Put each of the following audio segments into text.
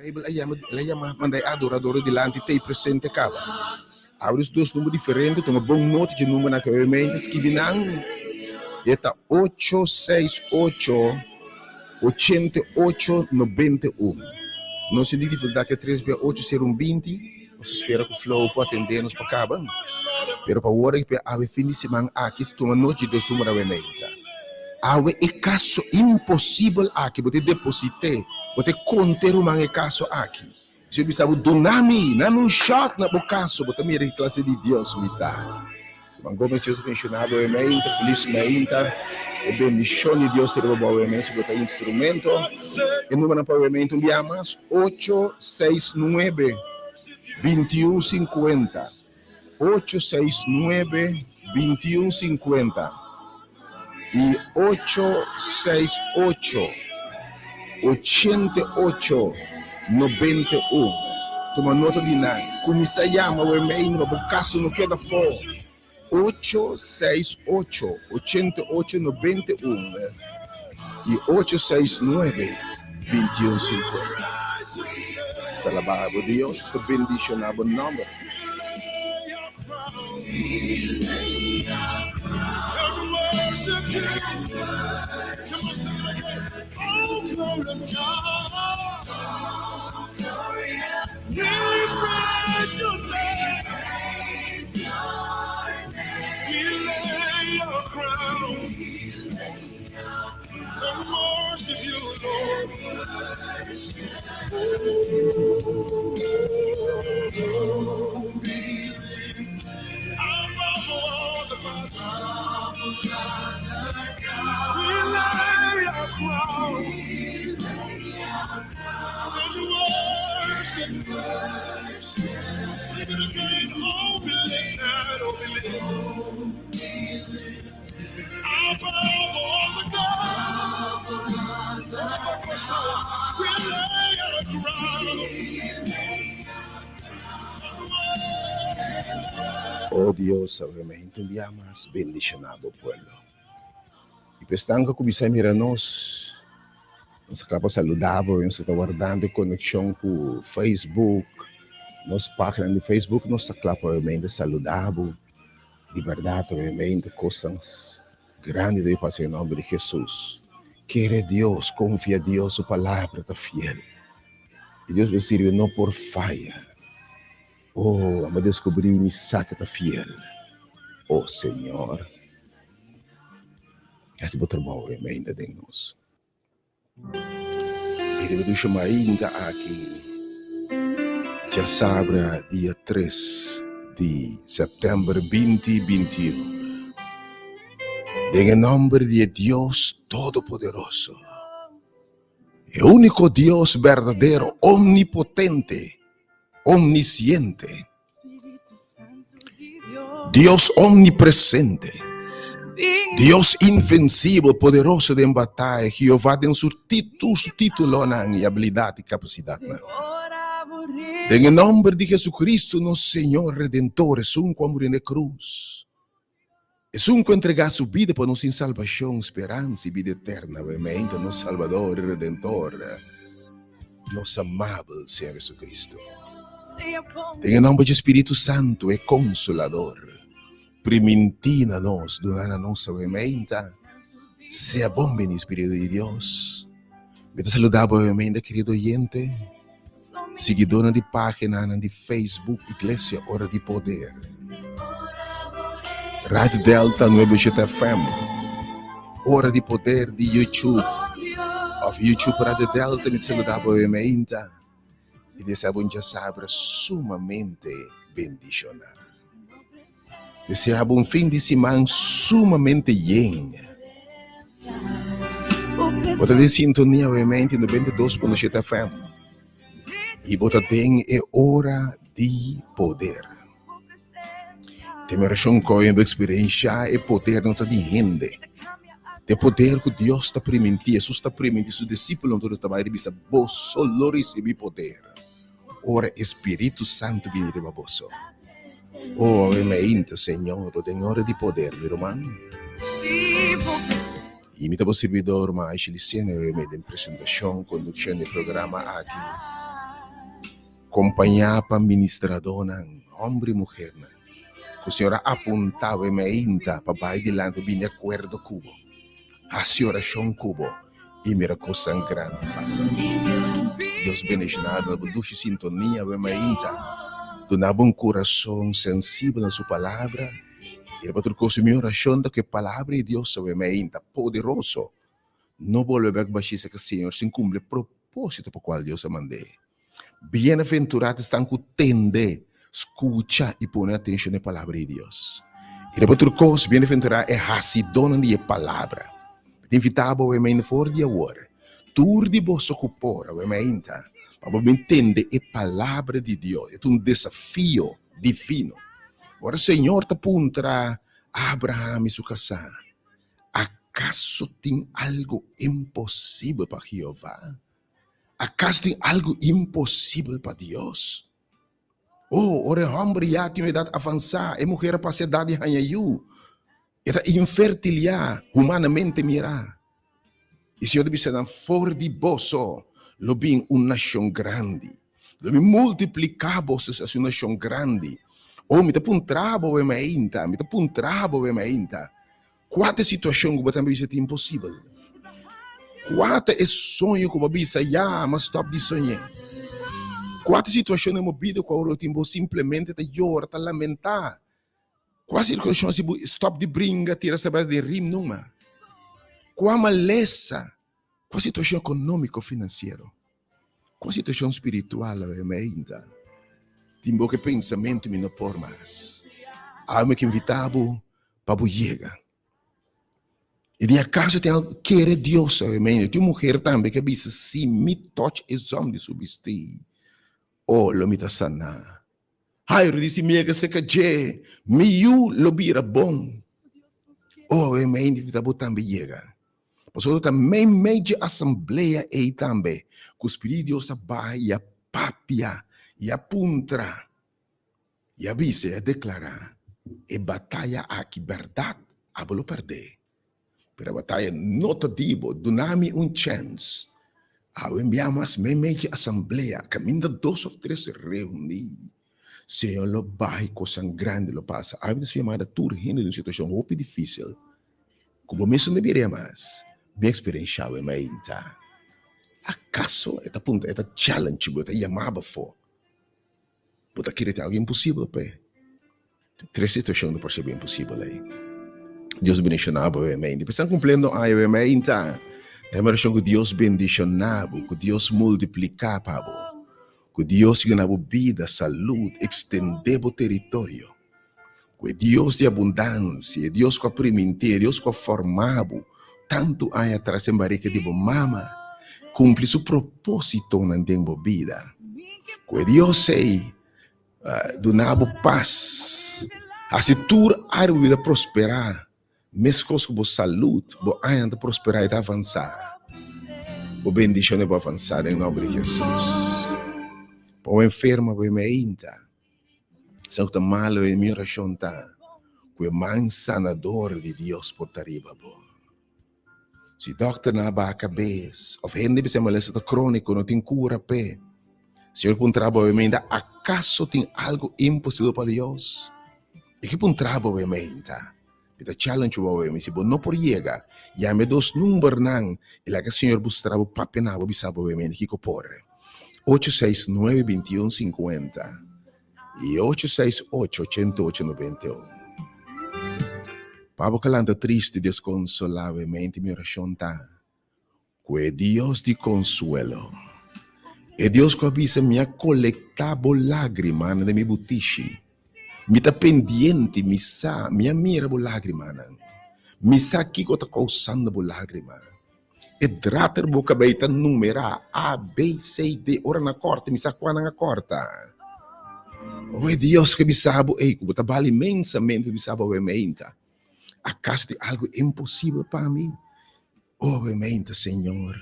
Bible ela mandei adorador delante te presente cava. Abre os dois números diferentes, toma bom nota de número na que eu mente, esquivinang, eta 868 8891. Não se diz dificuldade que 3 para 8 ser 20, você espera que o flow pode atender-nos para cá, pero para o hora que a fim de semana aqui, se toma nota de dois números na mente. Awe e caso impossível aqui, você deposite, você conter uma caso aqui. Se você sabe donami, nami shot na caso, você me é classe de Deus me tá. Mango Jesus mencionado é mente, felizmente, e bendição de Deus ter o mente, você instrumento. E número para o mente enviamos 869 2150. 869 2150. E 868 88 91. Toma nota de nada. Como se chama o e-mail no caso não queda fora. 868 88 91 e 869 2150. Está alabado Deus, está bendicionado nome. Worship Him. Come on, sing it again. Oh, glorious God. We praise your name. We lay our crowns and worship you, Lord. Oh, be above all the we lay our crowns and worship. Sing it again, oh, be lifted, oh, be lifted. Above all the gods, we lay our crowns. Oh Dios, obviamente enviamos bendicionado pueblo. E pestanca que bisa mira nós acaba saudável, nós está guardando conexão com Facebook, nossa página de Facebook, nós está obviamente saudável, de verdade, obviamente, coisas grandes de fazer em nome de Jesus. Quer Deus, confia em Deus, sua palavra está fiel. E Deus vai servir não por falha. Oh, vamos descobrir que saca está fiel. Oh, Senhor. Esse é o trabalho ainda de nós. E devemos chamar ainda aqui. Já sabe, dia 3 de setembro 2021. Em nome de Deus Todo-Poderoso. O único Deus verdadeiro, omnipotente, omnisciente, Deus omnipresente, Deus invencível, poderoso de batalha, Jeová tem seu título e habilidade e capacidade. Em nome de Jesus Cristo, nosso Senhor Redentor, é um que morreu na cruz. É um que entregou sua vida para nos salvação, esperança e vida eterna, obviamente, nosso Salvador e Redentor, nosso amável Senhor Jesus Cristo. Em nome do Espírito Santo, é Consolador. Primentina nós, durante a nossa obviamente, seja bom bem Espírito de Deus. Me saludar obviamente, querido oyente, seguidora de página de Facebook, Igreja Hora de Poder. Rádio Delta 97 FM, Hora de Poder de YouTube, of YouTube Rádio Delta, me saludar obviamente, e desejo já sabe, sumamente bendicionado. Desejo fim de semana sumamente bem. Você tem sintonia, obviamente, 92.7 FM. E você tem hora de poder. Tem oração com a experiência e poder não está de rende. Tem poder que Deus está permitindo, Jesus está permitindo, seus discípulos não estão de vista, vos só receber poder. Ora, Espírito Santo viene de você. Oh, obviamente, Senhor, tem hora de poder, meu irmão. Imita o servidor, mas ele cena em apresentação, condução do programa aqui. acompanhar para ministrador, homem e mulher. Que a senhora apontava e me inta para baixo de lá, para vir de acordo cubo. A senhora chão cubo. E mira coisa grande passa. Deus benedicionado, na ducha sintonia, e me inta. Donava um coração sensível na sua palavra. E para trocar minha oração, que a palavra de Deus é me inta, poderoso. Não volve a baixar que o Senhor se cumpre o propósito para o qual Deus a mandou. Bem-aventurados estão que tende, escuta e põe atenção na palavra de Deus. E depois outra coisa, bem-aventurado é racidona de palavra. Te invitava a me for de agora. Tur de você ocupar, a me inta, para me entender a palavra de Deus. É um desafio divino. Agora o Senhor te apontará a Abraham e sua casa. ¿Acaso tem algo impossível para Jeová? ¿Acaso tem algo impossível para Deus? Oh, ora homem já tem idade avançada, e mulher para a idade hanhayu. Eta infertilidade, humanamente mirar. E se eu disse não for de bosso, lo bem uma nação grande. Lo bem multiplicar bosses as uma nação grande. Oh, me tá puntrabo e me inta, me tá puntrabo e me inta. Quanta situação que você também é impossível. Quanta é sonho que você já, mas stop de sonhar. Quanta situação é movida com o tempo simplesmente te llora, te lamentar. Quanta situação é stop de brinca, tira essa barra de rim, não é? Qual maleza? Qual situação econômica financeira? Qual situação espiritual é ainda? Timbo que pensamento me não por mais. Alma que invitava para chegar. E de acaso tem algo que quer Deus, amém? Tem uma mulher também que diz, se me toque esse homem de substir, oh, lo me está sana. Ai, eu disse, minha que se caje, meu lo bira bom. Oh, amém, invitava também chega. Pastor também meio de assembleia aí também, que o Espírito de Deus vai e a papia, e a puntra, e a visa, e a declarar, e batalha aqui, verdade, a vou perder. Pero a batalha não te digo, dá-me chance. Ao enviamos meio de assembleia, caminho 2 ou 3 reunidos. Senhor, lo vai, coisa grande lo passa. A vezes chamada turgindo de uma situação muito difícil. Como mesmo deveria mais. Minha experiência é mais ainda. Acaso, esta ponta, esta challenge, esta chamada for. Você querer ter algo impossível, pé. 3 situações não pode ser impossível aí. Deus bendicionava, amém. Depois estão cumprindo a amém, então. Tem uma oração que Deus bendicionava, que Deus multiplicava, que Deus ganhava vida, saúde, estendeva o território. Que Deus de abundância, Deus que aprimentia, Deus que formava, tanto aí atrás em barriga de mama, cumpre seu propósito na vida. Que Deus sei, donava paz, assim tudo a vida prosperar. Mesmo com saúde, você ainda prosperar e avançar. O bendição é para avançar em nome de Jesus. Para o enfermo, você me ainda. Se você está mal, você me oração está. Que o mão sanador de Deus por arriba. Se o doctor não vai a cabeça, ou gente que se molesta crônico, não tem cura, pé. Se você trabalha, você ainda, acaso tem algo impossível para Deus? E que um trabalho, você ainda? Ita challenge wa me si não por chegar. Ya me 2 números nang ila que o Senhor buscava papenava bisaba we me que porre. 869-2150 e 868-8891. Pabo calanta triste desconsolado mente mi oração tá. Que Deus de consuelo. E Deus que avisa minha colectabo lágrima de mi butishi. Mi ta pendiente, mi sa, minha mira bo lágrima nang. Mi sa kiko ta causando bo lágrima. E drater bo kabaita numera A, B, C, D, ora na corte, mi sa qua na corta. Oh, Deus que mi sabo, como ta vale imensamente, mi sabo e menta. Acaso tem algo impossível para mim? Oh, e menta, Senhor.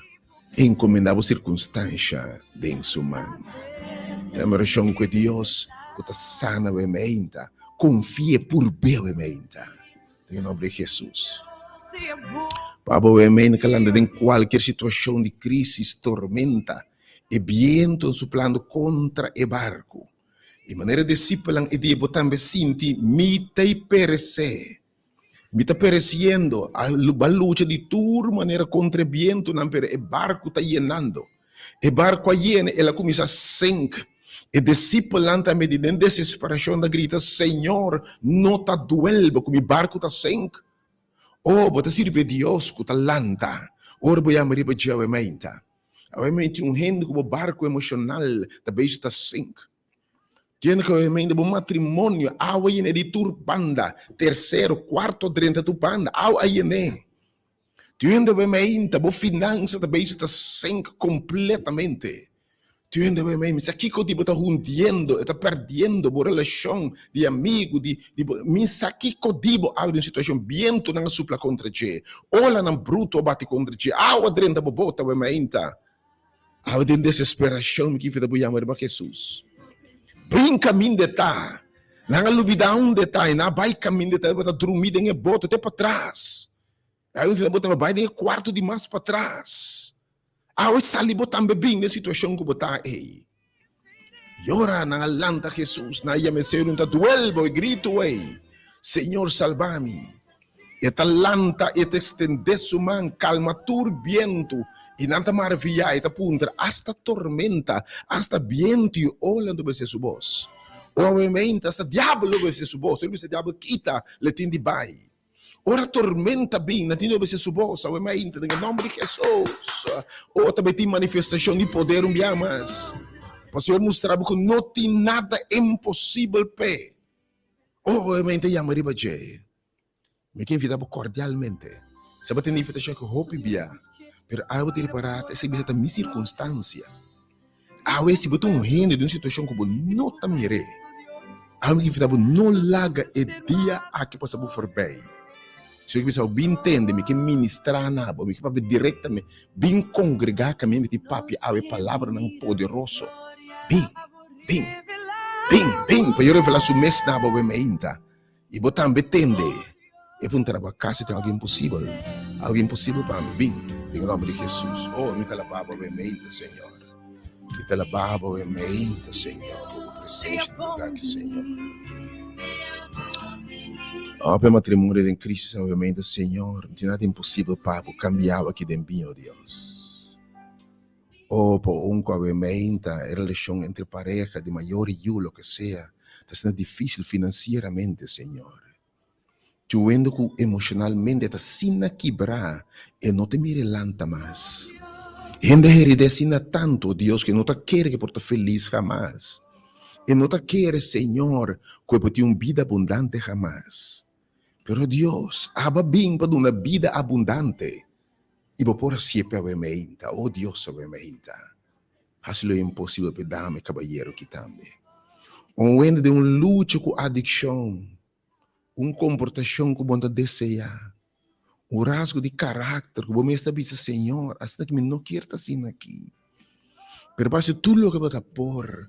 Encomendava circunstância de sua mão. É uma oração que Deus que está sana e menta, confie por bem e menta. Em nome de Jesus. Pabo e menta que anda em qualquer situação de crise, tormenta, E viento soplando contra e barco. E maneira discípulo e diabo também senti mita e perecer. Mita perecendo a lucha de tur maneira contra o viento, não per e barco está llenando. E barco llena, ela começa a sink. E discípulo também de desesperação da grita, Senhor, não tá duelbo, como o barco está sink. Oh, bota sirve Deus que tá lanta. Ora boia mariba jawe mainta. Awe mainti rende como barco emocional, também está sink. Tiene que remenda um matrimônio, awa yene de turbanda, terceiro, quarto, 30 turbanda, awa yene. Tiene que remenda, bo finança também está sem completamente. Tiene que remenda, se aqui que tipo está hundiendo, está perdendo, bo relação de amigo, de misa aqui que tipo há uma situação viento não supla contra ti, ola não bruto bate contra ti, awa 30 bo bota remenda, awa de desesperação que fica bo chamar ba Jesus. Bem caminho de tá, na lubidão de tá, na vai caminho de tá, bota dormir em bota até para trás. Aí eu bota vai em quarto de mais para trás. Aí eu sali botando bem na situação que botar aí. E ora na lanta Jesus, na ia me ser duelbo e grito aí, Senhor salva-me. E ta lanta e te estende su man calma turbiento. E nanta maravilha, e ta punta hasta tormenta, hasta viento e olhando para su voz. Obviamente, hasta diablo para su voz. Ele disse, diablo, quita, le tindi bai. Ora tormenta bem, não tem para su voz. Obviamente, em nome de Jesus. Ou também tem manifestação de poder, mas o Senhor mostrava que não tem nada impossível, pé. Obviamente, já mariba je. Me quem vida cordialmente. Sabe tem invitação que hope bia. Pero ao ter parado, essa bisa minha circunstância. Ao esse botou rende de uma situação como não tá mire. Ao que vida não larga e dia aqui passa por bem. Se eu bisa bem entende, me que ministrar na, me que papo diretamente, bem congregar caminho de papi, ao palavra não poderoso. Bem, para eu revelar sua mês na boa meinta. E botar betende. E para um trabalho casa tem algo impossível para mim, bem, em nome de Jesus. Oh, me talababa o mente, Senhor. Me talababa o mente, Senhor. Tua presença no lugar aqui, Senhor. Oh, para matrimônio em Cristo, obviamente, Senhor, não tem nada impossível para cambiar aqui dentro, oh Deus. Oh, para obviamente, a relação entre pareja de maior e eu, lo que seja, está sendo difícil financeiramente, Senhor. Tu vendo que emocionalmente está sina quebrar e não te mire lanta mais. Gente herida sina tanto, Deus, que não te quer que porta feliz jamás. E não te quer, Senhor, que por ter uma vida abundante jamás. Pero Deus, aba bem para uma vida abundante. E por sempre a meinta, oh Deus, a meinta. Haz lo impossível para dame, caballero, que também. Vendo de luta com adicção. Comportação que você deseja, rasgo de caráter que você está dizendo, Senhor, assim que não quero estar assim aqui. Pero para tudo o que você pôr,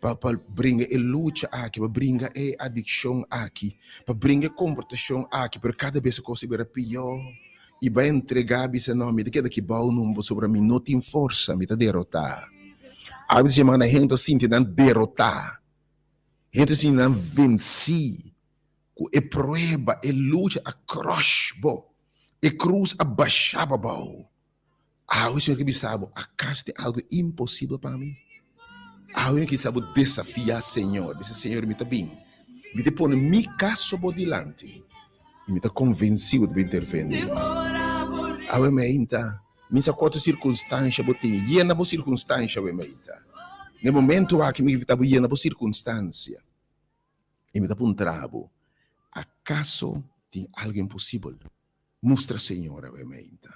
para brincar a luta aqui, para brincar a adicção aqui, para brincar a comportação aqui, pero cada vez que você vai pior, e vai entregar esse nome, de que bom número sobre mim, não tem força, me está derrotar. A vezes a gente sente não derrotar, a gente sente não vencer. E prueba, e luta a crossbo, e cruz a baixabo. O Senhor que me sabe, acaso tem algo impossível para mim? O que sabe desafiar, Senhor. Diz, Senhor, me está bem. Me te põe mi caso por delante. E me está convencido de intervir. Me ainda, me sa quatro circunstâncias, botem, e na boa circunstância, me ainda. No momento aqui, me está bem na boa circunstância. E me está um trabo. Acaso tem algo impossível? Mostra, Senhor, a meinta.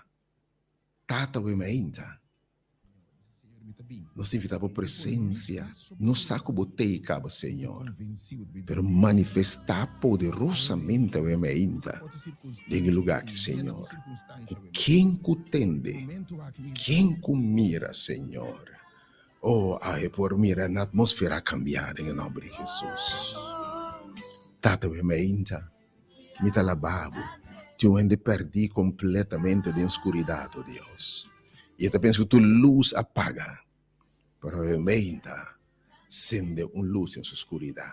Tata, a meinta. Nós invitamos a presença. No saco botei cabo, Senhor. Pero manifestar poderosamente a meinta. Em lugar aqui, Senhor. Quem cutende? Quem mira, Senhor? Oh, por mirar na atmosfera cambiada em nome de Jesus. Tata meinta, me talababo, tu ande perdi completamente de escuridão, Deus. E eu penso que tu luz apaga, Pero obviamente, sende luz en su oscuridad.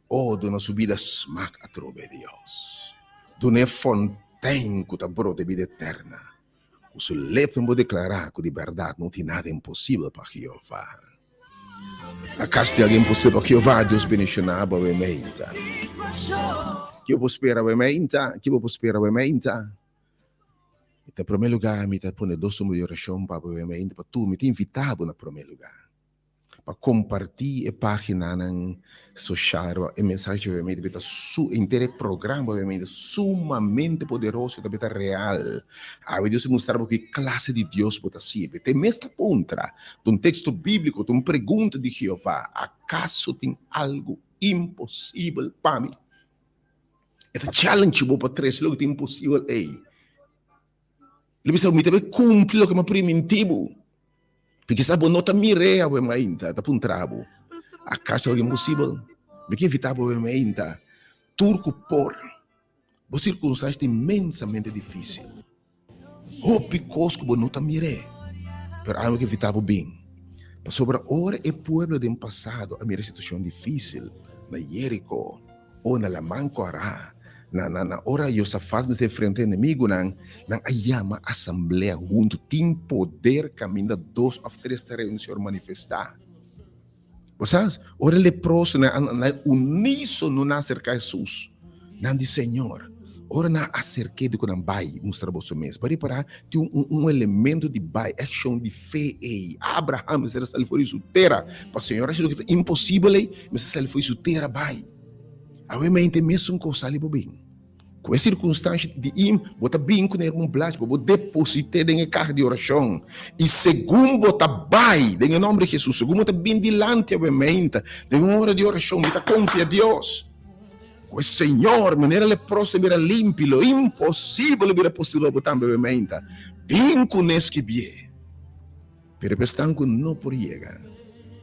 Oh, de nossa vida smack a trove Deus. Dune fontaine que brota de vida eterna. O seu lepo vou declarar que de verdade não tem nada impossível para Jeová. Acaso tem alguém impossível para Jeová? Deus bendicionava o ementa. Que eu vou esperar o ementa. Que eu vou esperar o ementa. Em primeiro lugar, me está pondo 2 de oração para o ementa. Para tu, me tem invitado no primeiro lugar. Para compartilhar a página social, a mensagem obviamente está inteiro programa obviamente sumamente poderoso, também está real. Deus mostrar que classe de Deus pode ser. Tem mesmo contra de um texto bíblico, de uma pergunta de Jeová: acaso tem algo impossível para mim? Esta challenge para três logo tem impossível aí. Ele pensa me também cumpre o que é primitivo. Porque sabe, não está mireia ainda, está para um trabo. Acaso é impossível? Porque evitar ainda, turco por, uma circunstância imensamente difícil. O picosco não está mireia, mas há que evitar bem. Para sobre a hora e povo do passado, a minha situação difícil, na Jerico, ou na Lamancoará, na hora eu se faz me frente ao inimigo, na ayama assembleia junto, tem poder caminhar 2 ou 3 terrenos se manifestar. Vocês, ora leproso, na uníssono na acerca Jesus, na de Senhor, ora na acerca de quando vai mostrar você mesmo. Para reparar, tem elemento de bai, ação de fé aí. Abraham, se ele foi solteira, para o Senhor, acho que é impossível, mas se ele foi solteira, bai. Obviamente, mesmo com o salibo bem. Com a circunstância de botar bem com ele blast, para depositar em carro de oração. E segundo botar bai, em nome de Jesus, segundo botar bem dilante, obviamente, em uma hora de oração, botar confia a Deus. Com o Senhor, maneira leprosa, mira limpo, impossível, mira possível, botar obviamente. Bem com esse que bie. Pero pestanco não por chegar.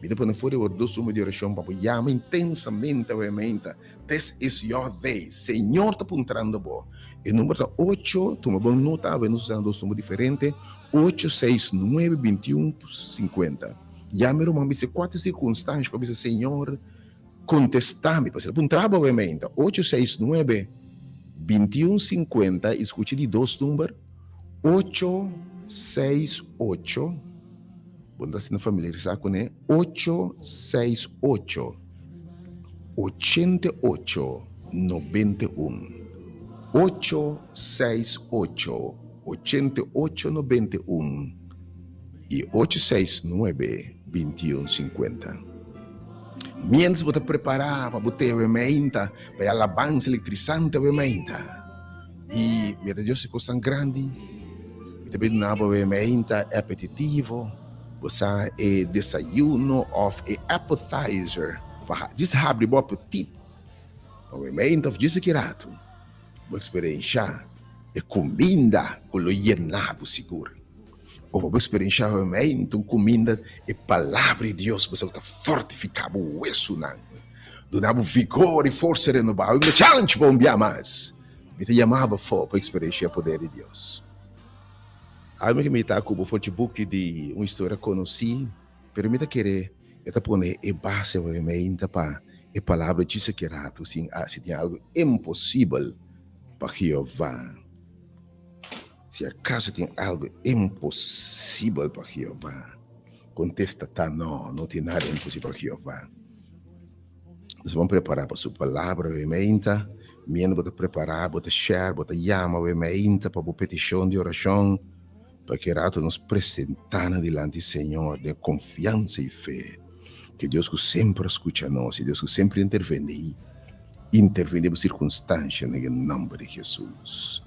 E depois não foi o 2 de oração para chama intensamente, obviamente. This is your day. Senhor está apontando bom. O número 8, toma boa nota, vamos usando 2 números diferentes. 869 21 50. Llame uma vez 4 circunstâncias que diz Senhor, contesta-me. Para apontar, obviamente. 869 21 50. Escute de 2 números. 868. Quando você não familiarizar com ele, 868 88 91 868 88 91 e 869 21 50. Mientras você preparar para botar a mente, para a alabança eletrizante a mente, e meu Deus, é coisa grande, também não há a mente apetitivo. Você é desayuno of a appetizer. Diz abre o apetite. O momento of diz que rato. Vou experienciar a comida com o llenado seguro. Ou vou experienciar o momento comida e palavra de Deus. Você está fortificado o osso não. Donava vigor e força renovada. Um challenge para enviar mais. Me te chamava para experienciar o poder de Deus. Algo que me está com o Facebook de uma história conheci, permita querer, está pondo a base obviamente para a palavra de se querer, se tem algo impossível para Jeová. Se acaso tem algo impossível para Jeová, contesta, tá, não tem nada impossível para Jeová. Nós vamos preparar para sua palavra, obviamente, mesmo para preparar, para share, para chamar, obviamente, para a petição de oração, para que rato nos apresentar diante do Senhor de confiança e fé, que Deus que sempre escuta nós, e Deus que sempre intervém em circunstâncias, no nome de Jesus.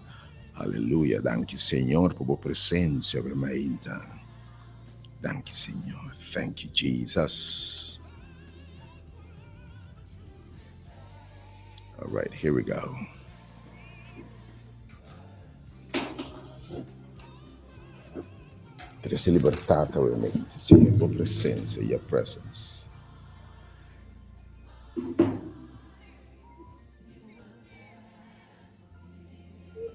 Aleluia, danke Senhor por a presença, obviamente. Danke Senhor, thank you Jesus. All right, here we go. Teresa libertata, ovviamente, sia a tua presenza e a presence.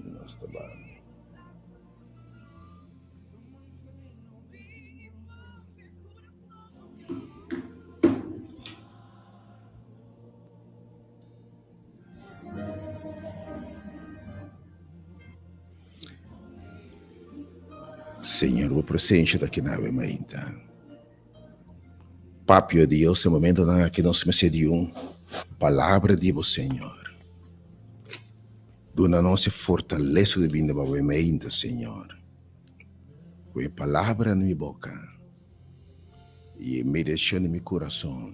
Non sta bene. Senhor, a presença daqui na mainta. Papi, Deus, é momento que nós me cediu palavra de você, Senhor. Dona nossa fortaleza de vinda para a mainta, Senhor. Com a palavra na minha boca e a meditação no meu coração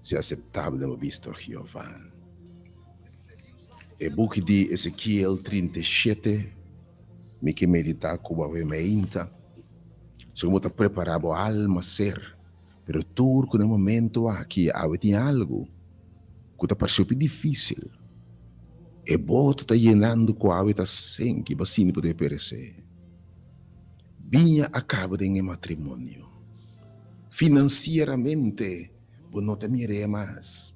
se aceitável na vista, Jeová. O book de Ezequiel 37, me que meditar com a mainta. Se eu vou preparar a alma ser, pero turco no momento aqui, tem algo que está parecendo difícil. E boto está llenando com a está sem que você pode perecer. Vinha acaba de um matrimônio. Financeiramente, você não te mire mais.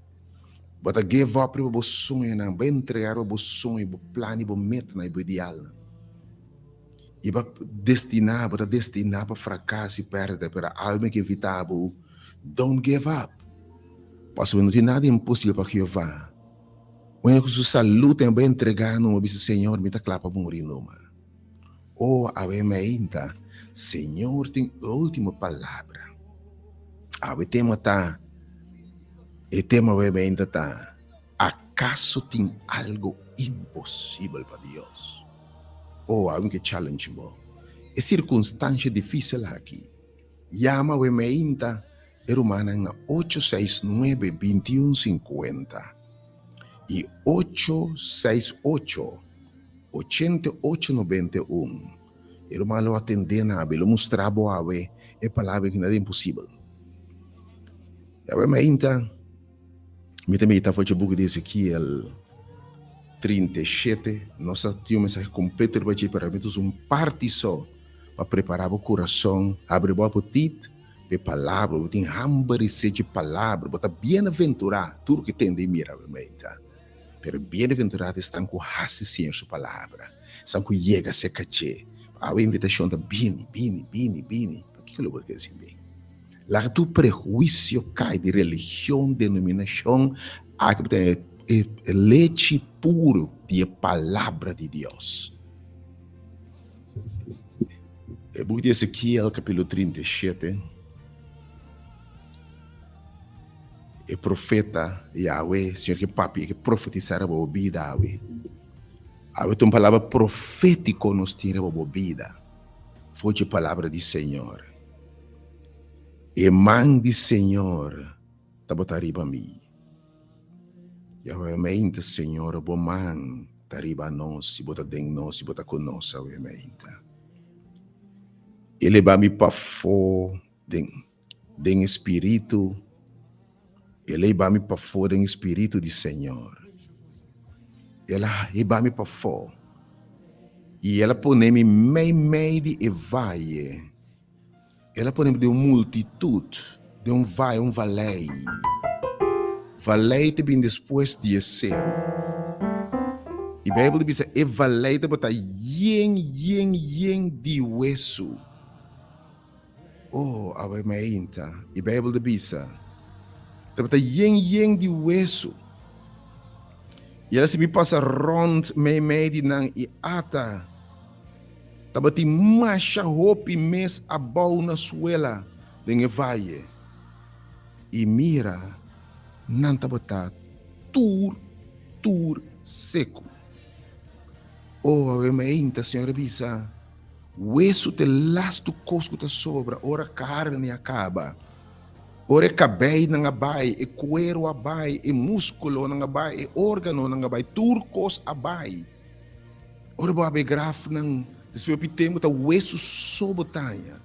Você give up para o sonho, vai entregar o sonho, o plano, o meta, o ideal. E vai destinar para fracasso e perda, para algo que evitável. Don't give up. Porque não tem nada impossível para Jeová. Quando sua saúde vai entregar, não vai Senhor, me está claro para morrer, não. Ou a ainda, Senhor tem a última palavra. O tema está, ainda está, acaso tem algo impossível para Deus? Ou algo que challenge mo. É circunstância difícil aqui. Llama o ainda, Romana na 869-2150 e 868-8891. Romana lo atender na lo mostrar boa é palavra que nada é impossível. E a ainda, me também está fazendo o book de Ezequiel 37, nós temos um mensagem completo para vermos parte só para preparar o coração, abrir o apetite, a palavra, tem hambre de palavra, bota bem-aventurado, tudo que tem de mira, pero bem-aventurado estão com raça sem sua palavra, estão com chega a se caché, a invitação da bini, para que eu vou dizer assim bem? Lá tu prejuízo cai de religião, denominação, a que tem leite puro de palavra de Deus. O book de Ezequiel, capítulo 37, o profeta Yahweh, Senhor que papi, que profetizara a vida, Yahweh tem uma palavra profética nos tira a vida. Foi a palavra do Senhor. E mão do Senhor está botando para mim. Yahweh, mente, Senhor, boa mão, está riba nós, se bota dentro nós, se bota conosco, Yahweh, mente. Ele vai me para fora, den espírito. Ele vai me para fora, den espírito do Senhor. Ele vai me para fora. E ela põe-me meio de vale. Ela põe-me de uma multitude, de um vale. Vale também depois de ser. E a Bíblia diz que vale está bota yen de hueso. Oh, a mainta. E a Bíblia diz que está bota yen de hueso. E ela se me passa rond meio de nang e ata. Está bota macha hopi mes abau na suela de vale. E mira, não está bota tur seco. Oh, a mainta, senhora bisa. Hueso te lasto cosco te sobra, ora carne acaba. Ora cabelo não abai, e cuero abai, e músculo não abai, e órgano não abai, turcos abai. Ora boa graf não, después pitemo ta hueso sobotanha.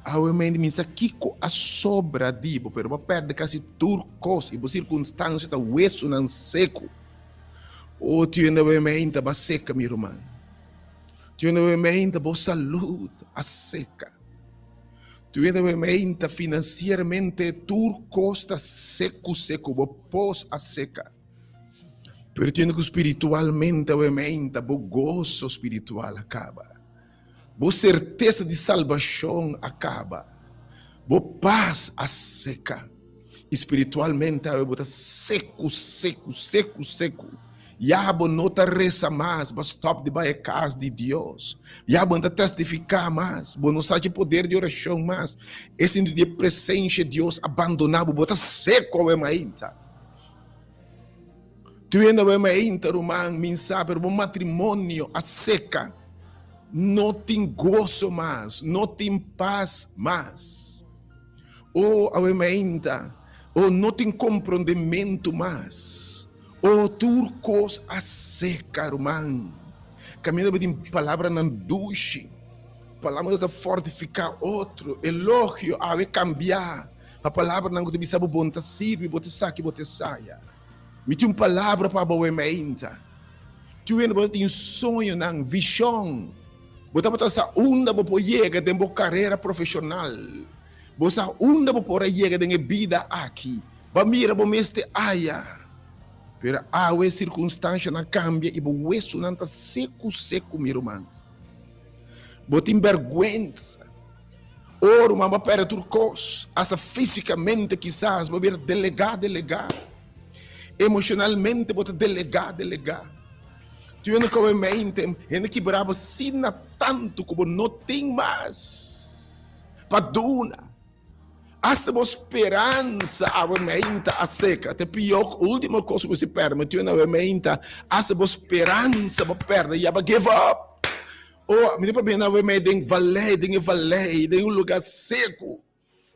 A mente minsa kiko a sobra dibo, pero va perde casi turcos e por circunstância ta hueso não seco. Oh, tu ainda vai mente ba seca, meu irmão. Tu ainda vai mente ba saúde a seca. Tu ainda vai mente financeiramente turcos ta seco, ba pós a seca. Pero tu ainda espiritualmente vai mente ba gozo espiritual acaba. Ba certeza de salvação acaba. Ba paz a seca. Espiritualmente vai botar seco. Já não te reza mais, mas stop de ir à casa de Deus. Já não te testificar mais, não sabe poder de oração mais. Esse de presença de Deus abandonado, bota seco a mainta. Tu ainda vai mainta, román, min sabe, o matrimônio a seca. Não tem gozo mais, não tem paz mais. Ou a mainta, ou não tem compreendimento mais. O turcos a seca, irmão. Caminha de palavra na duche. Palavra de fortificar outro. Elogio a cambiar. A palavra não te sabe bom te sirve, bote saque, bote saia. Me tem uma palavra para boa menta. Tu ainda tem sonho, não visão. Botar para essa onda para chegar de uma carreira profissional. Botar onda para chegar de vida aqui. Ba mira bo meste aya. Pero a circunstância não cambia e o hueso não está seco, meu irmão. Botem vergüenza. Oro, mas para turcos. Asa fisicamente, quizás, vou ver delegar. Emocionalmente, vou delegar. Tu ainda como mente, ainda que bravo, sina tanto como não tem mais. Paduna. Hasta a esperança a mente a seca. Até pior, a última coisa que você perde, tu na mente, hasta a esperança a perde, e a give up. Oh, me dá para bem na mente, em vale, em lugar seco.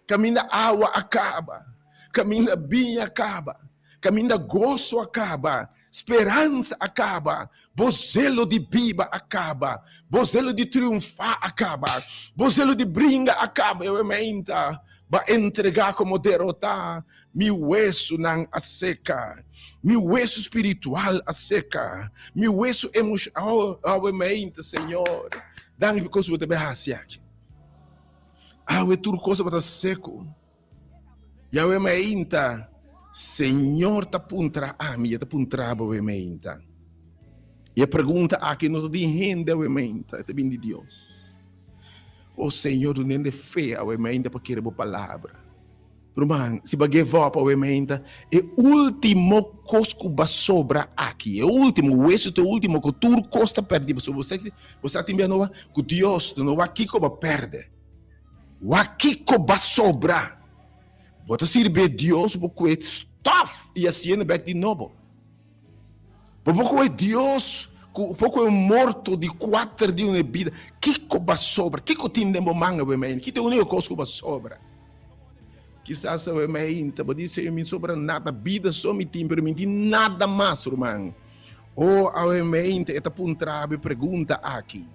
Caminho da água acaba, caminho da vinha acaba, caminho da gozo acaba, esperança acaba, bozelo de biba acaba, bozelo de triunfar acaba, bozelo de brinca acaba, eu mente. Va entregar como derrotar meu hueso não a seca, meu hueso espiritual a seca, meu hueso emocional, mente, Senhor. Dá-me coisa para te berrar aqui. Tudo coisa para seco. E a mente, Senhor, tá puntra a minha, tá puntra a mente. E a pergunta aqui não te rende a mente, é bem de Deus. O Senhor, tu nem de fé a mente para querer a palavra. Irmão, se vai give up a mente, é o último coisa que vai sobrar aqui. É o último, esse é o último que tudo custa perder. Você tem vendo que Deus não vai aqui que vai perder. O aqui que vai sobrar. Você servir Deus porque é stuff e assim é back de novo. Porque é Deus. Um pouco é morto de 4 dias de vida. Que vai sobra? Que tem de manga, bem? Que tem única coisa que vai sobra? Quizás a mente, mas diz eu me sobra nada, vida só me tem permitir nada mais, irmão. Ou a mente está apontando e pergunta aqui.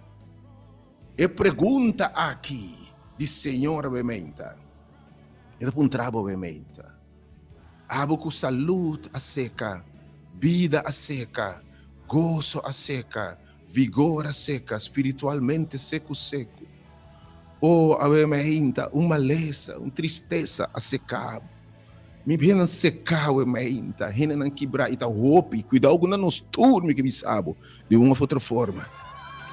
E pergunta aqui, diz Senhor, a mente. Está apontando a mente. Abo com saúde a seca, vida a seca. Gozo a seca, vigor a seca, espiritualmente seco. Oh, a mente, uma maleza, uma tristeza a secar. Me vem a secar a mente, a não quebrar, e tá roupa, cuidado com nos turnos que me sabe, de uma outra forma.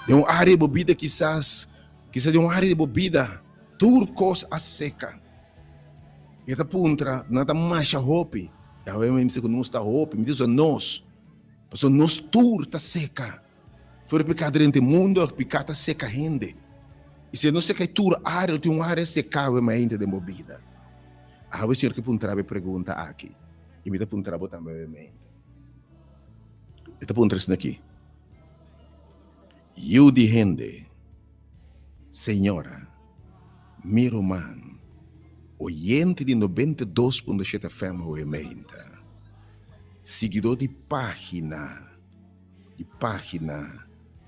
De uma área de bebida, quizás de uma área de bebida, turcos a seca. E tá puntra, nada mais a roupa. E a mente, que não está roupa, me diz a nós. Porque nos tur está seca. Foi pecado dentro do mundo, pecado está seca rende. E se não seca tur área, tem uma área seca, mas ainda de movida. A o senhor que puntrava pergunta aqui. E me dá puntrava também. Me dá puntrava isso daqui. Eu de rende, senhora, meu irmão, oyente de 92.7 FM o emenda. Seguidor de página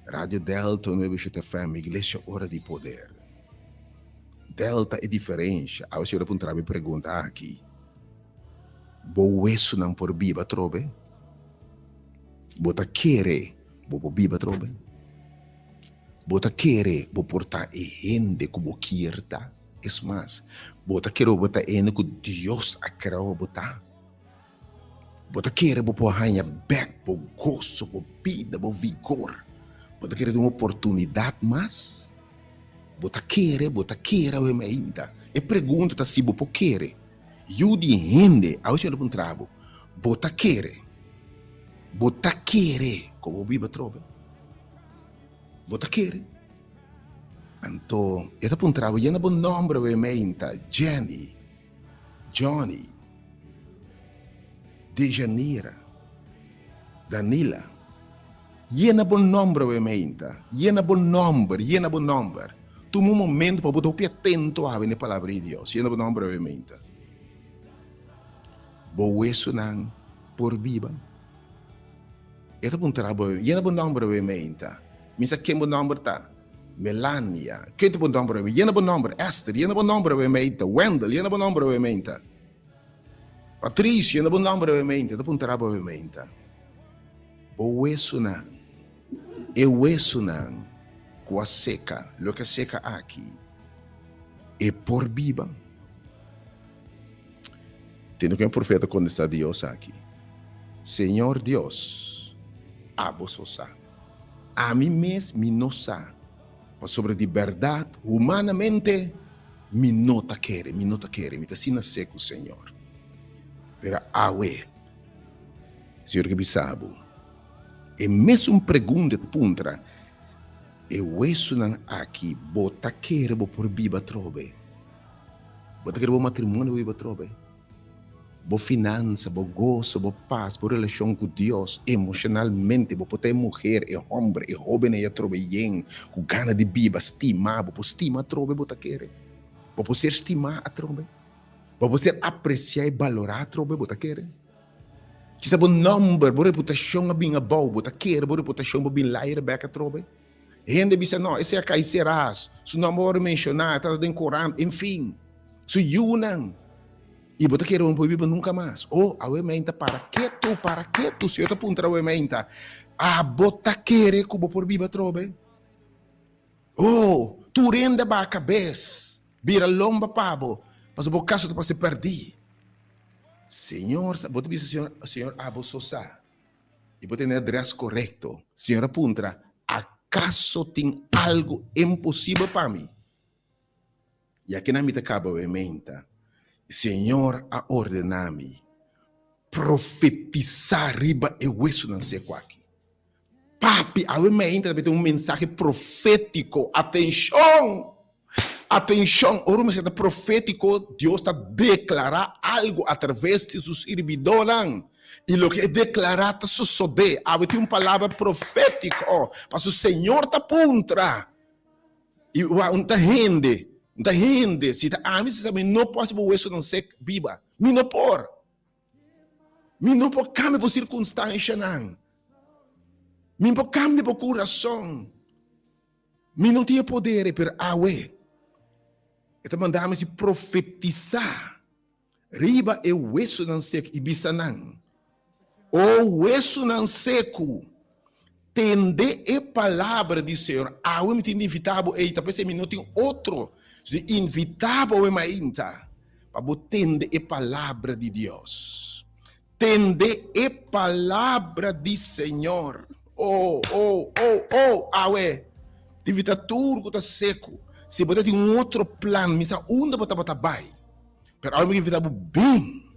Rádio Delta 97 FM, Igreja Hora de Poder. Delta é diferente. A senhora apontar me pergunta aqui. Bo isso não por biba trobe? Bota querer, bo biba trobe? Bota querer, bo portar e ende como quierta? Es mais, bota querer, bota ende que Deus a criou botar. Bota querer, bo por arranha back, bo gozo, bo vida, bo vigor. Bota querer uma oportunidade mais. Bota querer, o ainda. E pergunta se bo por querer. Eu de rende, ao senhor um trabo. Bota querer, Bota querer como Bíblia trove. Bota querer. Então, esta puntrava, e bom nome obviamente, Jenny, Johnny, Dejanira, Danila. E bom nome obviamente, e bom nome. Toma um momento para botar o pé atento a ver palavra de Deus, e bom nome obviamente. Boa isso não por Bíblia. Esta puntrava, e bom nome obviamente. Misa que bom nome tá? Melania, que bom nome, e bom nome, Esther, e bom nome obviamente, Wendell, e bom nome obviamente. Patrícia, e bom nome obviamente, esta puntrava obviamente. Boa isso não. Eu isso não. Com a seca, o que seca aqui. É por Bíblia. Tendo que um profeta quando está Deus aqui. Senhor Deus, abososa. A mim mesmo, me não sabe. Sobre de verdade, humanamente, me não quer, me está sendo seco, Senhor. Pero awe, Senhor que sabe, é mesmo pergunta puntra, eu isso não aqui, bota quer por Bíblia trove, bota quer matrimônio Bíblia trove, bo finança, bo gozo, bo paz, bo relação com Deus, emocionalmente, bo poder mulher, e homem, e jovem, e trove bem, com gana de Bíblia, estimar, bo estima trove, bota quer, bo poder estimar a trove, bo poder apreciar e valorar a trove, bota quer. Quizá bo number, bo reputação a bem a boa, bota quer, bo reputação bo bem lair beca trove. Gente diz, não, esse é a serás, se não vou mencionar, está dentro do Corão, enfim, se não. E você quer Bíblia nunca mais. Ou a mente para que tu, se eu te apontar a mente, a bota querer como por Bíblia trove. Oh, tu rende a cabeça, vira lomba pabo, mas o caso tu pode perder. Senhor, você diz, Senhor, abososa. E você tem adresso correto. Senhor, aponta, acaso tem algo impossível para mim? E aqui na minha acaba a mente. Senhor a ordenar-me profetizar riba e isso não sei qual aqui. Papi, a minha tem um mensagem profético. Atenção! Atenção! O mensagem profético, Deus está declarar algo através de seus servidores. E o que é declarado sucede. Tem uma palavra profética. Mas o Senhor está contra. E não rende. Da gente, se a mim se sabe, não posso isso não ser Bíblia. Me não por cambiar por circunstância não. Me não cambiar por coração. Me não tinha poder para awe. Então mandamos se profetizar. Riba é o isso não seco e bisa não. O isso não seco. Tende a palavra de Senhor. Awe me tem inevitável e talvez me não tem outro. Se invitava o emainta para tende a palavra de Deus. Tende a palavra de Senhor. Awe. Tivita tudo que está seco. Se você tem um outro plano, misa onde você está bem. Pero awe me invitava bem.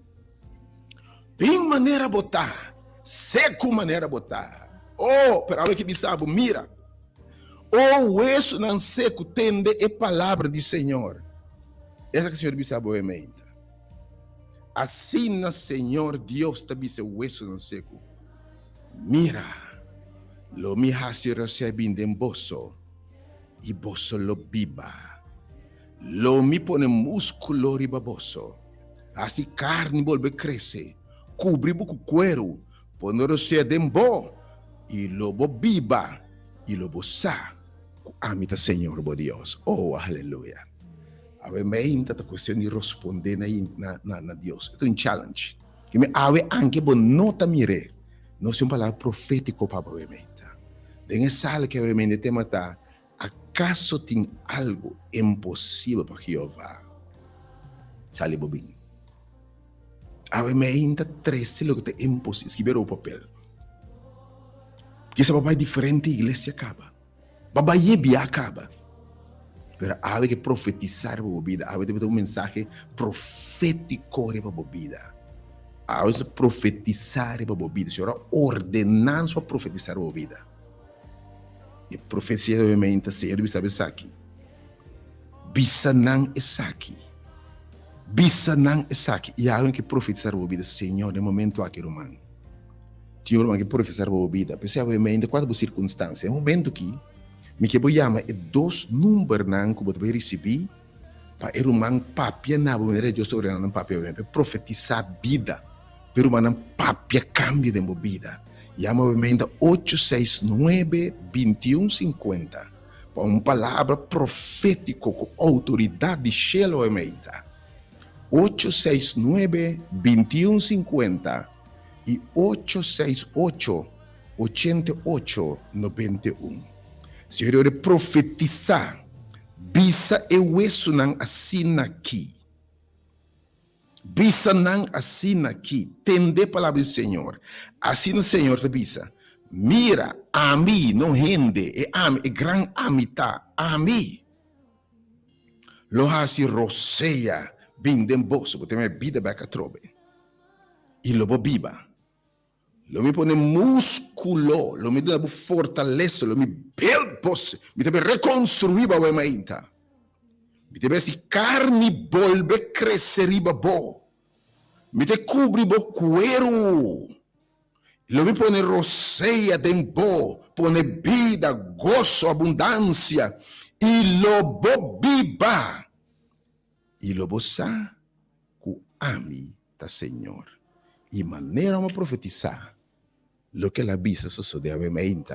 Bem maneira botar. Seco maneira botar. Pero awe que me sabe, mira. Isso não seco tende a palavra do Senhor. Essa que o Senhor disse a boa mente. Assim, Senhor Deus, te disse o isso não seco. Mira, lo mi hasira se binde em bolso, e bolso lo biba. Lo mi pone músculo riba bolso. Assim carne volve crescer, cobrir o cuero, poner se dembo, e lobo biba, e lobo sa. Amita Senhor, bo Deus. Aleluia. A mente a questão de responder na Deus. É um challenge. Que me ave anche bo nota mire. Não é uma palavra profética para a mente. Tem sala que a mente tem matar. Acaso tem algo impossível para Jeová? Sale bobinho. A mente trece lo que é impossível. Escrever o papel. Que essa papai diferente igreja acaba. Babaye bia acaba. Pero há que profetizar para a vida. Há que ter um mensagem profético para a vida. A veces profetizar para a vida. Senhor, ordenando para profetizar para a vida. E profecia obviamente, Senhor, você sabe isso aqui. Bisa não é aqui. Bisa não é aqui. E há que profetizar para a vida. Senhor, no momento aqui, irmão. Tinha um que profetizar para a vida. Pensei, obviamente, qual é a circunstância? No momento que me que vou chamar é 2 números que você receber para o irmão papia na maneira de sobre o papia profetizar vida. Para o irmão papia cambio de vida. Chama obviamente 869-2150 para uma palavra profética com autoridade de céu obviamente. 869-2150 e 868-8891. Senhor, profetizar. Bisa e hueso não assina aqui. Bisa não assina aqui. Tende a palavra do Senhor. Assina o Senhor te bisa. Mira, a mim não rende. E ame, e gran amita. A mim. Lo hasi roseia. Bindem bolso. Porque tem vida para trobe. E lo biba. Lo mi pone músculo, lo mi dá fortaleza, lo mi build boss, mi deve reconstruir a mainta. Mi deve si carne volve crescer bo. Mi te cubri bo cuero. Lo mi pone roseia den bo, pone vida, gozo, abundância. E lo bo biba. E lo bo sa cu ami ta Senhor. E maneira de profetizar. Lo que la visa sucede obviamente.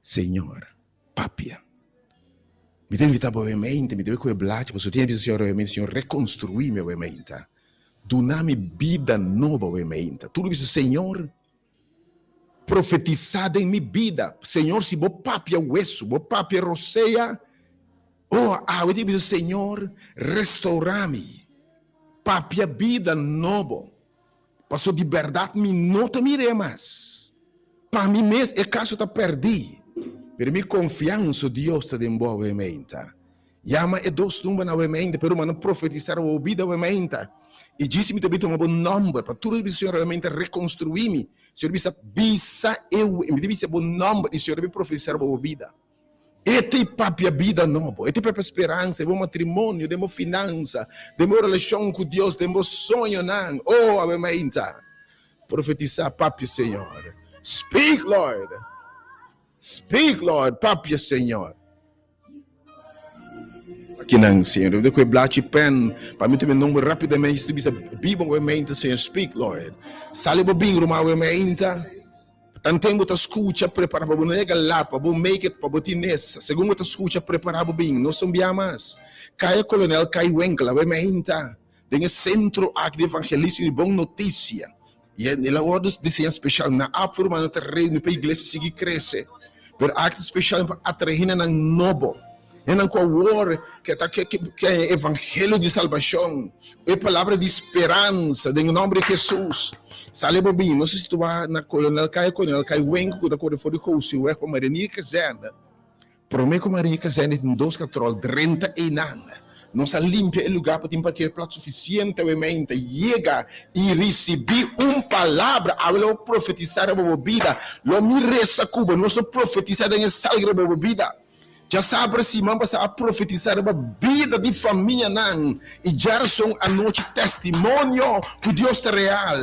Senhor, papia. Me deve invitar obviamente, me deve coeblar, tipo, se eu tenho Senhor, obviamente, Senhor, reconstruir-me obviamente. Donar-me vida nova obviamente. Tudo isso, Senhor, profetizado em minha vida. Senhor, se vou papia hueso, vou papia roseia, eu digo, Senhor, restaurar-me. Papia vida nova. Passou de verdade, me não te mirei mais. Para mim mesmo, é caso de perdi. Per minha confiança, Deus te deu obviamente. Chama é 2 números obviamente, pero não profetizar a vida obviamente. E disse-me também um bom nome, para tudo isso, Senhor, obviamente, reconstruir-me. Senhor, bisa eu, me disse um bom nome, e Senhor, me profetizar a vida. Este papia vida nova, este papia esperança, de meu matrimônio, de minha finança, de minha relação com Deus, de meu sonho, não. Obviamente, profetizar, papia, Senhor. Speak, Lord. Speak, Lord, papia, Senhor. Aqui não, Senhor, eu devo blate pen, para mim também não rapidamente, se tu bisa Bíblia, obviamente, Senhor, speak, Lord. Sale bo bingo, obviamente. Tanto você escuta, prepara para você lá, para você make it, para você nessa. Segundo você escuta, prepara para bem. Nós somos mais. Cai coronel, cai Wenkla, obviamente. Tem centro aqui de evangelismo de boa notícia. E ela ordem de desenho especial na afirma na terreno para a igreja seguir crescer. Pero acto especial para atrair na novo. E não com o que é evangelho de salvação. É palavra de esperança, em nome de Jesus. Sale bobinho, não sei se tu vai na coronel, cai Wenco, da cor de House, o com Maria Casena. Promete com Maria Casena em 2 control, 30 anos. Não se limpa o lugar para ter qualquer prato suficiente, obviamente. Chega e receber uma palavra, a profetizar a vida. Lo mi reza Cuba, nós profetizar em salga a vida. Já sabe se mamba a profetizar a vida de família, não. E já são a noite testemunho que Deus é real.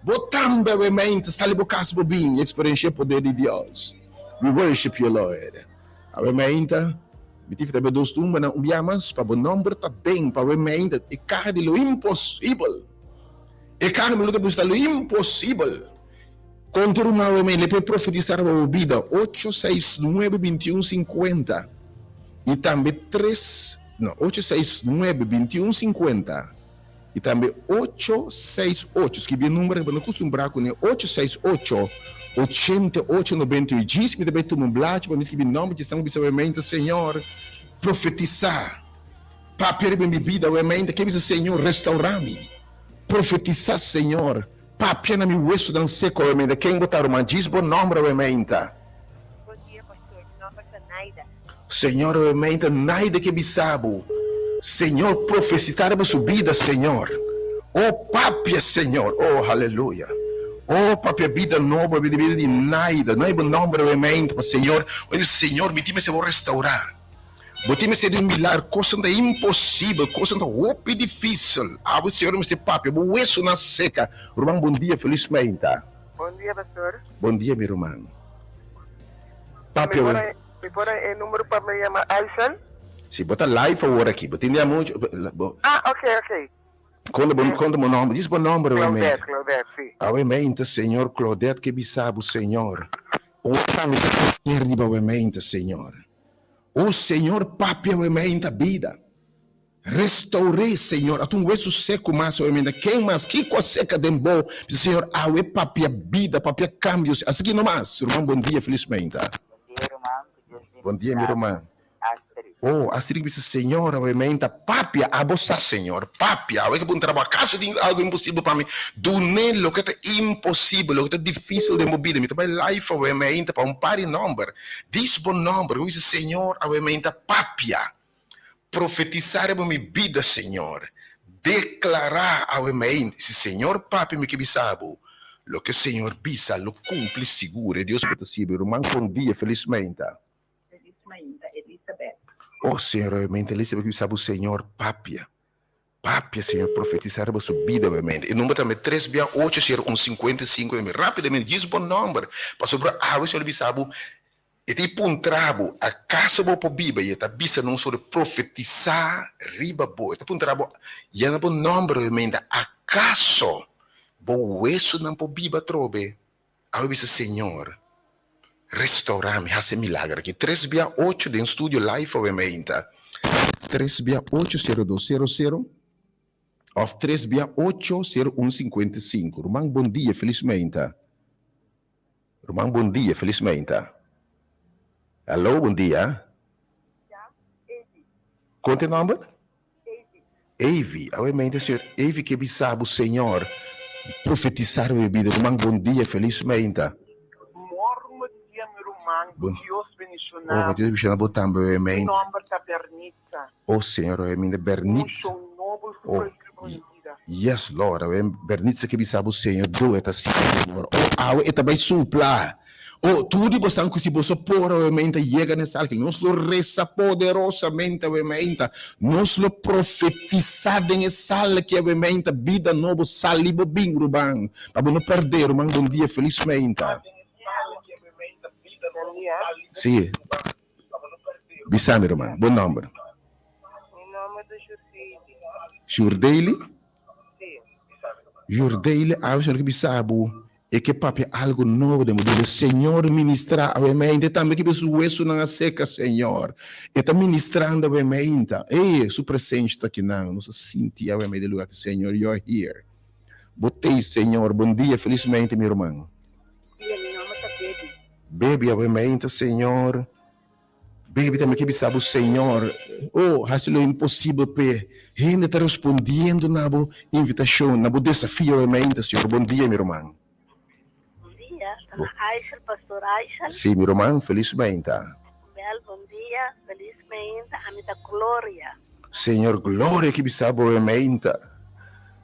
Botando obviamente, sale bocas bobinho, experiência o poder de Deus. We worship you, Lord. Obviamente, me tive também 2 números, mas para o nome está bem, para obviamente, e carne lo impossível. E carne lo busca lo impossível. Contra uma obviamente, ele pode profetizar a vida, 869-2150. E também 869-2150. E também 868, escrevi o número, eu não costumo brincar com ele, 868-8891. Diz-me também, tu me blate, para me escrever o nome de São Bispo, Senhor, profetizar. Para perder minha vida, obviamente, que diz o Senhor, restaurar-me. Profetizar, Senhor. Para perder meu hueso não seco, obviamente. Quem botar uma diz, bom nome, obviamente. Bom dia, pastor. Meu nome é Naida. Senhor, obviamente, Naida que me sabe. Senhor, profetizar a sua vida, Senhor. Oh, Pai. papia, Senhor. Oh, aleluia. Oh, papia, vida nova, vida de nada. Não é bom nome, realmente, Senhor. O Senhor, me time se vou restaurar. Botime se de milagre, coisa da impossível, coisa da roupa difícil. Ah, o Senhor me se papia, o isso na seca. Irmão, bom dia, felizmente. Bom dia, pastor. Bom dia, meu irmão. Papia, me pone el número para me llamar Aishan. sim, bota live agora aqui. Botime muito. Ok. Quando meu nome, diz o nome, realmente. Claudette, sim. Obviamente, Senhor, Claudette, que bisabo, Senhor. O que obviamente, Senhor. O Senhor, papi, obviamente, a vida. Restaurei, Senhor, a tu hueso seco, mas, obviamente, quem mais, que coisa seca de bom, Senhor, aue, papi, a vida, papi, a cambios. Assim que não mais, irmão, bom dia, felizmente. Bom dia, meu irmão. Oh, Astrid disse, Senhor, obviamente, papia, a você, Senhor, papia, eu que trabalho a casa de algo impossível para mim, do nelo que é impossível, que é difícil de mover, me trabalho life, obviamente, para par de número, diz bom número, eu disse, Senhor, obviamente, papia, profetizar a minha vida, Senhor, declarar, obviamente, se Senhor, papia, me que bisabo, lo que o Senhor bisa, lo cumpre seguro, Deus é possível, irmão, bom dia, felizmente. Elizabeth. Oh, Senhor, obviamente, Elizabeth, que sabe o Senhor, papia, Senhor, profetizar a sua vida, obviamente. E o número também, 368-155, rapidamente, diz o bom número, para sobre a água, Senhor, sabe, e tem um trabo, a casa boa para a Bíblia, e está bisa não sobre profetizar, riba boa, está um trabo, e é um bom número, obviamente, acaso, boa, isso não para a Bíblia, trobe, a bisa, Senhor, restaurar-me, fazer milagre aqui. 368 de estúdio live, obviamente. 368-0200 ou 368-0155. Irmão, bom dia, felizmente. Irmão, bom dia, felizmente. Alô, bom dia. Quanto é o nome? Evi. Obviamente, Senhor. Evi que bisabo, Senhor. Profetizar a vida. Irmão, bom dia, felizmente. Deus bendicionado. Oh, Deus bendicionado, botando, obviamente. Em nome da Bernitza. Oh, Senhor, obviamente, Bernitza. Oh, yes, Lord, Bernitza que bisabo, Senhor, do eta, Senhor. Oh, eta vai suplar. Oh, tudo você não consegue supor, obviamente, chega nessa altura. Nós lo reza poderosamente, obviamente. Nós lo profetizado nessa altura, que obviamente, vida nova, salibo bingro, bang. Para não perder, bom dia, felizmente. Sim. Bissam, irmão. Bom nome. Meu nome é Jordeile? Sim. Jordeile, a senhor que bisabo. E que papi algo novo de modelo. Senhor, ministrar, obviamente, também que pessoa isso não é seca, Senhor. E está ministrando, obviamente. E sua presença está aqui, não. Nós sentimos, obviamente, lugar que, Senhor, you're here. Botei, Senhor. Bom dia, felizmente, meu irmão. Baby, obviamente, Senhor. Baby, também que sabe o Senhor. Oh, faz o impossível, pe. Ainda está respondendo na boa invitação, na boa desafio, obviamente, Senhor. Bom dia, meu irmão. Bom dia, Aisha, pastor Aisha. Sim, meu irmão, felizmente. Bom dia, felizmente, a minha glória. Senhor, glória que sabe, obviamente.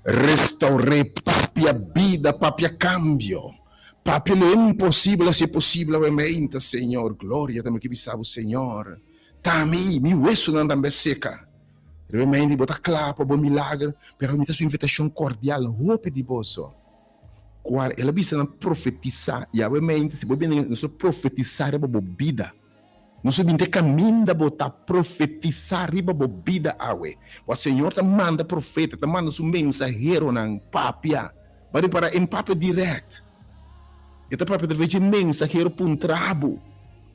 Restaurei, papi, a vida, papi, a cambio. Papi, lo impossível se possível, obviamente, Senhor. Glória também que sabe o Senhor. Tami, mi hueso não anda seca. Realmente, bota claro, bom milagre, pero me sua invitação cordial, roupa de bolso. Ela bisa não profetizar, e obviamente, se você não profetizar, é uma vida. Nós vamos caminho da botar profetizar riba bobida awe. O Senhor te manda profeta, te manda seu mensageiro na papia, para em papia direto. E te papia através de mensageiro para um trabo.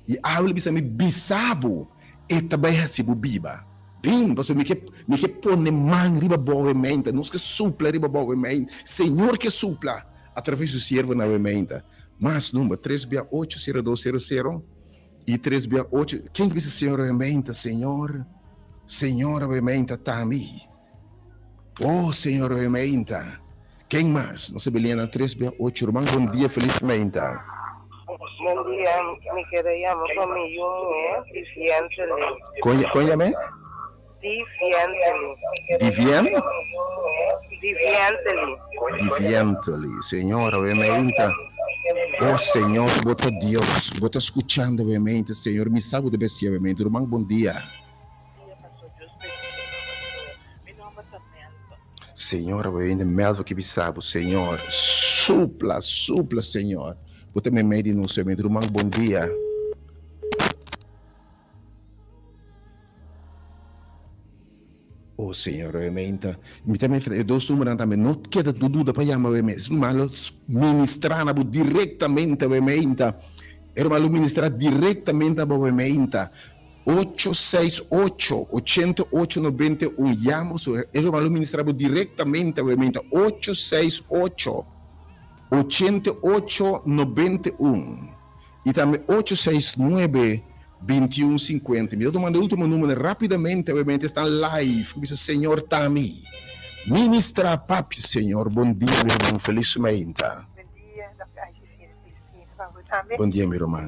E awe bisa me bisabo, e também recebo biba. Bem, você me que põe man riba boamente, nós que supla riba boamente, Senhor que supla através do servo na boamente. Mas número 368-0200 e 368, quem que disse Senhor obviamente, Senhor? Senhor obviamente, Tami. Oh, Senhor obviamente. Quem mais? Não se beleza 368, irmão, bom dia, felizmente. Bom dia, me queria comigo, Viviane. Conhece? Viviane. Viviane? Vivientoli, Senhor, obviamente. Oh Senhor, bota Deus, bota escutando, obviamente, Senhor, me salve de bestia, obviamente. Irmão, bom dia. Senhor, obviamente, melvo que me salve, Senhor. Supla, Senhor. Bota me meio no seu, irmão, bom dia. Oh Senhor, obviamente, me também dois números também, não queda dúvida para chamar, obviamente, mas ministrar diretamente, obviamente, era uma ministrar diretamente, obviamente, 868-8891, chamo, era uma ministrar diretamente, obviamente, 868-8891, e também 869 2150. Me mando o último número rapidamente, obviamente está live. Diz Senhor Tami. Ministra papi, Senhor. Bom dia, meu irmão. Felizmente. Bom dia, meu irmão.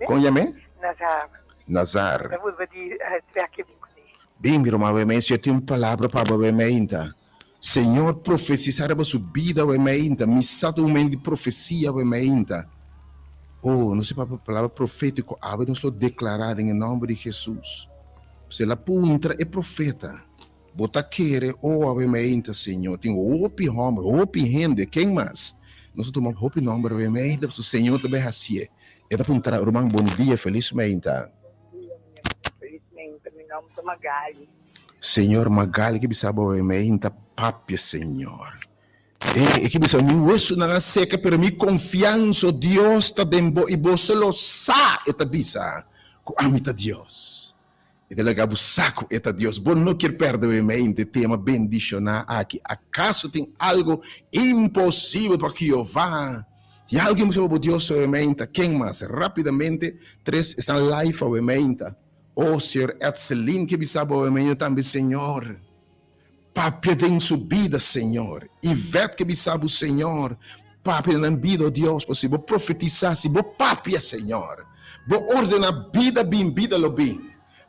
Com Yamé? Nazar. Bem, meu irmão, obviamente, eu tenho uma palavra para obviamente. Senhor, profetizar a sua vida, obviamente. Me sabe um momento de profecia, obviamente. Oh, não sei para a palavra profética, não sou declarada em nome de Jesus. Se ela punta é profeta. Bota querer, obviamente, Senhor. Tem opi homem, opi rende, quem mais? Nós tomamos opi nome, obviamente, o Senhor também assim. É da punta, irmão, bom dia, felizmente. Felizmente, meu nome é Magali. Senhor Magali, que sabe, obviamente, papi, Senhor. E que bisa mi wesu na seca pero mi confianza Dios ta dembo e você lo sa eta bisa ko amita Dios e delegar o saco eta Dios bom não quer perder mente tema bendicionar aqui acaso tem algo impossível para que eu vá e alguém sobre Deus obviamente quem mais rapidamente três estão live obviamente oh Senhor Edselin que bisa obviamente também Senhor Papi tem subida, Senhor. Ivete que me sabe o Senhor. Papi na vida, Deus, possível profetizar, se bo papi, Senhor. Bo ordena vida, bem, vida, lo bem.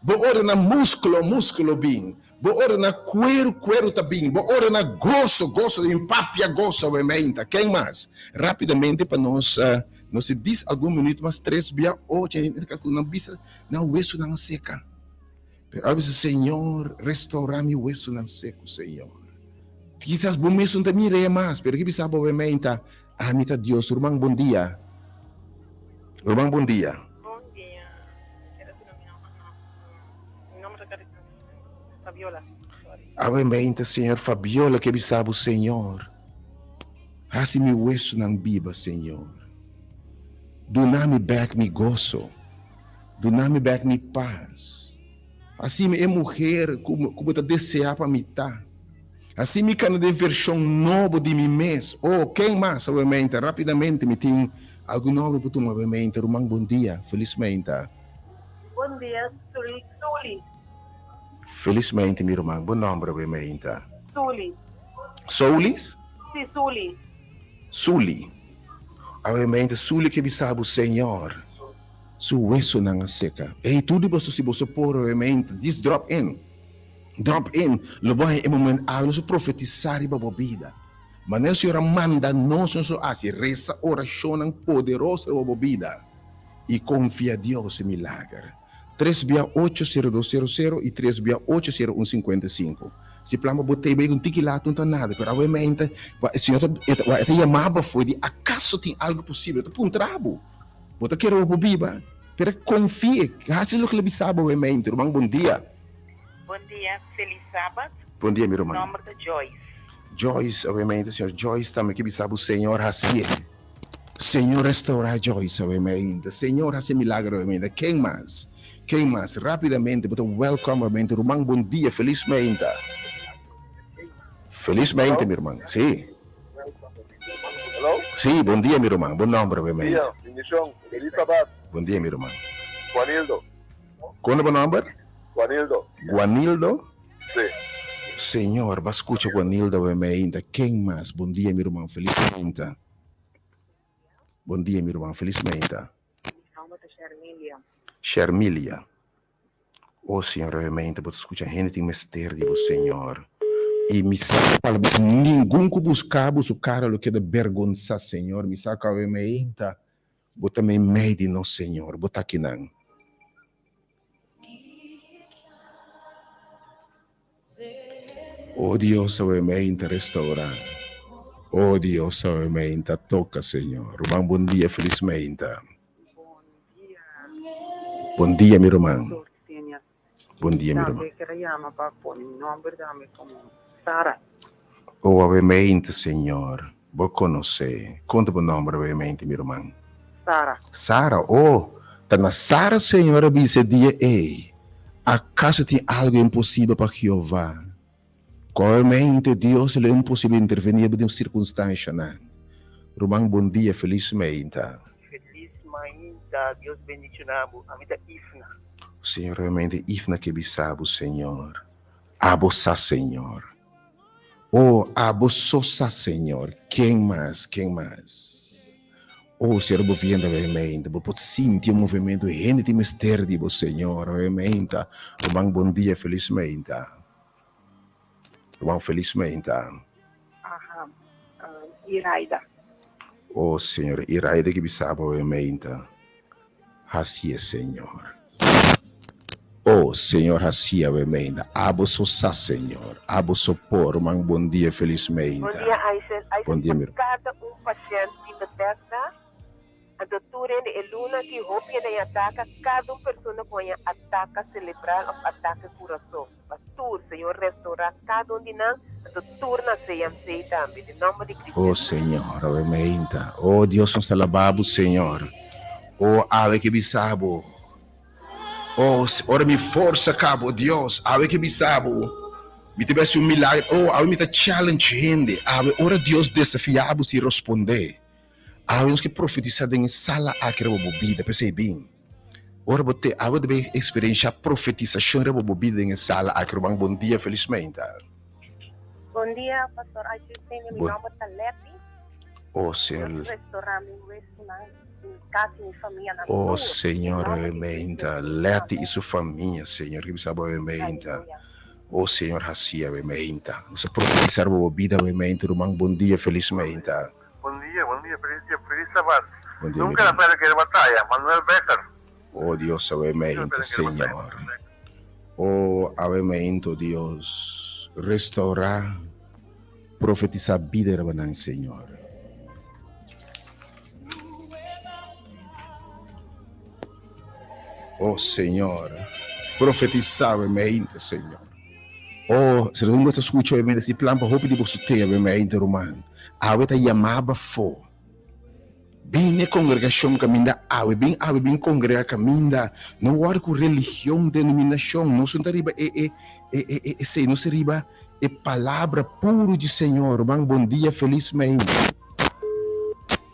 Bo ordena músculo, bem. Bo ordena cuero, tá bem. Bo ordena gozo, de bem. Papi, gozo, obviamente. Quem mais? Rapidamente, para nós, não se diz algum minuto, mas 3 dias, 8, não bisa, não, isso não seca. Pero a veces, Senhor, restaurar mi hueso en seco, Senhor. Quizás bom mês não te mire mais, pero que sabe obviamente, amita Deus, irmão, bom dia. Irmão, bom dia. Bom dia. Meu nome é Fabiola. Obviamente, Senhor, Fabiola, que sabe o Senhor. Assim mi hueso não viva, Senhor. Dá-me back mi gozo. Dá-me back mi paz. Assim é mulher como está desejar para mim tá. Assim me cana de versão nova de mim mesmo. Oh, quem mais, obviamente, rapidamente me tem algum nome para tu, obviamente. Irmão, bom dia, felizmente. Bom dia, Suli. Felizmente, meu irmão, bom nome, obviamente. Suli. Soulis? Sim, Suli. Suli. Obviamente, Suli que sabe o Senhor. Su hueso não seca. E tudo você se você pôr, obviamente, diz drop in. Lo vai em momento a nós profetizar para a vida. Mas o Senhor manda nós assim, reza oração poderosa para a vida. E confia a Deus em milagre. 368-0200 e 368-0155. Se plama botei bem um tique lá, não está nada. Mas obviamente, o Senhor te chamava foi de acaso tem algo possível. Está um trabo. Bota quero a Biba, pero confie, assim o que ele sabe, obviamente. Irmão, bom dia. Bom dia, feliz sábado. Bom dia, meu irmão. Nome da Joyce. Joyce, obviamente, Senhor. Joyce também que sabe o Senhor assim. Senhor, restaurar Joyce, obviamente. Senhor, assim milagre, obviamente. Quem mais? Rapidamente, bota welcome, obviamente. Irmão, bom dia, felizmente. Felizmente, meu irmão. Sim. Hello? Sim, bom dia, meu irmão. Bom nome, obviamente. Bom dia, bendição. Feliz sábado. Bom dia, meu irmão. Guanildo. Qual é o nome? Guanildo. Guanildo? Sim. Senhor, vai escutar Guanildo, obviamente. Quem mais? Bom dia, meu irmão. Felizmente. Bom dia, meu irmão. Felizmente. Nome da Shermilia. Shermilia. Oh, Senhor, realmente, você escuta a gente tem mistério de você, Senhor. E me saca, ninguém que buscava o cara lo que de vergonha, Senhor. Me saca, realmente, bota me meio no Senhor, bota aqui não. Oh, Deus, realmente, restaurar. Oh, Deus, realmente, toca, Senhor. Bom dia, felizmente. Bom dia, meu irmão. Bom dia, meu irmão. Oh, obviamente, Senhor. Vou conhecer. Conta o nome, obviamente, meu irmão. Sara. Sara, oh. Tá na Sara, Senhor, disse dia, ei. Acaso tem algo impossível para Jeová? Obviamente, Deus é impossível intervenir em circunstância, né? Irmão, bom dia, felizmente. Deus bendicionamos a vida Ifna. Senhor, realmente, Ifna que bisabo, Senhor. Abossa, Senhor. Oh, abossa, Senhor. Quem mais? Quem mais? Oh, Senhor, vou vendo realmente. Vou sentir o movimento. Gente de mistério de você, Senhor. Realmente. Irmão, bom dia, felizmente. Irmão, felizmente. Iraida. Oh, Senhor, Iraida que bisabo, realmente. Assim é, Senhor. Oh, Senhor, assim é, realmente. Abossa, Senhor. Abossopor, irmão, bom dia, felizmente. Bom dia, Aisha. Bom dia, meu. Cada paciente que detecta a doutora é luna que roupa e ataca cada pessoa com ataque cerebral ou ataque coração. Pastor, Senhor, restaurar cada de nós, a doutora na CMC também, em nome de Cristo. Oh, Senhor, realmente. Oh, Deus nos alabamos, Senhor. Oh, ave que bisabo. Oh, ora me força, cabo, Deus. Ave que bisabo. Me tivesse milagre. Oh, ave me tá challenge gente. Ave, ora Deus desafiado se responder. Ave que profetizar em sala aqui na bebida, pensei bem. Ora bote, ave deve experienciar profetização na bebida em sala aqui. Bom dia, felizmente. Bom dia, pastor. Meu nome é Leti. Oh, Senhor. Restaurar meu casa e família na Oh, Senhor, realmente. Leti e sua família, Senhor, que sabe realmente. Oh, Senhor, assim, realmente. Você profetizar a bebida, realmente. Irmão, bom dia, felizmente. Bom dia, feliz sábado. Bom dia, Nunca na pena que batalha, Manuel Becker. oh, Deus, realmente, Senhor. Oh, realmente, Deus. Restaurar, profetizar a vida, hermano, Senhor. Oh, Senhor. Profetizar, realmente, Senhor. Oh, se não você escuta, realmente, esse plano para roupa de você ter, realmente, irmão. A weta yamaba fo. Bem na congregação caminda, bem congrega caminda. Não há com religião, denominação, não se riba não se riba palavra puro de Senhor. Bom dia, felizmente.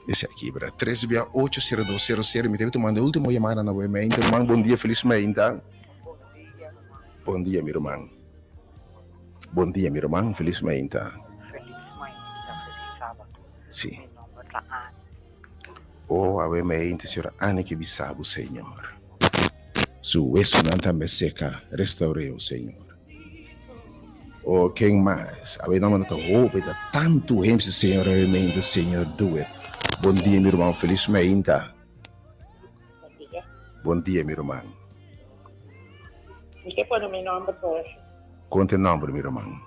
Esse aqui, bra. 3680200. Me teve tomando a última chamada novamente. Irmão, bom dia, felizmente. Bom dia, meu irmão. Bom dia, meu irmão, felizmente. Sim. Oh, obviamente, Senhor, Ana que bisabo, Senhor. Su isso não também seca, restaurei o Senhor. Oh, quem mais? A não está roupa, está tanto gente, Senhor, obviamente, Senhor, do it. Bom dia, meu irmão, felizmente. Bom dia, meu irmão. ¿Qué pone mi nombre por eso? Conte o nome, meu irmão.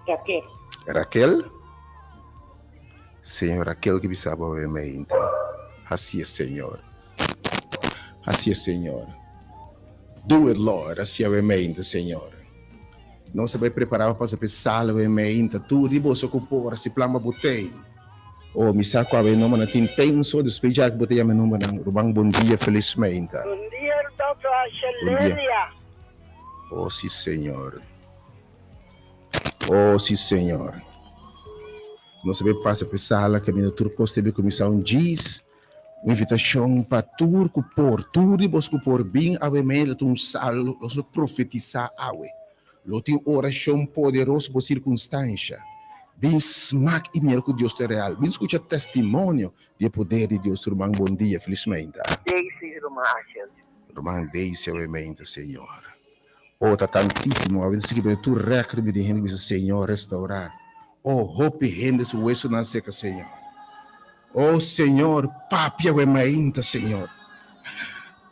Raquel. Raquel? Senhor, Raquel que bisabo, obviamente. Assim é, Senhor. Assim é, Senhor. Do it, Lord. Assim é, obviamente, Senhor. Não se vai preparar para essa sala, obviamente. Tu, ribo, se ocupou, se plama, botei. Oh, me saco a ver nome na intenso, despejar que botei a meu nome na Rubang. Bom dia, felizmente. Bom dia, doutor Axelélia. Oh, sim, Senhor. Oh, sim, Senhor. Não se vai passar para a sala, que a minha turco teve comissão diz, uma invitação para turco por, tudo e bosco por bem, a ver, um salo, nós profetizar, awe. Lo tem oração poderosa por circunstância. Bem smack e minha que Deus é real. Bem escuta testemunho de poder de Deus. Irmão, bom dia, felizmente. Daisy, irmã Axel. Irmão, Deise, obviamente, Senhor. Oh, tá tantíssimo. A vezes que tu recebe de gente que diz, Senhor, restaurar. Oh, hope gente su hueso na seca, Senhor. Oh, Senhor, papia we mainta, Senhor.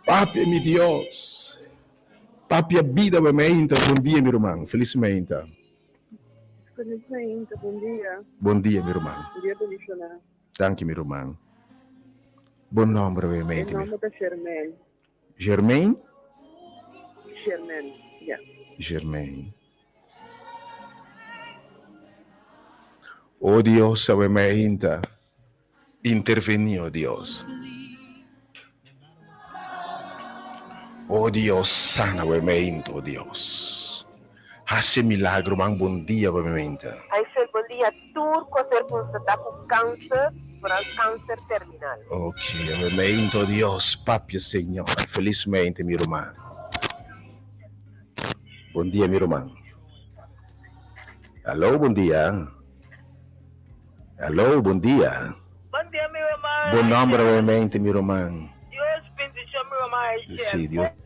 Papia, mi Deus. Papia vida we mainta. Bom dia, meu irmão. Felizmente. Felizmente, bom dia. Bom dia, meu irmão. Bom dia, Benishona. Danke, meu irmão. Bom nome, we Em mainta. nome da Germaine. Germain? Germaine, yeah. Germain. Oh, Deus, we mainta. Intervenió, Dios. Oh Dios, sana we meinto, Dios. Hace milagro, man, bom dia, we meinta. Aí, Senhor, bom dia. Tur coser constatar com câncer, para câncer terminal. Ok, we meinto, Dios, papi, Senhor. Felizmente, meu irmão. Bom dia, meu irmão. Alô, bom dia. Alô, bom dia. Bom dia, meu irmão. Bom nome, we mente, meu irmão. Deus bendiga meu irmão. Sim, Deus.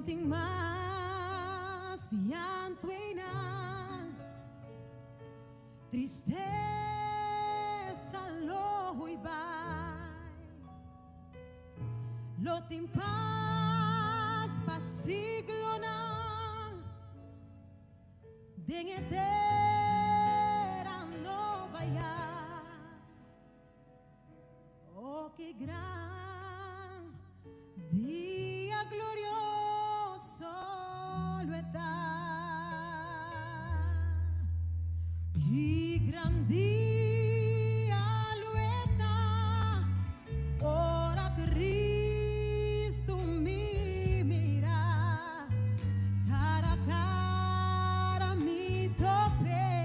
ting mas llanto inan, tristeza lo huibay, lo timpas pasiglo nang dengetera no vaya. Oh, qué gran día glorioso lo está, y gran día lo está, ora Cristo mi mira, cara a cara mi tope.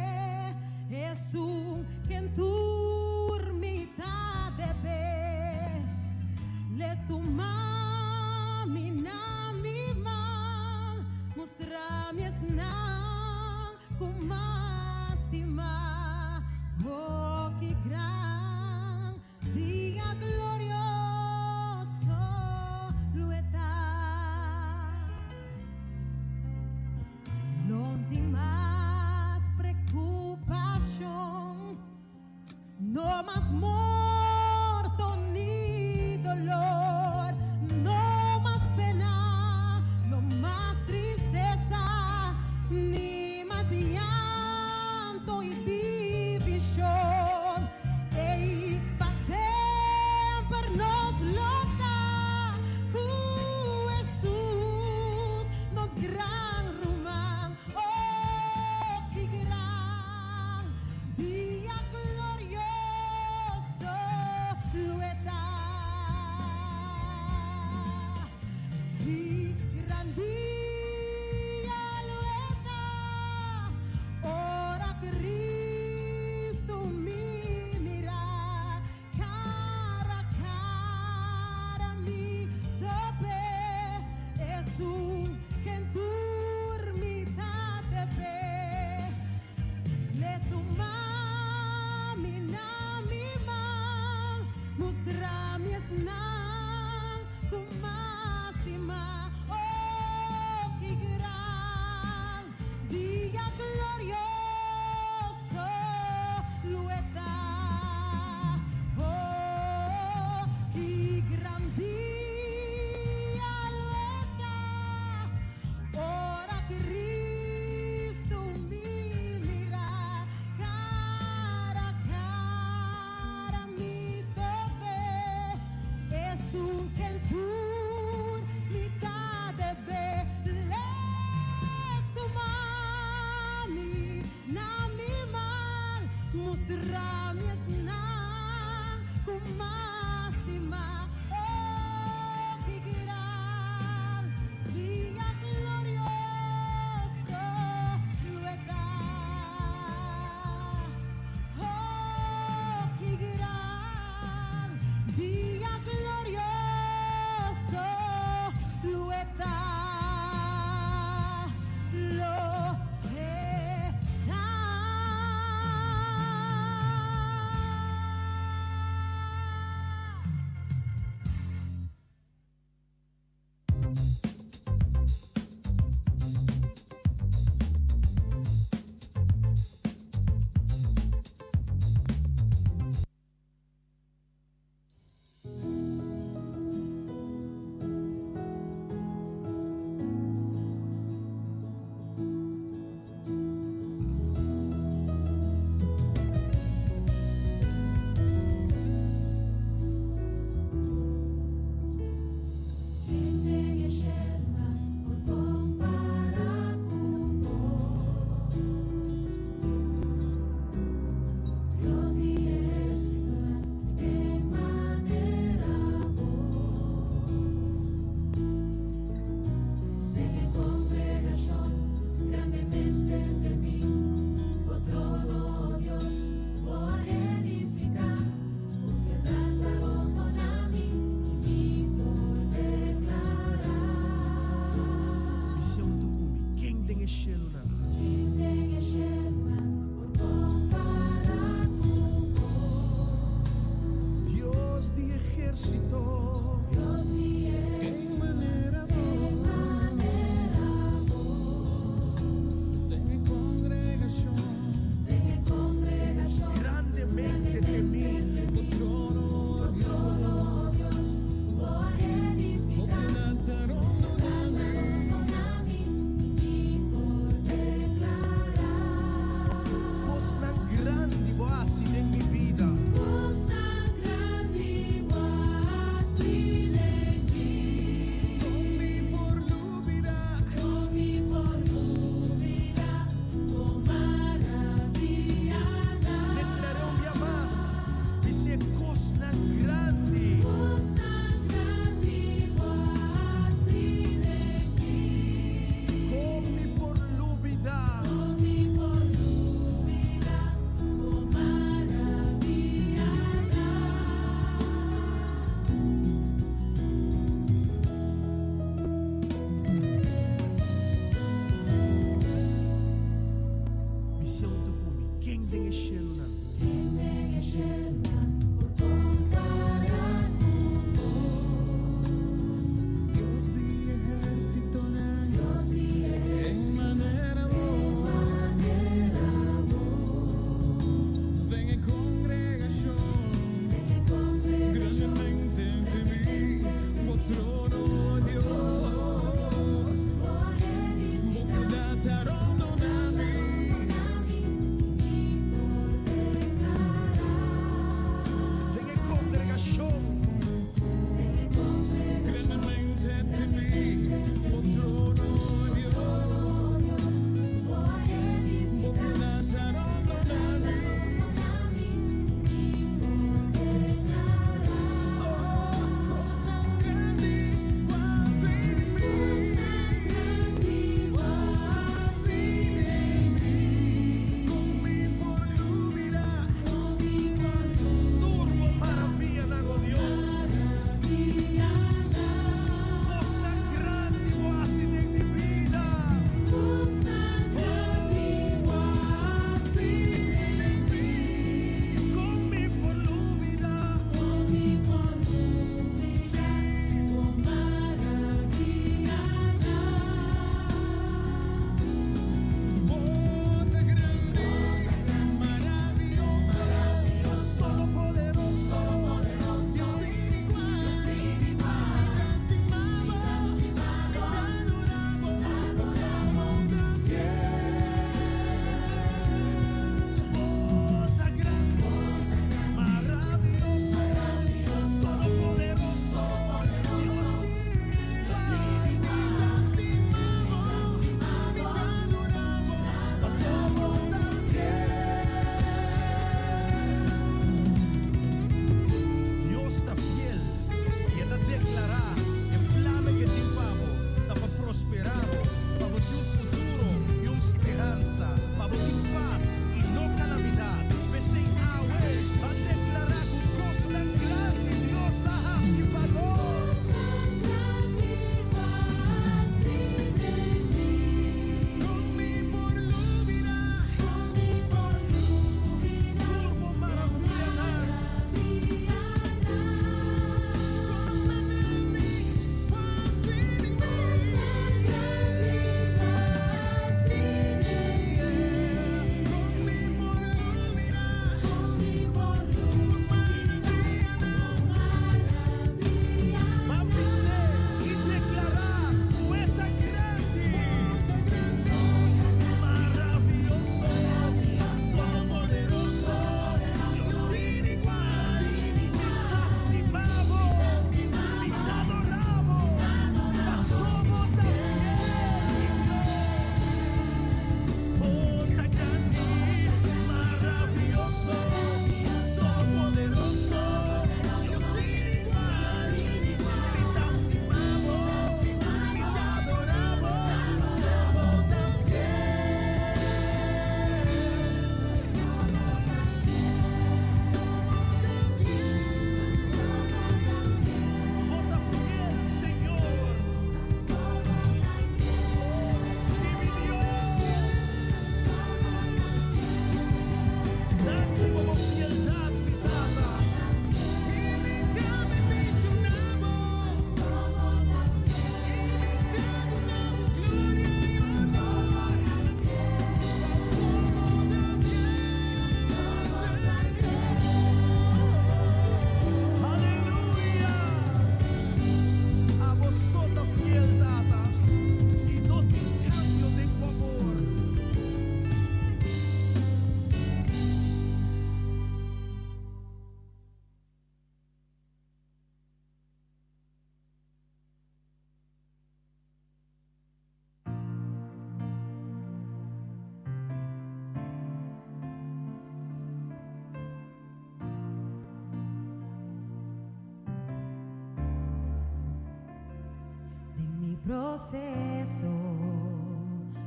proceso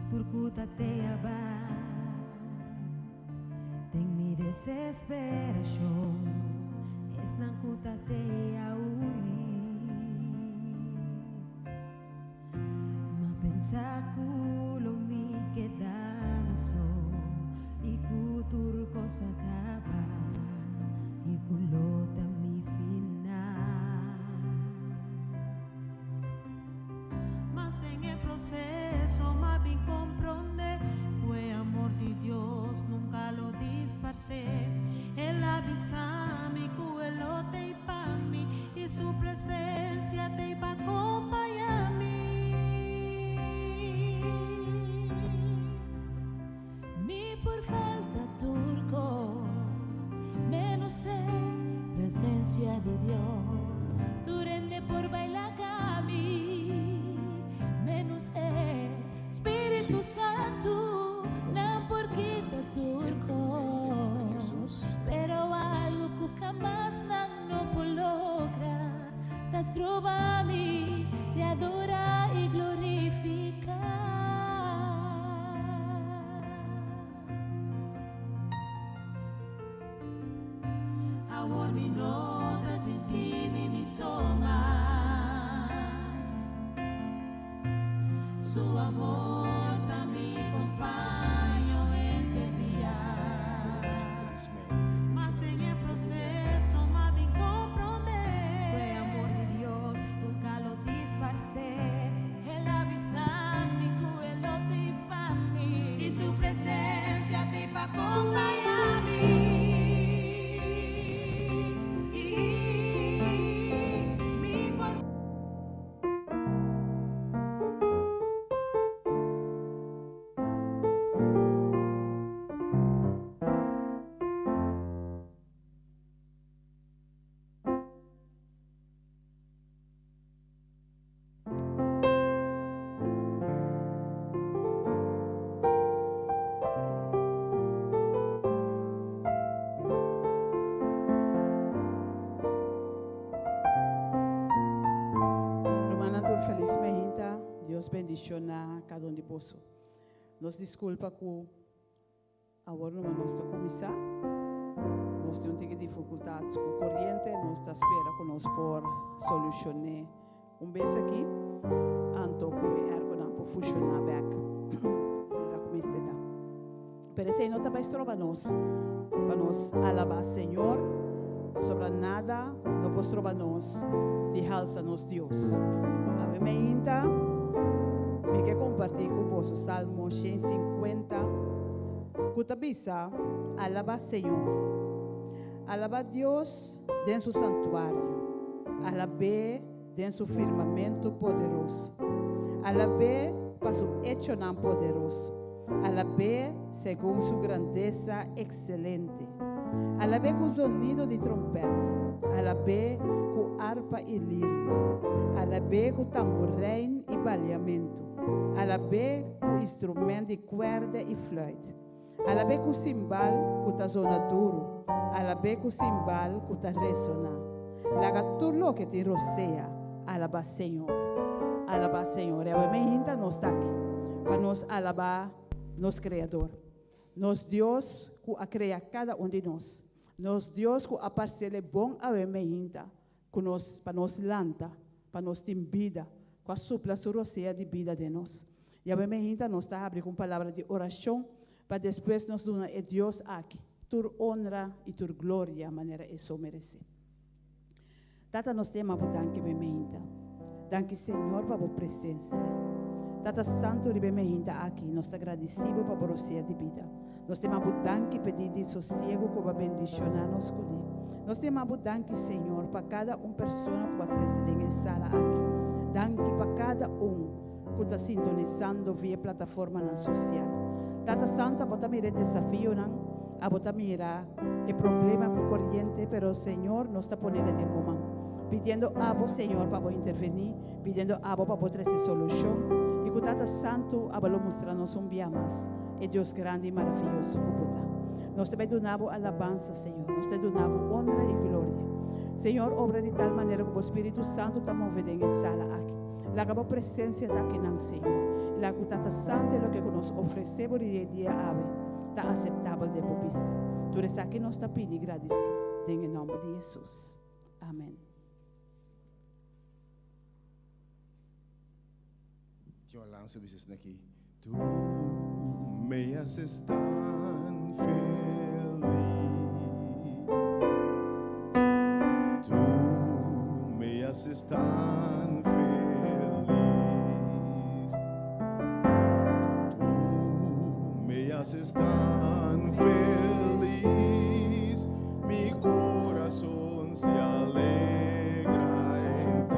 turcuta te aba tem mi desesperación es nancuta te ma pensa culo mi quedano so y cutur cosa acaba y culota mi final mas en el proceso más bien comprende que amor de Dios nunca lo disparce él avisa mi cuelote y pa' mí y su presencia te va a acompañar a mí mi por falta turcos menos sé presencia de Dios durende por bailar cami menos Espíritu Santo na por quita turcos pero algo que jamás no logra tas trova mi de adora y glorificar amor mi nota sin ti mi son más su amor también compañero entre días mas en el proceso más bien comprender fue amor de Dios nunca lo disparce él avisa mi cuelote y pa' mí y su presencia te va a acompañar a mí Feliz mejita, Dios bendiciona cada um de poço. Nos desculpa que agora não nós está começar. Nós temos dificuldades com corrente, nós está espera que nós por solucionar beijo aqui, anto que ergo não por funcionar back. Era como está. Pero esse não também trova nós, para nós alabar Senhor, para sobre nada, não pode trovar nós, de alça nos Deus. Me inta, me quer compartir com você Salmo 150, cutabisa, alaba Senhor, alaba Deus dentro do santuário, alabe dentro do firmamento poderoso, alabe para seu hecho não poderoso, alabe segundo sua grandeza excelente, alabe com o sonido de trompete, alabe com harpa e lírio, alabe com tamborim e baleamento, alabe com instrumento de cuerda e flauta, alabe com cimbal que está zona duro, alabe com cimbal que está ressonar, laga tudo que te roceia, alaba Senhor, e a minha gente não está aqui, para nos alabar nos Criador, nos Deus que a cria cada um de nós, nos Deus que a parcela bom a minha gente, para nos lanta, para nos ter vida, com a supla roceia de vida de nós. E a minha gente nos está abrindo com palavra de oração, para depois nos dar a Deus aqui, tur honra e tur glória, a maneira isso merece. Tata nos tema por danke minha gente, danke Senhor para a presença. Tata Santo de minha gente aqui, nós está agradecido para a roceia de vida. Nós temos por danke pedir de sossego que vai bendicionar nos colher. Nós temos por danke Senhor para cada pessoa que vai trazer em sala aqui. Danke para cada que está sintonizando via plataforma social. Tata Santa, bota mira desafio não, a bota mira o problema com corrente, pero Senhor nos está ponendo de momento. Pedindo a vos Senhor para intervenir, pedindo a vos para trazer solução. E que Tata Santo a lo mostrar-nos dia mais. É Deus grande e maravilhoso que bota. Nós te donamos alabança, Senhor. Nós te donamos honra e glória. Senhor, obra de tal maneira que o Espírito Santo está movendo em sala aqui. La cabo presencia da que nan Señor. La cutata santa lo que nos ofrecemos de día ave. Está aceptable de popista. Tú eres aquí nos está pidi agradecido. En el nombre de Jesús. Amén. Que eu lanço isso aqui. Tu me haces tan feliz. Tu me haces tan feliz. Tu me haces tan feliz. Mi corazón se alegra en ti.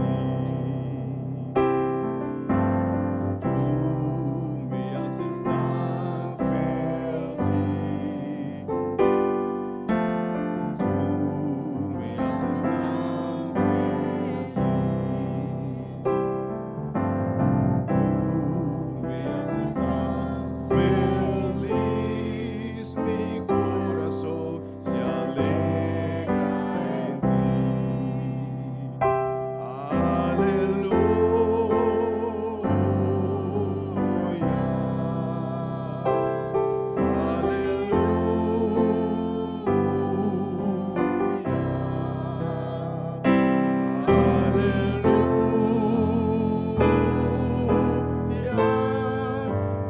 Tan feliz, tú me haces tan feliz, tú me haces tan feliz, mi corazón se alegra en ti.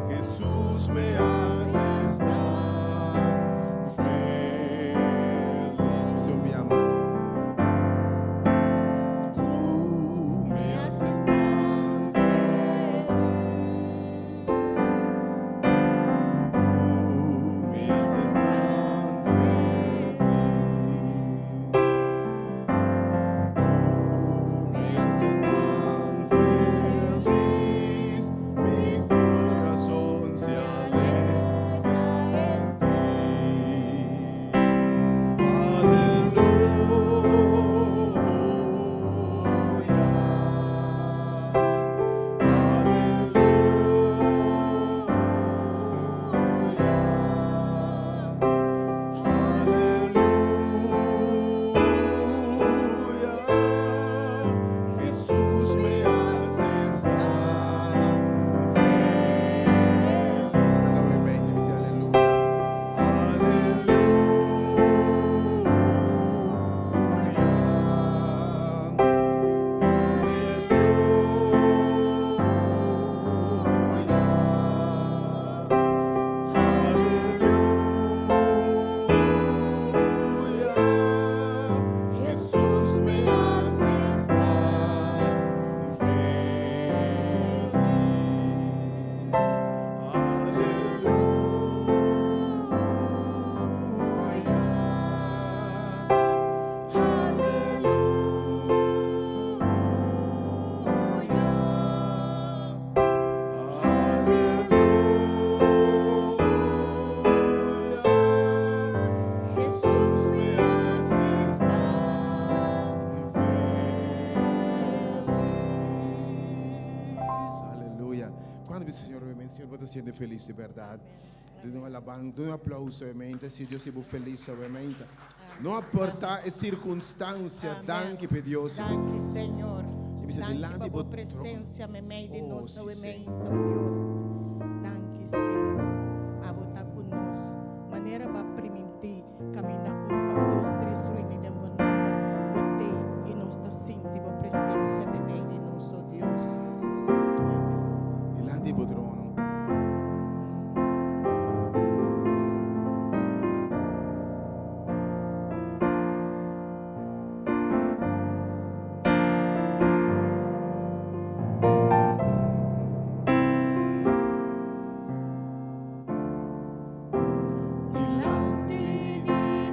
Jesús me haces tan feliz. Você ouvia mais? Tu me haces tan feliz. Tu me haces tan feliz. Tu me haces tan feliz. Mi corazón se alegra en ti. Jesús me haces tan feliz. Canta brevemente, dice aleluya. Jesús me haces tan feliz. Jesús me haces tan feliz. Aleluya. Quando o Senhor realmente, o Senhor vai te sentir feliz de verdade. Dê um aplauso realmente, se Deus estiver feliz realmente. Não importa a circunstância, danke para Deus. Danke, Senhor. Dice, Danke delante por do tu presencia me meio de Oh, nosso sí, evento, Deus. Danke, Senhor. A botar conosco. Maneira para permitir caminhar 1, 2, 3, ruína de bom número. Botei e nós está sentindo a presença me meio de nosso Deus. Delante do trono. Delante de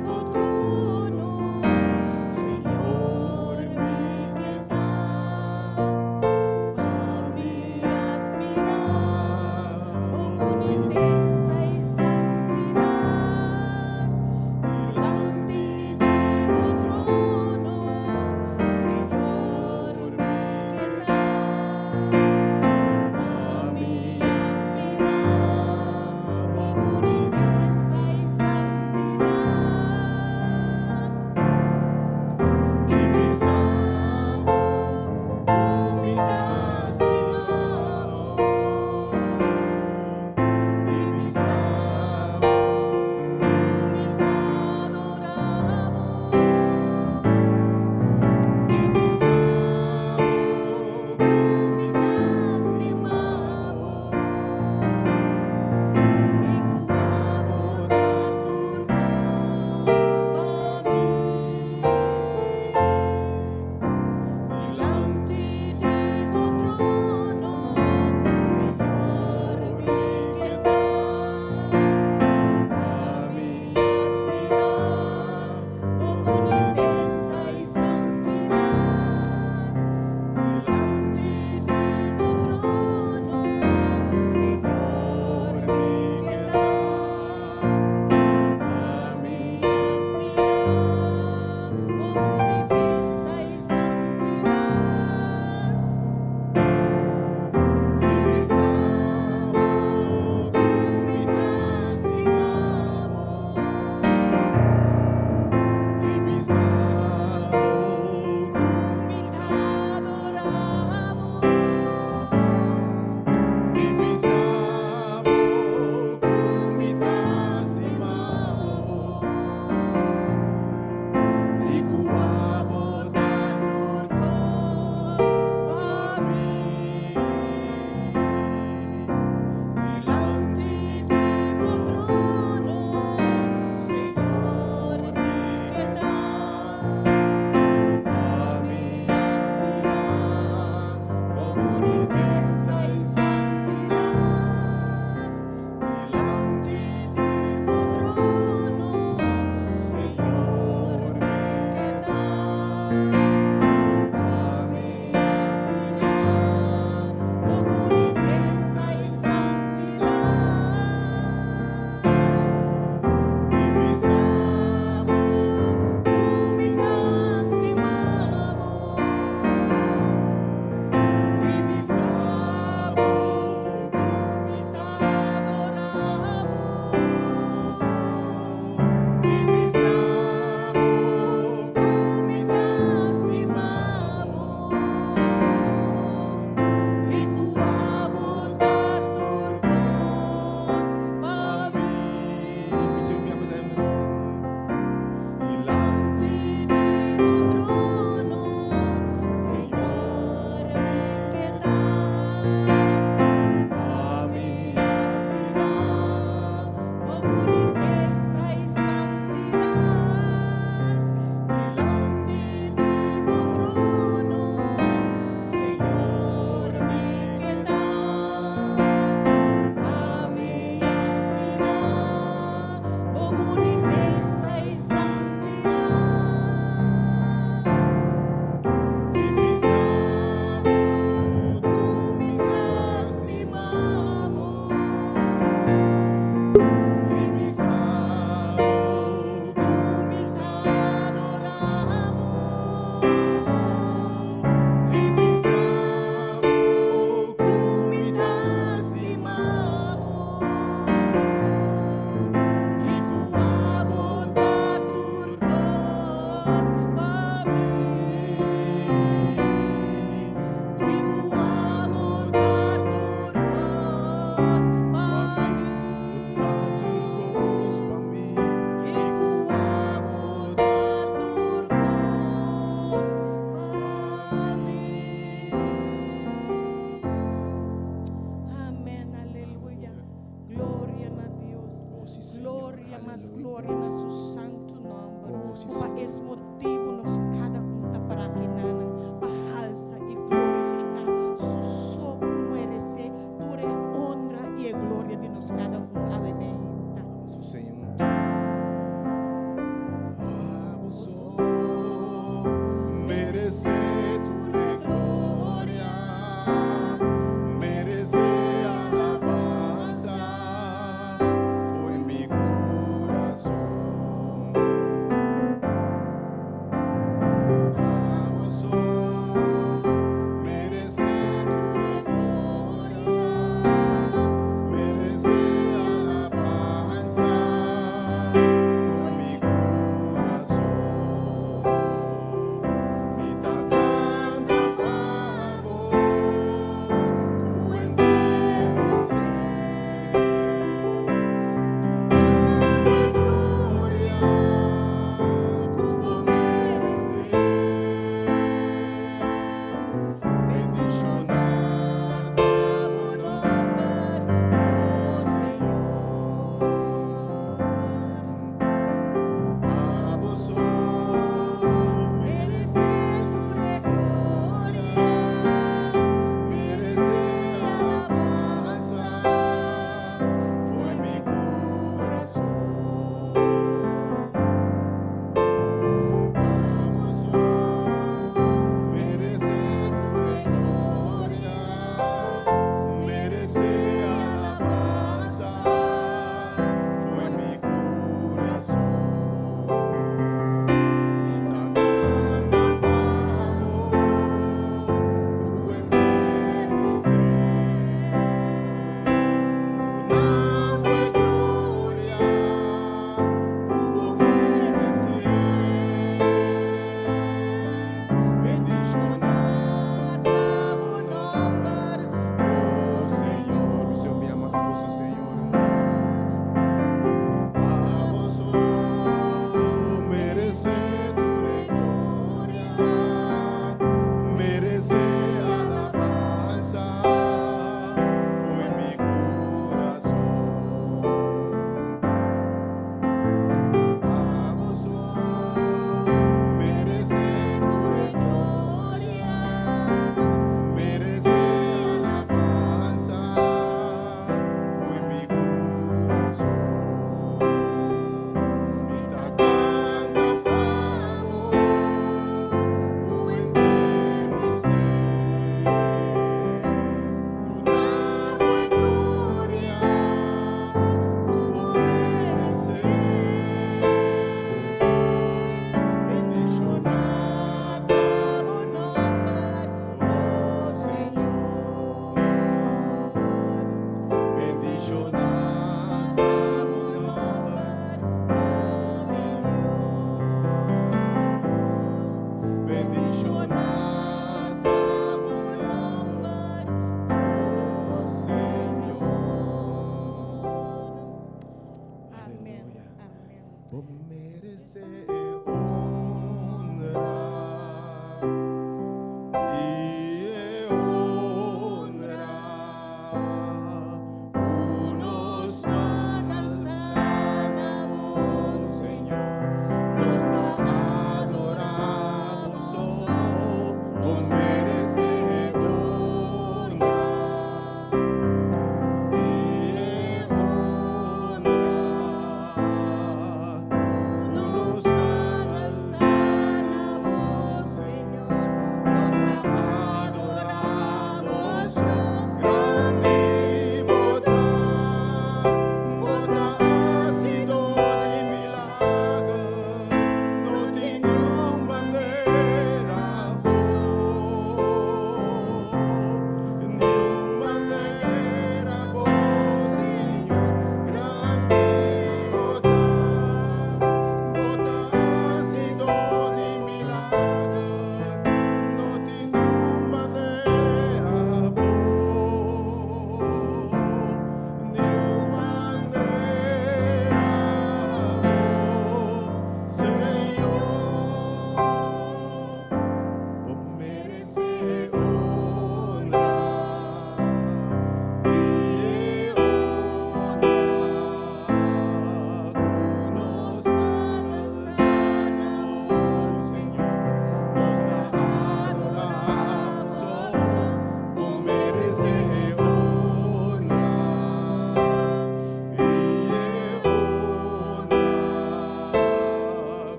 mais glória no seu santo nome. Oh, sim, Por Senhor. esse motivo, nós cada tá para aqui, para alça e glorificar. Só como merecer toda a honra e a glória de nós cada Amém. Sim, Senhor. Merecer tua glória, merecer alabanza, foi meu coração.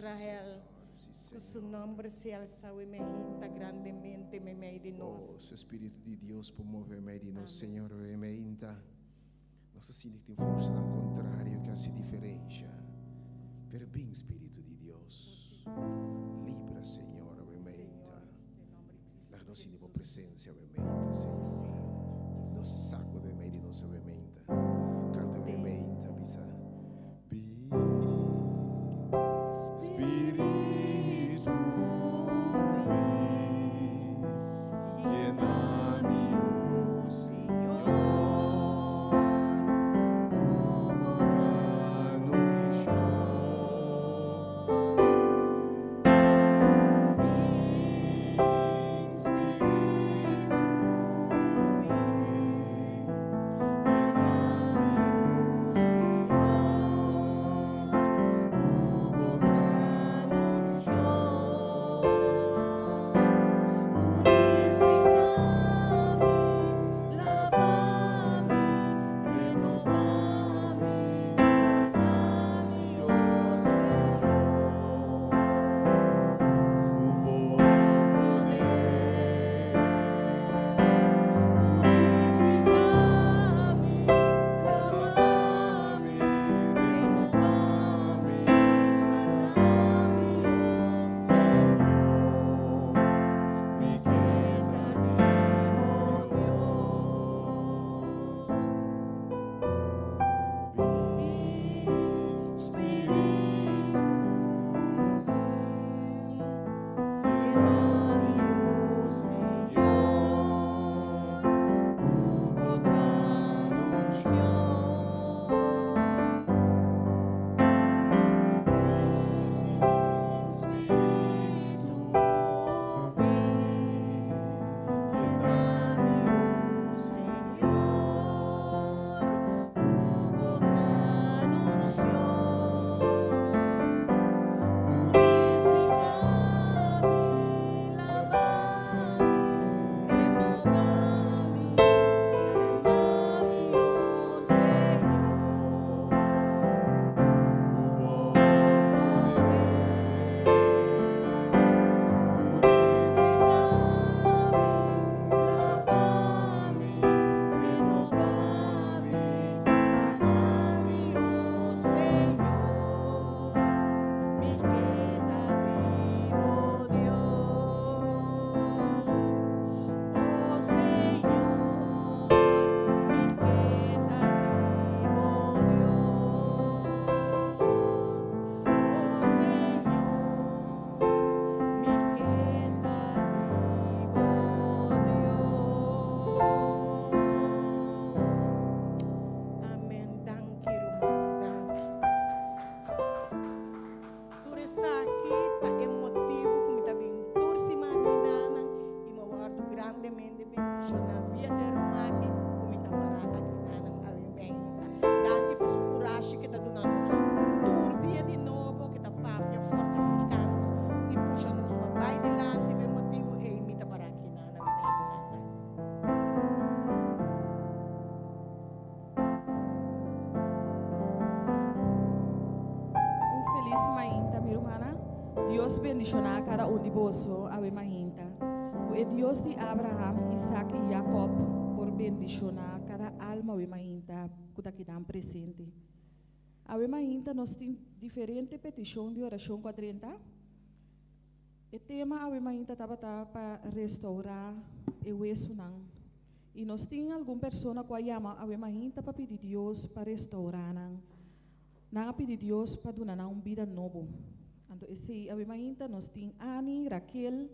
Israel. Que su nombre sea alzado y me hinta grandemente me meio de Oh, nós. seu Espírito de Deus promove a meio de nós, Senhor, e me inta. Nossa sim tem força ao contrário que se diferencia. Pero bem, Espírito de Deus, libra, Senhor, e me inta. La nossa tua presença, e me inta, Senhor. Nos saco de meio de nós, e me inta. Canta, e me inta, bisa. Espírito, llena-me, oh Senhor, como grano de chão. Dios bendicionará cada universo a mahinta. O Dios de Abraham, Isaac y Jacob por bendicionar cada alma a mahinta que está aqui presente. A mahinta nós temos diferente petição de oração 40. O tema a mahinta estava para restaurar o esunang. E nós temos alguma pessoa que chama a mahinta para pedir Deus para restaurar nang pedir Deus para dar vida nova. Então, esse a mahinta nós temos Annie, Raquel,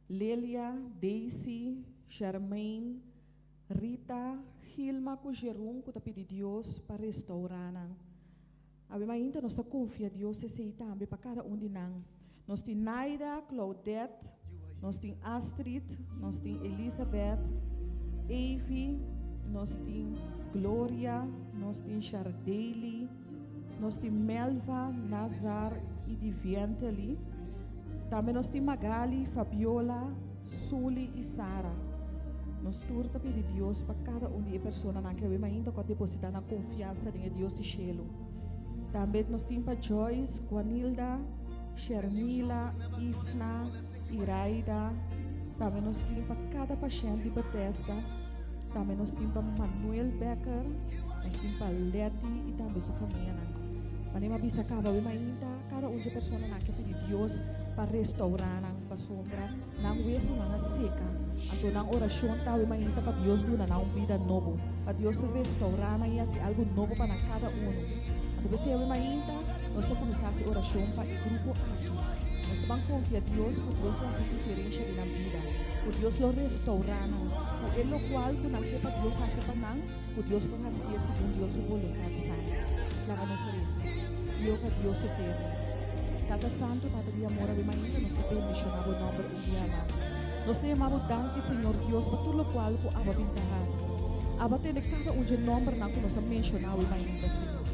Lelia, Daisy, Charmaine, Rita, Hilma, Jerome, que está pedindo Deus para restaurar. A mahinta nós confiamos em Deus esse também para cada de nós. Nós temos Naida, Claudette, nós temos Astrid, nós temos Elizabeth, Evie, nós temos Gloria, nós temos Chardeli, nós temos Melva, Nazar e Divienteli. Também nós temos Magali, Fabiola, Suli e Sara. Nós turta para pedir Deus para cada de pessoa na que ainda pode depositar na confiança em Deus de Shelo. Também nós temos para Joyce, Juanilda, Shermila, Ifna, Iraida, também nós temos para cada paciente de Bethesda, também nós temos para Manuel Becker, nós temos para Leti e também sua família. Mas bisa acaba ainda cada uma pessoa que pede Deus para restaurar para sombra, não isso não seca. Então na oração tá ainda para Deus do na vida novo, para Deus restaurar e assim algo novo para cada um. Então você ainda nós estamos começando a oração para o grupo aqui. Nós estamos confiar Deus que Deus vai fazer diferença na vida, que Deus lo restaurar, que ele lo qual que não quer para Deus fazer para nós, que Deus vai fazer segundo Deus sua vontade. Lava nossa isso. Deus é Deus eterno. Tata Santo, Tata de amor, ainda nós te bendicionamos o nome do dia mais. Nós te amamos danke, Senhor Deus, por tudo o qual que aba bintarás. Aba atende cada nome na que nós mencionamos ainda, Senhor.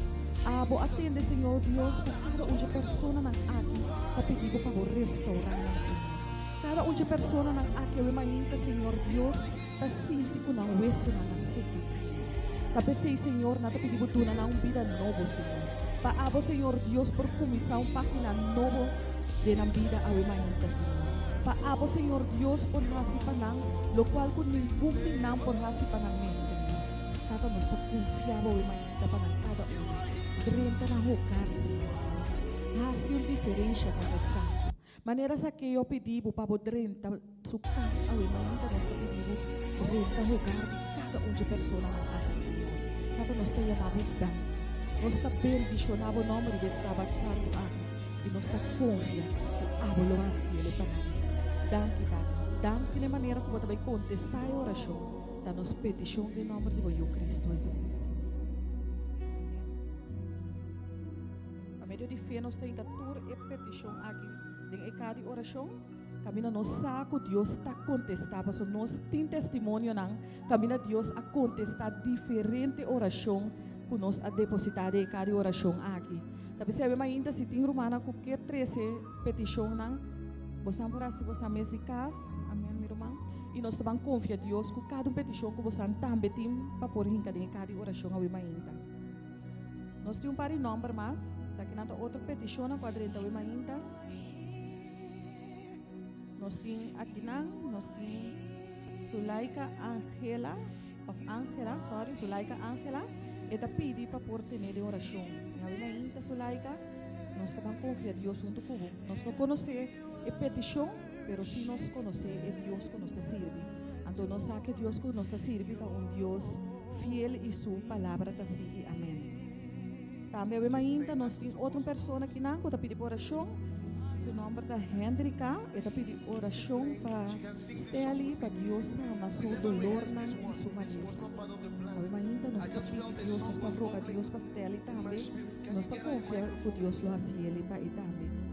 Abo atende, Senhor Deus, por cada pessoa na aqui, que pedido para restaurar, Senhor. Cada pessoa na aqui, ainda, Senhor Deus, que sinto que não é isso na seca, Senhor. Tapi Senhor, na te pedido tu na vida novo, Senhor. Paabo, Senhor Deus, por começar página nova de na vida a ainda, Senhor. Paabo, Senhor Deus, por hasi panang, lo qual kung ningkumi nang por hasi panang mes, Senhor. Tata nós está confiado ainda para cada um. Renta na hogar, Senhor Deus. Hasi yung diferensya para Santo. Maneira sa que eu pedi para renta sukas a ainda nós está pedindo renta hogar cada de pessoa na casa, Senhor. Tata nós está chamando dan. Nós está bendicionando o nome de Sábado Santo aqui. E nós está confiando que abo lo assim ele para nós. Danke, Pai. Danke de maneira como você vai contestar a oração da nossa petição em nome de Cristo Jesus. A meio de fé, nós temos a petição aqui em cada oração. Camina nos saco, Deus está contestando. So, nós temos testemunho, camina Deus a contestar diferente oração que nós a depositar em cada oração aqui. Tapi sabe ainda se tem romana qualquer 13 petição, você por assim você mesicas, amém, meu irmão. E nós também confiamos a Deus que cada petição que você também tem para pôr em cada oração ao ainda. Nós temos um par de números mais, aqui na outra petição na quadrenta ao ainda. Nós temos aqui nós temos Sulaika Angela, Sulaika Angela, e tá pedindo para pôr ter oração. Ao ainda Sulaika, nós também confiamos a Deus junto com você. Nós não conhecemos a petição, mas se nós conhecemos é Deus que nos serve. Então nós sabemos que Deus que nos serve é Deus fiel e sua palavra está assim. Amém. Também ainda nós temos outra pessoa que não está pedindo oração. Seu nome é Hendrika, e está pedindo oração para Steli, para Deus na sua dolor e sua maneira. Ainda nós está pedindo Deus, nós está rogando Deus para Steli também. Nós está confiando que Deus lo assim ele para também.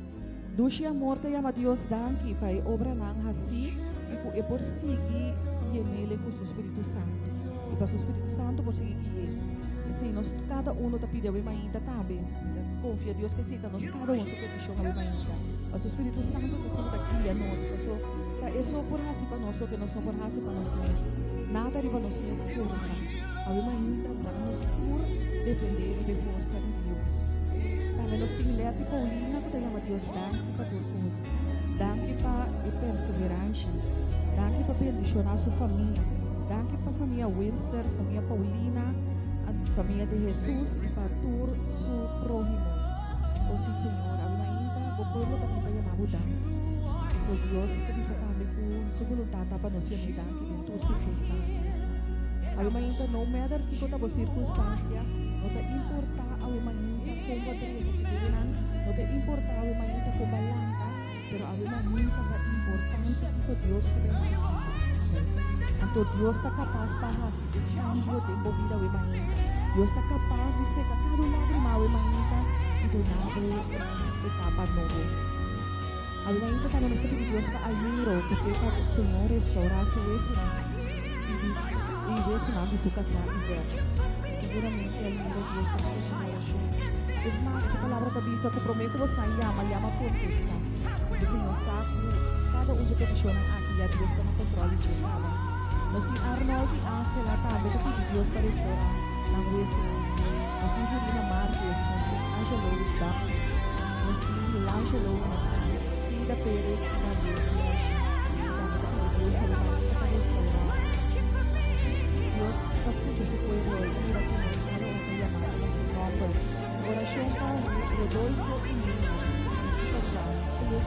Dushi amor te llama Dios danki pai obra nang hasi e por seguir e nele com o Espírito Santo e para o Espírito Santo por seguir e sim nós cada um está pedindo ainda também confia Deus que cita nós cada um sobre petição ainda mas o Espírito Santo que sempre guia nós é só por hasi para nós que nós não por hasi para nós mesmos nada de para nós mesmos força ainda nós por depender de força de Deus. Nós temos Leti Paulina, que chama Deus, danke para todos. Danke para a perseverança. Danke para bendicionar sua família. Danke para a família Winster, família Paulina, a família de Jesus e para todo o seu próximo. Oh, sim, Senhor, ainda o povo também vai chamar o danke. E so Deus te diz também com sua vontade para nos ser danke em todas as circunstâncias. Ainda não matter que toda a circunstância, não te importa ainda como não te importa ainda como balança, pero ainda é importante que Deus te bendiga. Então Deus está capaz para fazer o cambio de vida ainda. Deus está capaz de secar cada lágrima ainda e donar etapa nova. Ainda quando nós temos Deus para ayudar, porque o Senhor restaurar sua vida e isso não de sua casa e seguramente a língua de Deus está se es más, su palabra te dice que prometo vos llama contesta. El Señor sabe cada una petición aquí ya Dios está en control de nada. Nos tiene Arnold y Ángela también que pide Dios para restaurar la huesa. Nos tiene Julina Márquez, nos tiene Angelo Luda. Nós temos L'Angelo, nós temos Ida Pérez, que também é Deus, sabe mais para restaurar. Deus faz com que esse povo mira que nós fala o que llamamos nosso nome. Oração para o dois documentos, nesse passado, Deus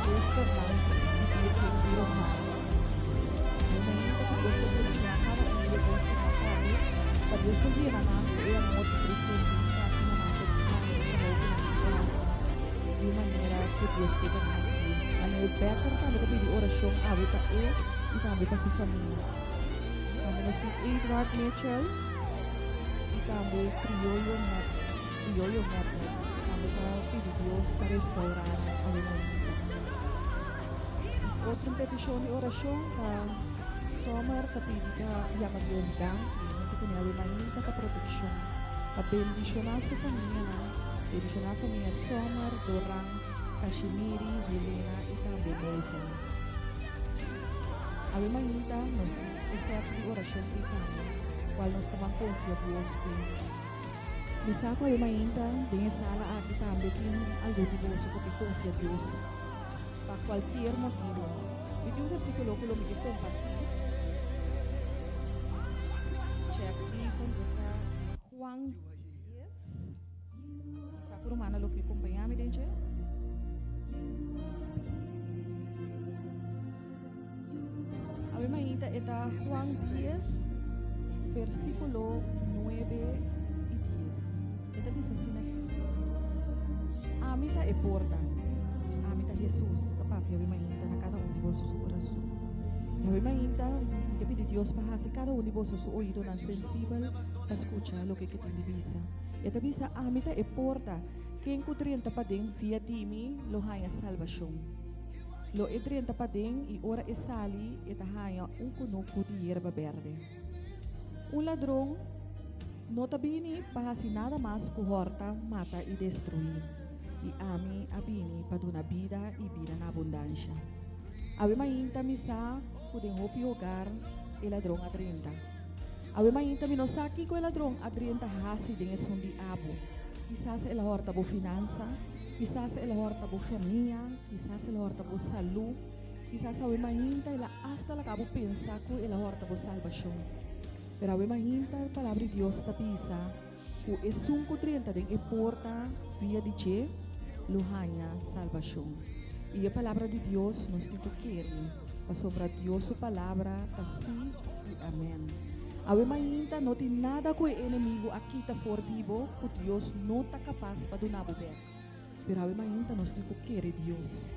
externar e Deus engrossar. No momento que Deus te purificar, cada um de Deus te matar, para Deus te vir a nós, e a morte de Cristo Jesus, assim a nós, de maneira que Deus te bendiga. A meu Becker também te pedi oração a vida e também para sua família. Também nós temos Edward Mitchell e também Criollo Neto. Também para pedir Deus para restaurar a vida. Outra petição de oração para Sommer, te pedi para chamar Deus dan, e que nós temos para proteção, para bendicionar sua família, bendicionar a família Sommer, Doran, Kashmiri, Helena e também Bolton. A minha ainda nós temos de oração que estamos, qual nós estamos confiando em Deus. Misa ko a minha ainda tem sala aqui também tem algo de Deus porque confia em Deus para qualquer motivo. E tem um versículo que eu me compartilho. Check me com Juan 10. Sa ko romana lo que acompanhar-me dentro. A minha ainda está Juan 10, versículo 9 e 10. Esta diz assim aqui. Amita é porta. Amita Jesus. Tapap, a minha ainda na cada de vossos coração. A minha ainda, eu pedi Deus para fazer cada de vossos ouvidos sensível para escuchar o que tem de visa. Esta visa, amita é porta. Quem encontra para dentro via dimi, lo haya salvação. Lo entra para dentro e ora e sali, e haya kunuko de erva verde. Ladrão não tabini para assim nada mais que horta, mata e destruir. E ami abini para dar vida e vida na abundância. Ave mainta misa kudem hopi hogar e ladrão a 30. Ave mainta minosaki ko ladrão a 30 hasi dengan sundi abo. Quizás ela horta bo finança, quizás ela horta bo família, quizás ela horta bo saúde, quizás ave mainta ela hasta la cabo pensa ko ela horta bo salvação. Pero a mainta a palavra de Deus ta pisa, o é 5:30 den e porta via de che luhanya salvação. E a palavra de Deus nos tem que querer, para sobre Deus sua palavra tá sim e amém. A mainta não tem nada com o inimigo aqui tá fortivo, que Deus não tá capaz para donar o bem. Pero a mainta nós tem que querer Deus.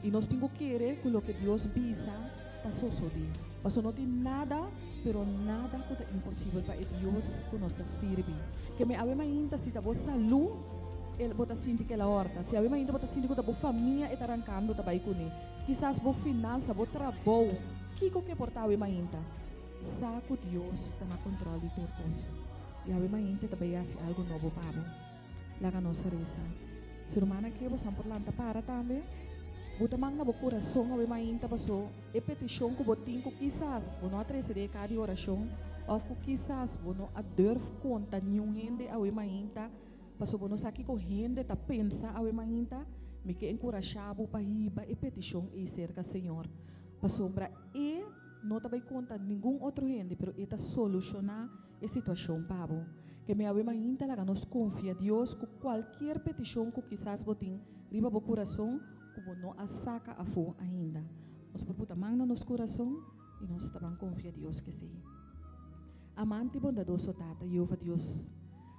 E nós temos que querer com o que Deus visa tá só de. Mas não tem nada, pero nada que é impossível para Deus que nós está servindo. Que me ave ainda se tá boa saúde, ele bota sinti que ela horta. Se ave ainda bota sinti que tá boa família e tá arrancando tá vai com ele. Quizás boa finança, boa trabalho. Que que porta ave ainda? Saco Deus está na controle de todos. E ave ainda também é algo novo para lá que nós reza. Se romana que você por lá para também. Butamang na coração a mainta paso e petição que botin ko quizás bono atrese de cada oração ou ko quizás bono a durf conta nenhum gente a mainta paso bono saki ko gente ta pensa a mainta me que encorajabo para riba e petição e cerca Senhor pasombra e não também conta nenhum outro gente pero eta solucionar a situação pabo que me a mainta lá nos confia Deus com qualquer petição que quizás botin riba bo coração como não a saca a fo ainda. Nós porputa manga nos coração e nós também confia Deus que sim. Amante bondadoso tata, Jeová Deus.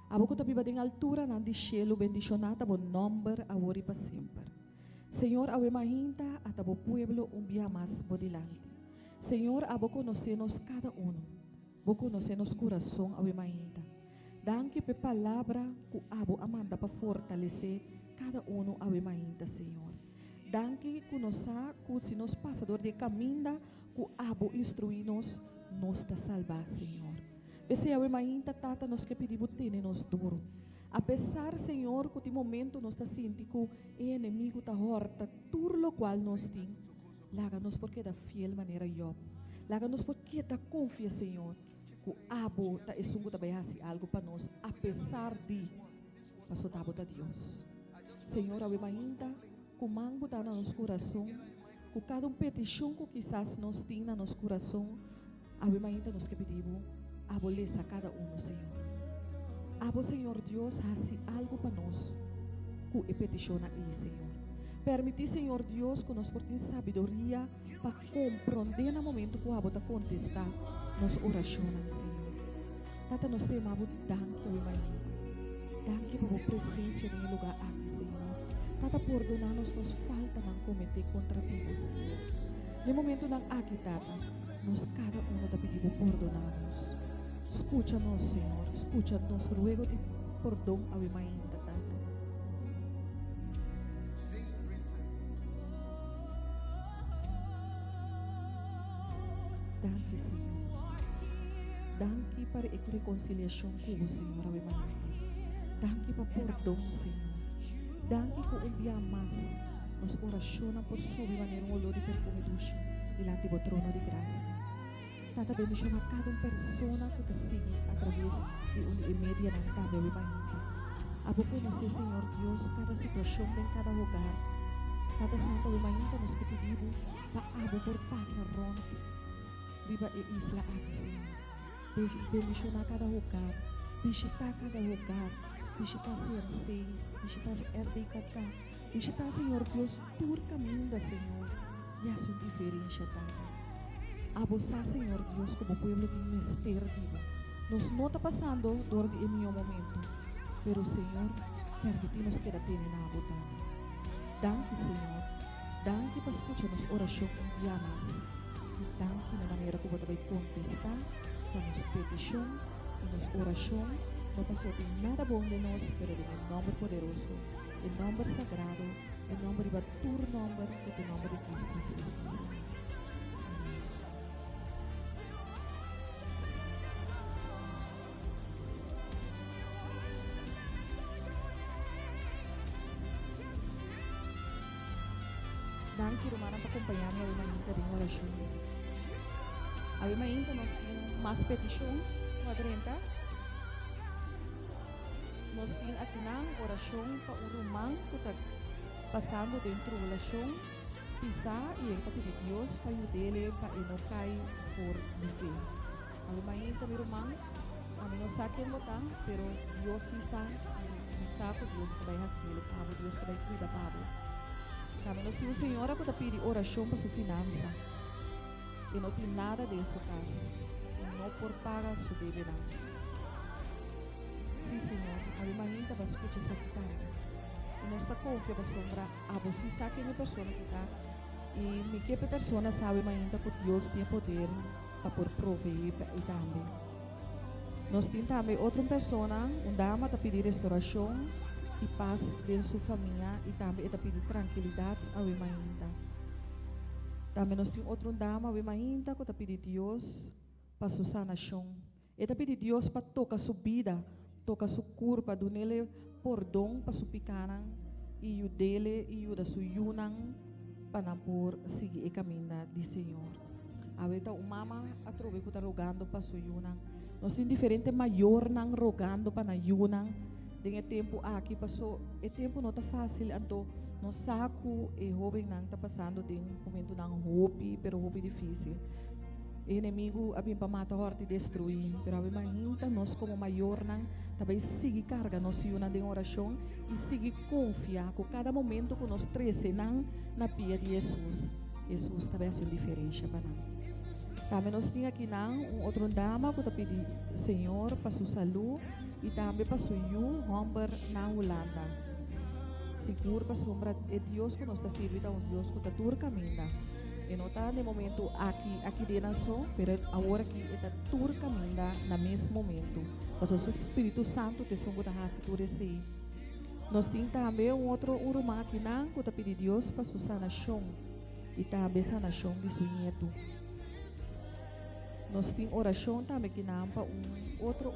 Aboko ta biba ding altura nan di cielo bendicionata bon number awori para sempre. Senhor, awe mahinta atabo pueblo dia mais bodilante. Senhor, aboko nos cada Boko nos coração awe mahinta. Danke pe palavra ku abo amanda para fortalecer cada awe mahinta, Senhor. Danke que se nos passador de caminho, que abo instruí-nos, nos ta salvar, Senhor. Esse é o mainta tata nos que pedimos ter nos duro. Apesar, Senhor, que de momento nos ta sinti que o inimigo ta horta tudo lo qual nos tem. Laga-nos porque da fiel maneira Job. Laga-nos porque ta confia, Senhor, que abo ta esungo ta algo para nós, apesar de passou tabo da Deus. Senhor, awe mainta, kumang buta na nos coração, com cada petição que quizás nos tem na nos coração, awe mainta nos que pedimos, aboleza cada Senhor. Abo, Senhor Deus, hace algo para nós, que peticiona aí, Senhor. Permitir, Senhor Deus, que nós portemos sabedoria para compreender no momento que o abo está contestar nos orações, Senhor. Tata nos temamos, danke, awe mainta. Danke por a presença no lugar aqui, Senhor. Tata perdonar-nos nos falta não cometer contratempos, Senhor. No momento não aqui, Tata, nos cada está pedindo perdonar-nos. Escucha-nos, Senhor. Escucha-nos, ruego de perdão a mainta, Tata. Danke, Senhor. Danke para a reconciliação com o Senhor, a mainta. Danke para perdão, Senhor. Danke por enviar mais nos orações por subir maneira um olor de perfume doce diante do trono de graça. Tata bendición a cada persona que te sigue a través de una media na tabe o imanita. Abo conocer, Senhor Deus, cada situação em cada lugar. Cada santo o imanita nos que pedimos para abo por passar rond riba e isla aqui, Senhor. Bendición a cada lugar. Visitar cada lugar. Visitar CRC. Visitar RDKK. Visitar, Senhor Deus, por caminho da Senhor. E a sua diferença, Tata. Abusar, Senhor Deus, como pueblo de mister vivo. Nos não está passando durante o meu momento, pero Senhor, permitimos que a tenha na abundância. Danke, Senhor. Danke para escuchar nos orações indianas. E danke na maneira como você vai contestar para nos petição e nos orações. Não passou de nada bom de nós, pero de um nome poderoso, em nome sagrado, em nome de batur nome, e em nome de Cristo Jesus, Senhor. Danke, Romana, para acompanhar-me a mainta de oração. A mainta nós temos mais petição, quadrenta. Nós temos aqui na oração para o romano que está passando dentro da oração. Pisar e ele pedir Deus para ajudá-lo para ele não cair por de fé. A mainta de romano, a mim não sabe quem botar, pero Deus sim sabe. E sabe que Deus vai fazer, Deus vai cuidar para Kami nós temos senhora que pede oração para sua finança. E não tem nada de sua casa. E não por pagar sua dívida. Sim, Senhor. A minha mãe vai escutar essa guitarra. E nós está confiando para sombra. A você sabe quem é a pessoa que está. E me que a pessoa sabe ainda que Deus tem poder para por prover e também. Nós temos também outra pessoa, dama que pede restauração e paz dentro sua família e também está pedindo tranquilidade a ainda. Também nós temos outra dama ainda que está pedindo Deus para sua sanação. Está pedindo Deus para tocar sua vida, tocar sua cura, para dar-lhe perdão para sua picana e o dele e o da sua yunan para não por seguir o caminho do Senhor. Agora o mama a trove que está rogando para sua yunan. Nós temos diferente maior não rogando para a yunan. Dengan tempo aqui passou, o tempo não está fácil, então não saco e jovem não está passando de momento não hope, pero hope difícil. O inimigo a bem para matar horte destruir, pero a bem ainda nós como maior não também seguir carga nós uma de oração e seguir confiar com cada momento que nós trece não na pia de Jesus. Jesus também faz diferença para nós. Também nós temos aqui não outro dama que está pedindo Senhor para sua saúde. E também para o Homber na Holanda. Seguro para sombra é Deus que nos está servindo, é Deus que está todo caminho. E não está no momento aqui dentro só, mas agora aqui está todo caminho no mesmo momento. Mas o Espírito Santo te songo da raça tudo esse. Nós temos também outro urumá aqui que está pedindo Deus para sua sanação e também sanação de seu neto. Nós temos oração também aqui para outro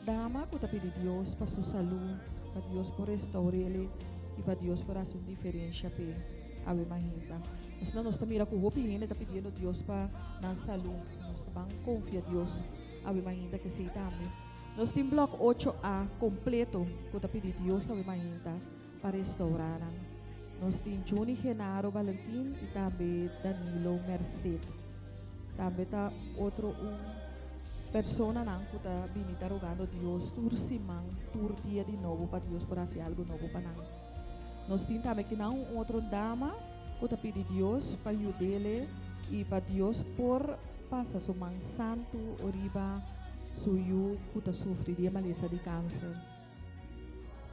dama que está pedindo Deus para sua saúde, para Deus por restaurar ele e para Deus por fazer diferença para a imagina. Mas nós estamos mirando com o opinião, está pedindo Deus para a saúde. Nós estamos confiando Deus a imagina que se também. Nós temos bloco 8A completo que está pedindo Deus a imagina. para restaurar. Nós temos Johnny Genaro Valentin e também Danilo Merced. Também tá outro persona não que está vindo rogando Deus tur simang tur dia de novo para Deus por fazer algo novo para nós. Nós temos também que não outra dama que está pedindo Deus para ajudá-le e para Deus por passar seu man santo oriba suyu que está sofrendo de maleza de câncer.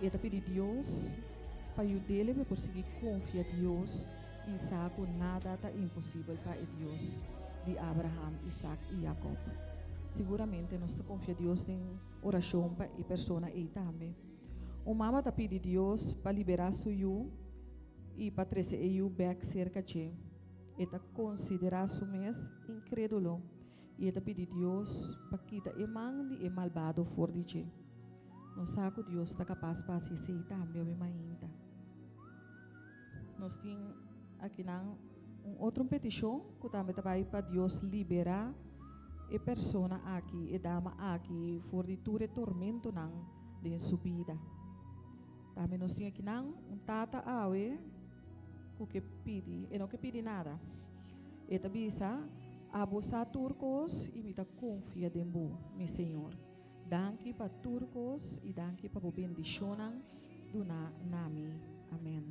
E está pedindo Deus para ajudá-le para conseguir confiar em Deus e sabe que nada está impossível para Deus de Abraham, Isaac e Jacob. Seguramente nós confiamos em Deus em oração para a pessoa aí também. O mama está pedindo Deus para liberar seu e para trazer eu back cerca de. E está considerar seu mês incrédulo. E está pedindo Deus para quitar o mal e malvado fora de ti. Nós sabemos que Deus está capaz para fazer isso também, ainda. Nós temos aqui outra petição que também vai para Deus liberar a pessoa aqui, a dama aqui, fora de todo tormento de sua vida. Também nós temos aqui tata awe que pede, e não que pede nada. E também abusar turcos e me confia em você, meu Senhor. Danke para turcos e danke para a bendição do nami. Amém.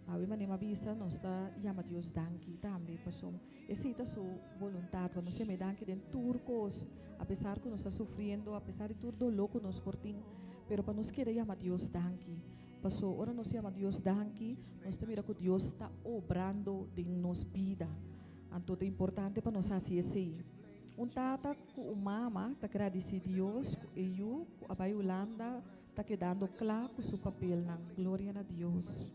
Awe manema bisa nós está chama Deus danke também passou. Essa sua vontade quando se me danke den turcos, apesar que nós está sofrendo, apesar de todo dolor que nós portamos, pero para nós querer chamar Deus danke. Passou, ora nós chama Deus danke, nós temos que Deus está obrando em nossa vida. Então é importante para nós fazer isso. Tata com mama está agradecendo a Deus e eu, a Yolanda, está quedando claro com seu papel na glória a Deus.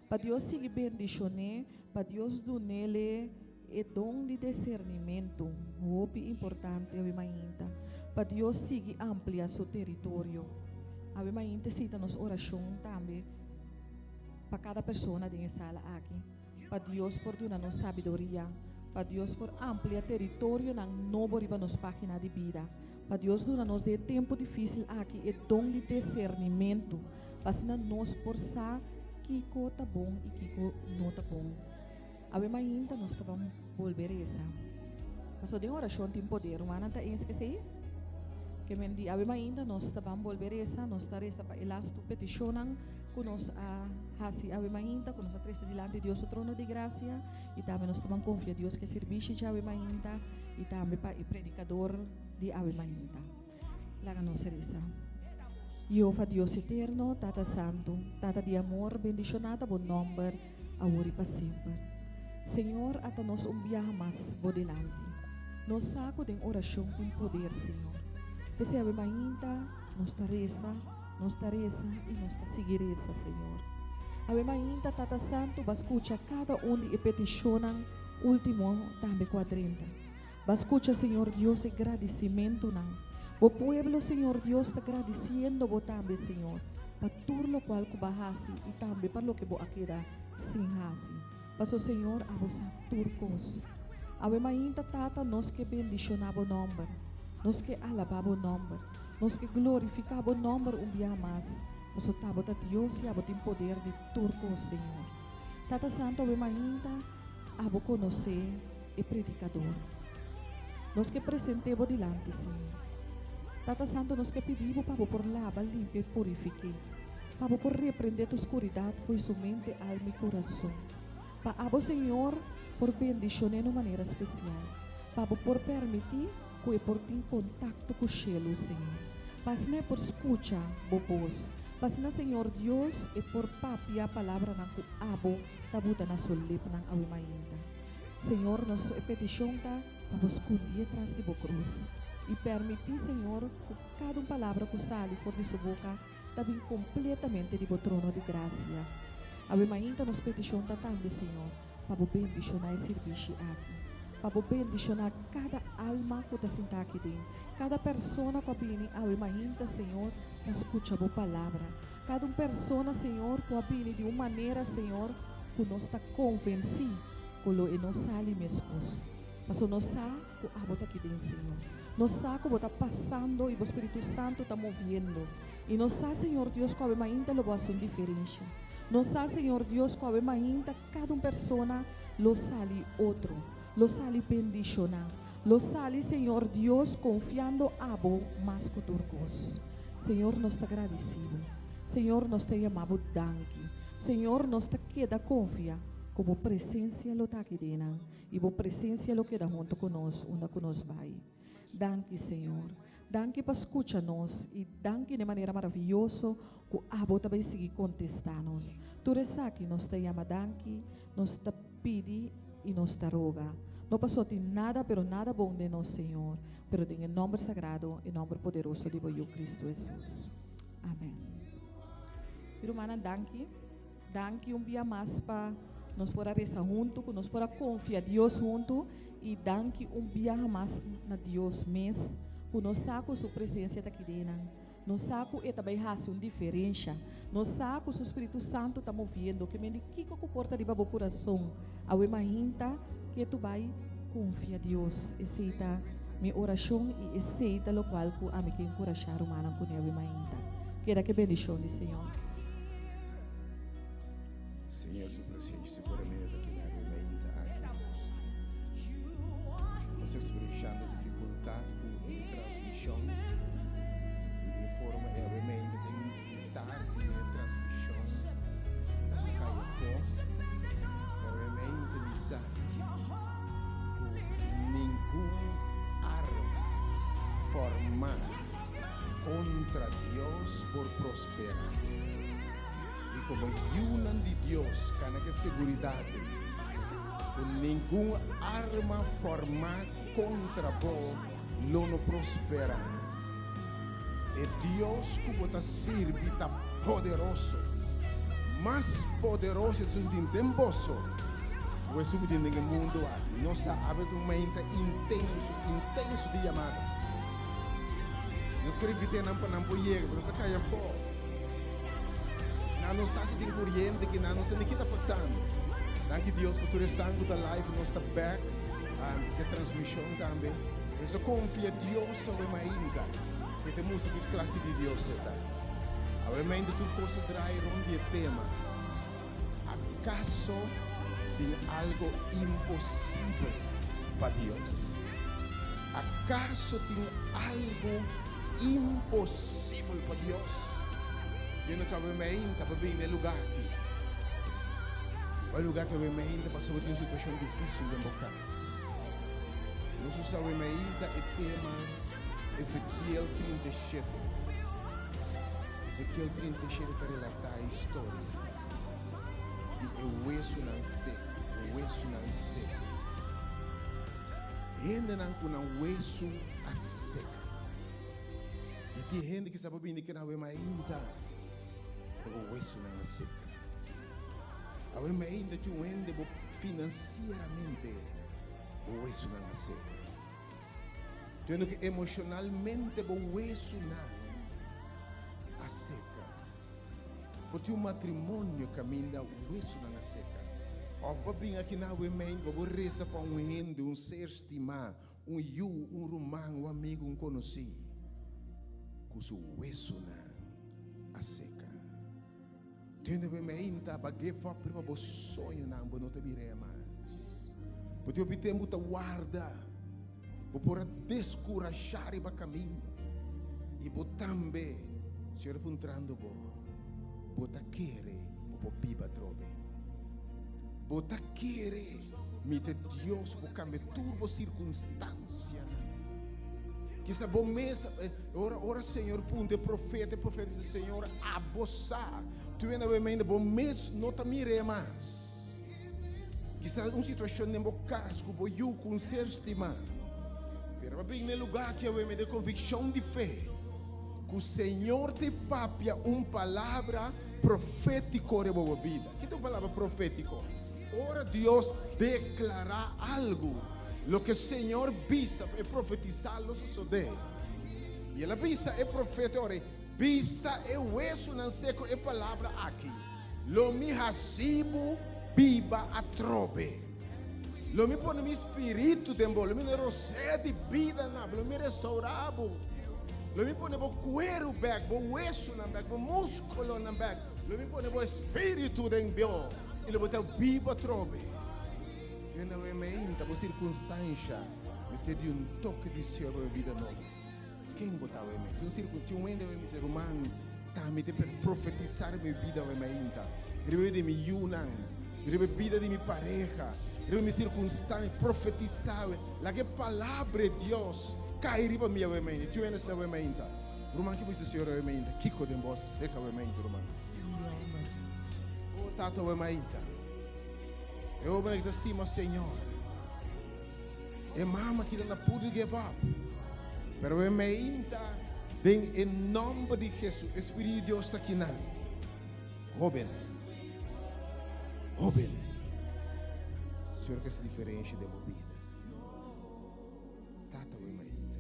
Para Deus seguir bendicionar, para Deus dar nele o dom de discernimento, muito importante, ainda. Para Deus seguir ampliar seu território. Ainda cita nossa oração também para cada pessoa dessa sala aqui. Para Deus por dar nos sabedoria, para Deus por ampliar território na novo riba nos página de vida. Para Deus dar nos de tempo difícil aqui o dom de discernimento, para nós por sa Kiko tá bom e Kiko não tá bom. Ainda nós vamos volver essa. Mas de oração tem poder, humana tá esqueci. Que mendi ainda nós vamos volver essa, nós tá essa para elas tu peticionan que nós hasi ainda, que nós presta diante de Deus o trono de graça e também nós vamos confiar em Deus que serviço de ainda e também para o predicador de ainda. Laga nós essa. Jehová Deus eterno, Tata Santo, Tata de amor, bendicionada bom nome, agora e para sempre. Senhor, até nós mais por delante. Nós saco de oração com poder, Senhor. Pese ainda, nós taresa e nós seguiresa, Senhor. Ainda, Tata Santo, escuta cada de peticionam último também quadrenta. Escuta, Senhor Deus, agradecimento não. O pueblo, Senhor Deus, está agradeciendo vos também, Senhor, para tudo lo qual que bahasi e também para lo que vos queda sem hasi. Paso, Senhor, a vos turcos. Ainda, Tata, nós que bendicionamos o nome, nós que alabamos o nome, nós que glorificamos o nome dia mais. Paso, tabo, Deus, e a vos tem poder de turcos, Senhor. Tata Santo, ainda, a vos conhecer o predicador. Nós que apresentemos delante, Senhor. Tata Santo, nós que pedimos para por lavar, limpar e purificar. Para por repreender a escuridade, foi somente alma e coração. Para o Senhor, por bendicionar de maneira especial. Para por permitir que por ter contato com o cielo, Senhor. Para não por escutar a voz. Para não, Senhor Deus, e por papi a palavra na que abo tabuta na sua lip ng ainda. Senhor, nossa petição está para esconder atrás de boa cruz. E permitir, Senhor, que cada palavra que sai fora de sua boca também completamente de trono de graça. Ainda nos petição também, Senhor, para bendicionar esse serviço aqui. Para bendicionar cada alma que está sentada aqui dentro. Cada pessoa que vem, ainda, Senhor, para escutar a palavra. Cada pessoa, Senhor, que vem de uma maneira, Senhor, que nós está convencido que nós saímos mesmos. Mas nós sabemos que a está aqui dentro, Senhor. Nós sabemos que está passando e o Espírito Santo está movendo. E nós sabemos, Senhor Deus, que ainda lo faz uma diferença. Nós sabemos, Senhor Deus, que ainda cada pessoa lo sale outro, lo sale bendicionar. Lo sale, Senhor Deus, confiando a Abo mais que turcos. Senhor, nós te agradecido. Senhor, nós te chamamos danke. Senhor, nós te queda confia como presença lo está aqui dentro. E a presença lo queda junto conosco, onde conosco vai. Danke, Senhor. Danke para escutar-nos e danke de maneira maravilhosa que a Abo também seguir contestar-nos. Tu aqui, nós te chama danke, nós te pedi e nós te roga. Não passou de nada, pero nada bom de nós, Senhor. Pero em nome sagrado, em nome poderoso de Cristo Jesus. Amém. Irmã, danke. Danke dia mais para nós poder rezar junto, que nós poder confiar em Deus junto. E danke dia mais na Deus mesmo, que nós sabemos sua presença aqui dentro. Nós sabemos que também faz uma diferença. Nós sabemos que o Espírito Santo está movendo, que me que comporta de babo coração. A imagina que tu vai confiar em Deus. Aceita minha oração e aceita o qual que a me que encorajar o mano com a imagina. Quero que bendição do Senhor. Senhor, sua presença seguramente aqui na imagina aqui. Nós estamos deixando dificuldade com a transmissão. E de forma que a imagina tem tarde a transmissão. Nessa caia fora. Pero a imagina me sabe. Nenhuma arma formada contra Deus por prosperar. E como unam de Deus, com que seguridade, nenhuma arma formada contra vós não prospera. E Deus que você serve está poderoso, mais poderoso do que tem vosso. O subir no mundo aqui, nós sabemos uma mente intenso de chamada. Nós queremos ter não poder, nós caia fora. Nós sabemos de corrente que nós não está passando. Danke Deus por estar com a live, nós está back, que a transmissão também. Eu confio em Deus sobre a mente, que temos que classe de Deus está. A mente tu possa trair onde tema. Acaso tem algo impossível para Deus? Acaso tem algo impossível para Deus? Eu não quero me ainda para vir no lugar aqui. O lugar que eu me ainda passou por uma situação difícil de bocados. Nós usamos ainda o tema Ezequiel 37. Ezequiel 37 para relatar a história. E o osso não seco, o osso não seco. Ainda não com o osso a seca. E tem gente que sabe bem que não é ainda, o osso não seca. A ainda tem ainda financeiramente, o osso não seca. Tendo que emocionalmente o osso não seca. Porque o matrimônio caminha o osso não seca. Ou bem aqui na women, vou rezar para um ende, um ser estimado, um romano, um amigo, um conhecido. Que o osso não seca. Tendo que ainda baguei para o sonho não te virei mais. Porque eu tenho muita guarda, para descorajar o caminho e também se eu encontrando bota querer o piba trobe. Bota querer me te Deus por cambiar turbo circunstância. Que essa bom mês, ora Senhor, punte profeta diz Senhor, abossar. Tu ainda vai ainda bom mês não te mire mais. Que essa uma situação nem bocas com eu com ser estimado. Pero bem no lugar que eu me de convicção de fé. Que o Senhor te papia uma palavra profético de boa vida. Que é uma palavra profético? Ora Deus declarar algo. Lo que o Senhor visa é profetizar-lo suceder. E ela visa é profeta, ora, visa é o osso não seco é palavra aqui. Lo mi recibo viva a trobe. Lo mi põe no meu espírito de embolo, lo mi rocé de vida na, lo mi restaurabo. Lo mi pone bo cuero back, bo hueso na back, bo muscolo na back. Lo mi pone bo espírito den bio. E lo botar vivo trobe. Tu ainda vai me inta bo circunstância. Me ser de toque de Senhor na vida nova. Quem botava em mim? Tu ainda vai me ser humano. Tá me per profetizar minha vida vai me inta. Ele de mi yunan. Ele vida de mi pareja. Ele me circunstância profetizar. La que palavra de Deus cai riba minha vai me inta. Tu ainda está vai me inta. Roman que você Senhor vai me inta. Kiko den boss, seca vai me inta, Roman. O tato vai me inta. Eu vou te estima Senhor. E mama que não pude give up. Pero vai me inta. Em nome de Jesus, Espírito de Deus está aqui na. Joven. Senhor que é diferente da minha vida. Tata vai me inta.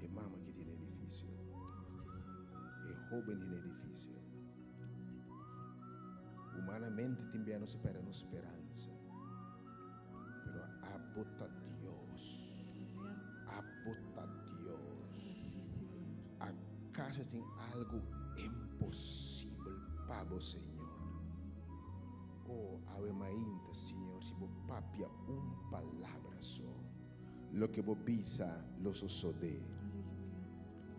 E mama que tem edifício. E joven tem edifício. Humanamente também não supera a esperança. Pero abota Deus. Abota Deus. ¿Acaso tem algo impossível para o Senhor? Oh, ave mainta, Senhor, se vos papia palavra só, lo que vos pisa, lo sucede.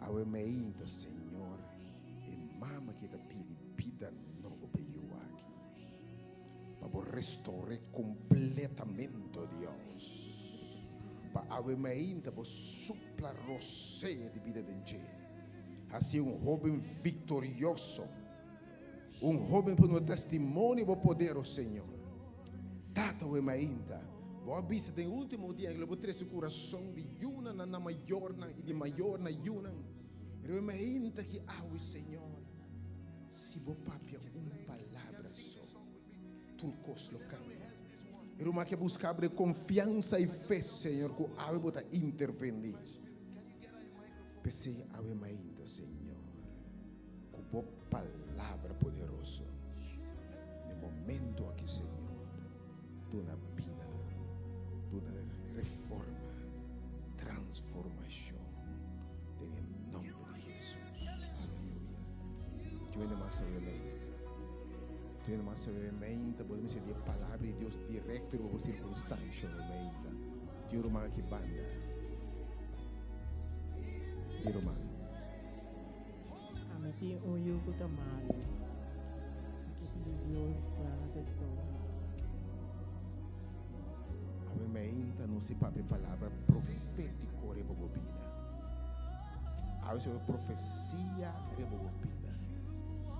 Ave mainta, Senhor, e mama que te pide vida nova para eu aqui, para vos restaurar completamente, Deus. Para ave mainta, vos supla roceia de vida de assim jovem vitorioso, jovem por um testemunho do poder do Senhor. Tata o mainta, boa vista tem último dia que vou ter esse coração de yuna na maior e de maior na yuna. Eu mainta que o Senhor, se vou papia palavra só, turcos lo cambia. Eu mais que buscar abrir confiança e fé, Senhor, que ave bota intervenir. Pensei ave mainta, Senhor, com boa palavra poderosa. No momento aqui, Senhor, de uma vida, de uma reforma, transformação, em nome de Jesus. Aleluia. Tu ainda mais sabe tu ainda mais sabe podemos dizer a palavra de Deus direto para você circunstância, tu irmã aqui banda. Irmã. Amati o yugo tamalo. Que pedi Deus para restaurar. A minha ainda não se pape palavra profética para a vida. A vezes profecia para a vida.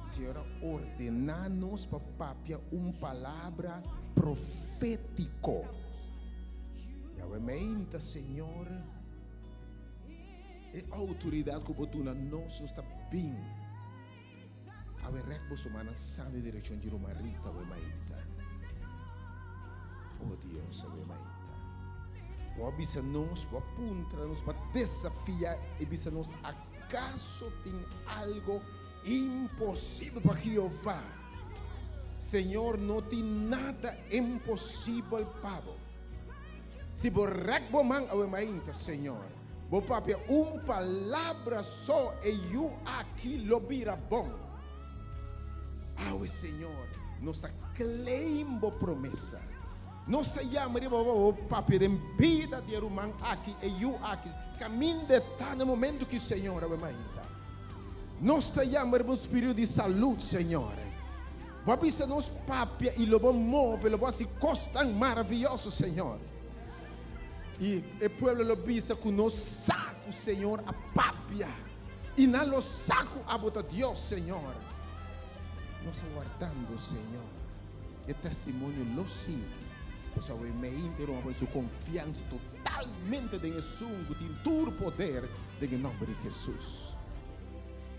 Senhora, ordenar-nos para papia palavra profético. E a minha ainda, Senhor, e a autoridade que botou na nossa está bem. A ver que você mana sabe a direção de uma rita ou maita. Oh Deus, a maita. Pode bisa nos, pode apuntar nos, pode desafiar e bisa nos. Acaso tem algo impossível para Jeová? Senhor, não tem nada impossível para você. Se borrec bomang a maita, Senhor. Bo papia palavra só e eu aqui lo vira bom. Senhor, nossa claimbo promessa. Nossa chama de papia de vida de rumang aqui e eu aqui. Caminho de tá no momento que Senhor a maita. Nossa chama de espírito de saúde, Senhor. Vamos nos papia e lo vamos mover, lo vamos costar maravilhoso, Senhor. E o povo lo bisa com nos saco, Senhor, a papia. E na lo saco a botar Deus, Senhor. Nós aguardando, Senhor. E testemunho lo sigue. Pois ao meio inteiro com sua confiança totalmente em Jesus, que tem todo o poder em nome de Jesus.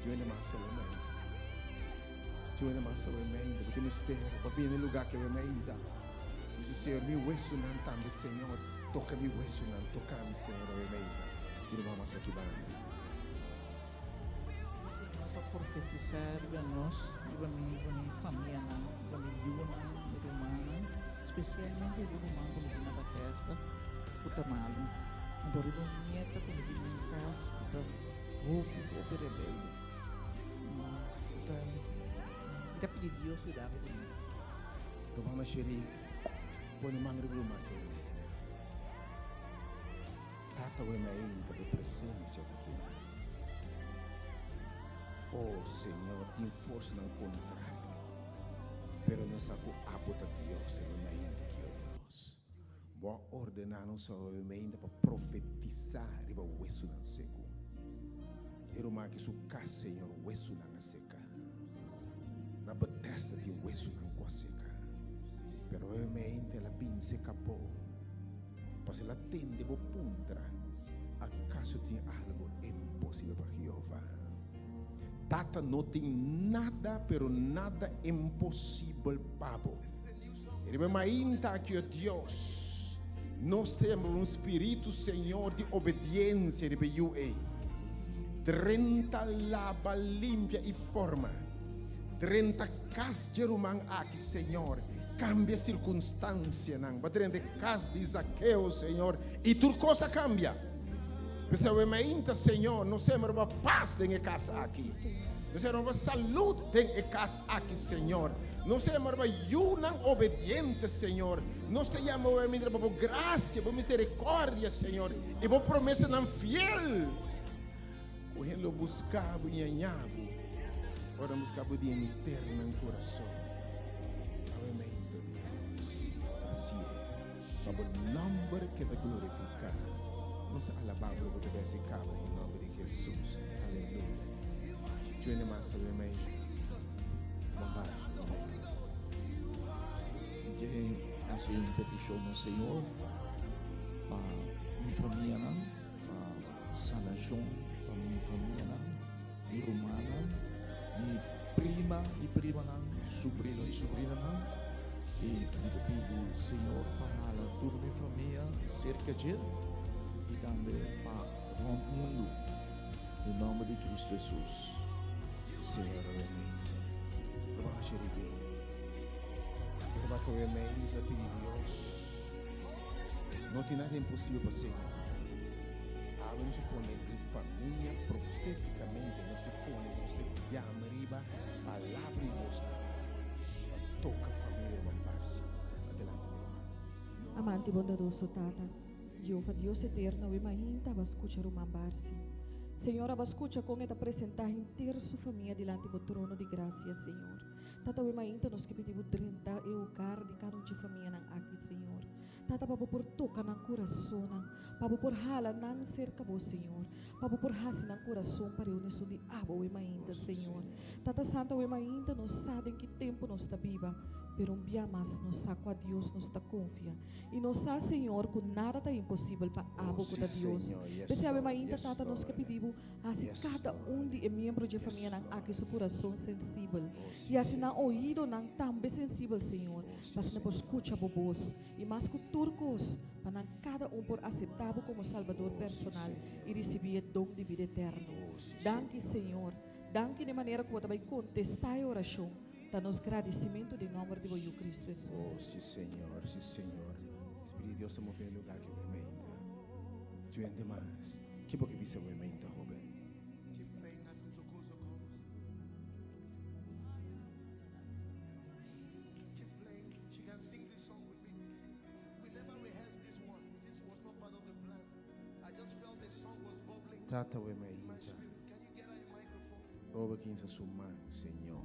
Tu ainda mais o meio. Tu ainda mais o meio. Tu temos terra, para bem no lugar que o meio está. Diz o Senhor, meu hueso não também, Senhor. Toca mi hueso, toca mi Senhor, que vamos aqui banda. Para profetizar para nós, para minha família, para minha irmã, especialmente de irmã como na festa, o tamalo. Adoro minha nieta quando vem em casa, então, roupa rebelde. Então, kita pedir Deus sudah itu. Rumah syirik, pun mang rumah tu. Tata we main tapi presença aqui. Oh Senhor, tem força no contrário. Pero nos aku abota Deus, we main aqui, oh Deus. Boa ordenar nos we main para profetizar riba wesu nan seco. Ero ma que su casa, Senhor, wesu nan seca. Na Bethesda di wesu nan seca. Pero ovviamente la pinse capò. Pasi la tende bo puntra. Acaso tem algo impossível para Jeová. Tata não tem nada, pero nada impossível para bo. Ele vai mainta que o Deus. Nós temos espírito, Senhor, de obediência de UA. 30 lava, limpia e forma. 30 cas Jerumang aqui, Senhor. Cambia circunstância, não. Baterente casa de Zaqueu, Senhor. E tudo coisa cambia. Pessoal, eu me inta, Senhor. Não sei mais uma paz dentro de casa aqui. Não sei mais uma saúde dentro de casa aqui, Senhor. Não sei mais uma yunang obediente, Senhor. Não sei mais uma graça, uma misericórdia, Senhor. E uma promessa não fiel. Correndo buscava e anhava. Ora buscava de interno no coração. Assim é. Para o nome que vai glorificar. Nós alabamos o que vai se cabra em nome de Jesus. Aleluia. Tiene mais sobre mim. Mambaixo. Jadi, hasil petition ng Senhor, minha família não, salvação, minha família não, minha romana, minha prima não, sobrinho e sobrina não, e me pedi Senhor para toda minha família cerca de e também para o mundo, em nome de Cristo Jesus. Senhor, amém. Vamos xeribe. Irmã que eu amei, da pedir Deus. Não tem nada impossível para o Senhor. A gente põe em família profeticamente, nós chama riba, palavra de Deus. Toca a família, mambarse. Adelante, meu irmão. Amante bondadoso, Tata. Jeová Deus eterno, we mainta va escuchar o mambarse. Senhor, va escucha com esta apresentar inteira sua família diante do trono de graça, Senhor. Tata, we mainta nos que pedimos 30 eu car de cada de família nang aqui, Senhor. Tata, para por toca nang coração, para por hala nang cerca bo, Senhor. Para por hasi nang coração para unir de abo we mainta, Senhor. Tata Santa, we mainta nos sabe em que tempo nos está viva. Pero um dia mais nos saco a Deus, nos está confia. E nos sabe, Senhor, que nada está impossível para abo com Deus. Desse ave ainda tata nos que pedimos, assim cada de membro de família não aqui seu coração sensível. E assim na ouído não também sensível, Senhor. Mas não por escuta bobos e mais que turcos, para cada por aceitável como Salvador personal e receber o dom de vida eterno. Danke, Senhor. Danke de maneira que você vai contestar a oração. Dá-nos agradecimento de nome de Jesus Cristo Jesus. Oh, sim, Senhor, sim, Senhor. Espírito de Deus se move no lugar que vai menta. Juende mais. Que porque bisa vai menta, Robin. Keep playing as some sokos. Keep playing. She can sing this song with me. We never rehearsed this one. This was not part of the plan. I just felt the song was bubbling. Tata we in my menta. spirit. Can you get her a microphone? Oba quem se suma, Senhor.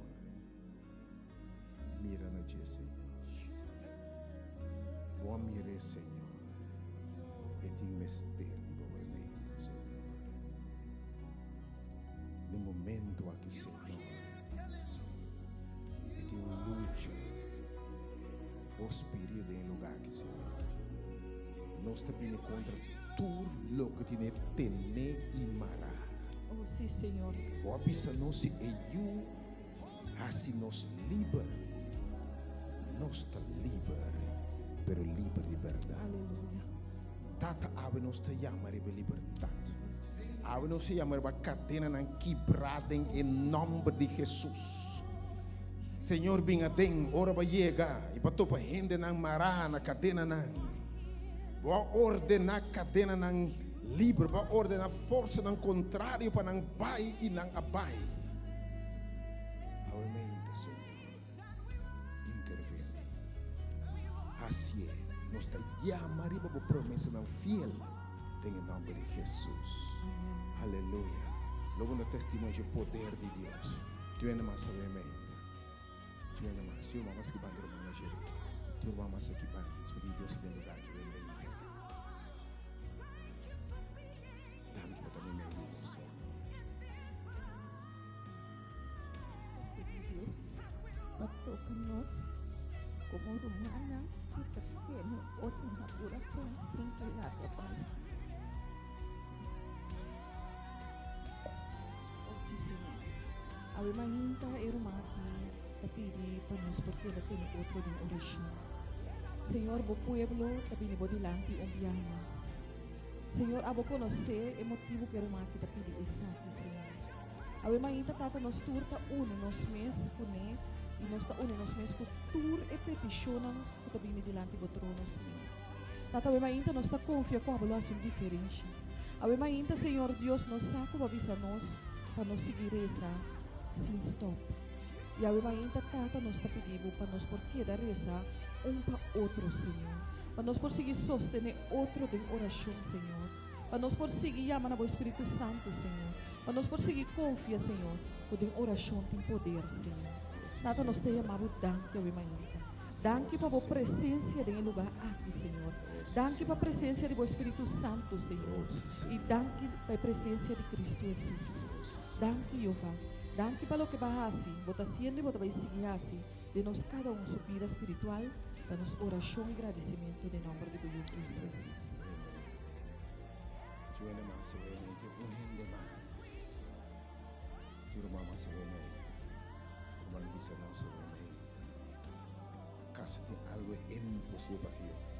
Mira na dia, Senhor. Boa mire, Senhor. E tem mistério de boa mente, Senhor. No momento aqui, Senhor. E tem luta. O espírito em lugar aqui, Senhor. Nós estamos contra tudo o que tem tene e mará. Oh, sim, Senhor. O abisa não se eu, assim nos libera. Nós estamos livres, pero livre de verdade. Aleluia. Tata ave nos te chama de liberdade. Ave nos te chama de cadena não quebrada em nome de Jesus. Senhor, venha den, ora vai chegar e para tu para gente não mará na cadena não. Vou ordenar cadena não Livre para ordenar força não contrário para não bai e não abai. Aumente, Senhor. Intervene. Assim é. Nós te chamamos para a promessa não fiel. Em nome de Jesus. Aleluia. Logo no testemunho do poder de Deus. Tu ainda mais aumente. Tu ainda mais. Tu ainda mais que banda romana gere. Tu ainda mais que banda. Porque Deus vem lugar que aumente. Toca-nos como romana que tiene otra corazón sin pelado, Pai. Sim, Senhor. A irmãinha era uma que pedi para nós porque ela tem outro de oração. Senhor, o pueblo também pode delante enviarmos. Senhor, a conhecer o motivo que era uma que pedi essa aqui, Senhor. A irmãinha tata nos turta nos mês com ele. E nós estamos nos meus cultura e peticionam que também diante do trono, Senhor. Tata, ainda nós estamos confiando com a avaliação diferente. Ainda, Senhor Deus, nos saca para avisar nós para nos seguir essa sem stop. E ainda, Tata, nós está pedindo para nós por que dar essa para outro, Senhor. Para nós por seguir sostener outro de oração, Senhor. Para nós por seguir chamando o Espírito Santo, Senhor. Para nós por seguir confiar, Senhor, que a oração tem poder, Senhor. Tata, nós te chamamos danke, Auemainta. Danke para a presença do lugar aqui, Senhor. Danke para a presença do Espírito Santo, Senhor. E danke para a presença de Cristo Jesus. Danke, Jeová. Danke para o que vai assim. Bota sendo e bota vai seguir assim. De nós cada sua vida espiritual. Para nos oração e agradecimento de nome de Cristo Jesus. Joana Massa, Auemainta, unhinde mais. Tiruma Massa, Auemainta. Mas bisa nossa mente. Acaso tem algo impossível para aquilo?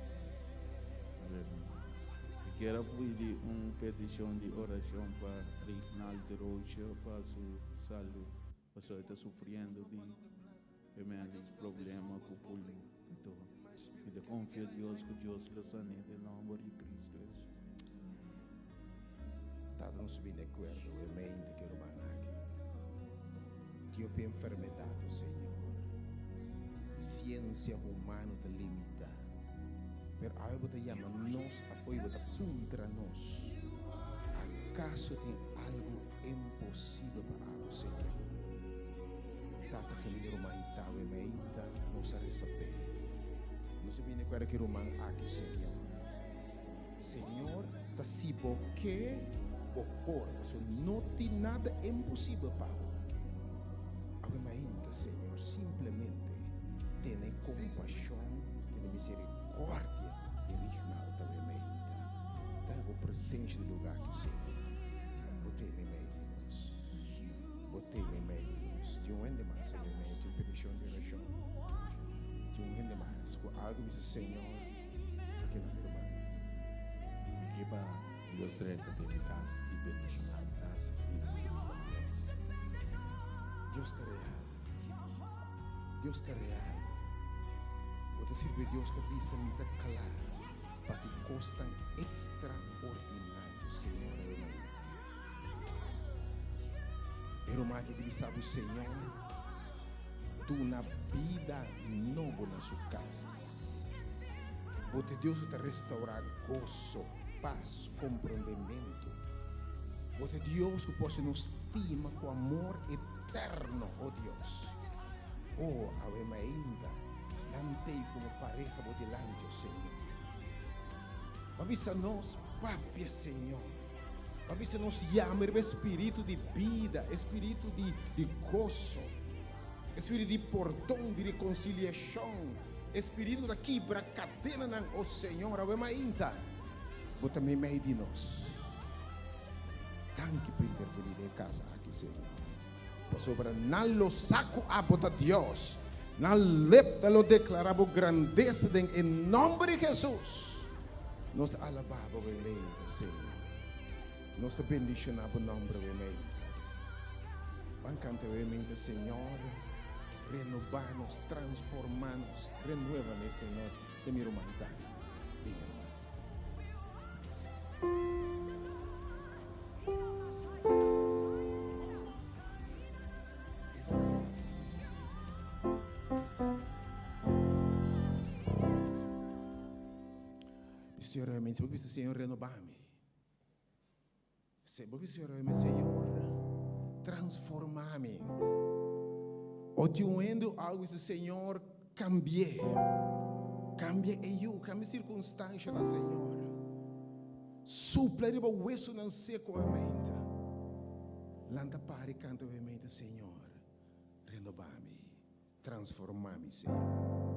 Quero pedir uma petição de oração para Reginaldo Rocha, para sua saúde. A pessoa está sofrendo de problema com o pulmão. Então, e confia em Deus que Deus lhe sane em nome de Cristo. Está não subindo de acordo, a mente que eu Dio per enfermedade, Senhor. Ciência humana te limita. Pero aí você chama nós, a foi você contra nós. Acaso tem algo impossível para o Senhor? Tata que me uma itau e meita, não se receber. Não se vine com que romano aqui, Senhor. Senhor, tá se boque o porta, não tem nada impossível para Senhor, simplesmente tenha compaixão, tenha misericórdia de Reginaldo também. Dá a presença do lugar que Senhor. Botei-me meio de nós. Botei-me meio de nós. Tinha um ende mais também, tinha uma petição de oração. Tinha um ende mais. Com algo disse Senhor, aqui na minha irmã. Aqui para Deus direito de minha casa e bendicionar minha casa e minha família. Deus te real. Deus te real. Você sirve Deus que pisa muito claro. Para se costam extraordinário, Senhor. Era uma que sabe o Senhor. Tu na vida nova na sua casa. Você Deus te restaurar gozo, paz, compreendimento. Você Deus que possa nos estima com amor eterno, oh Deus. Oh, Ave ainda, lantei como pareja por delante, Senhor. Avisa nós, Papi, Senhor. Avisa nos llama o espírito de vida, espírito de gozo, espírito de perdão, de reconciliação, espírito da quebra cadena, oh Senhor, Ave ainda. Bota me meio de nós. Tanque por intervenir em casa aqui, Senhor. Sobre nalo saco a bota Deus, na lepta lo declaramos grandeza em nome de Jesus. Nós alabamos o Senhor. Nós te bendicionamos o nome do Senhor. Vamos cantar o Senhor. Renovar-nos, transformar-nos, renueva-me, Senhor, de minha humanidade. Venga, Senhor, realmente, porque o Senhor renovar-me. Porque o Senhor realmente, Senhor, transformar-me. Ou te uendo algo, esse Senhor, cambie eu, cambie circunstância, Senhor. Supla de o hueso não seco, realmente. Lanta pare, canta, realmente, Senhor, renovar-me, transformar-me, Senhor.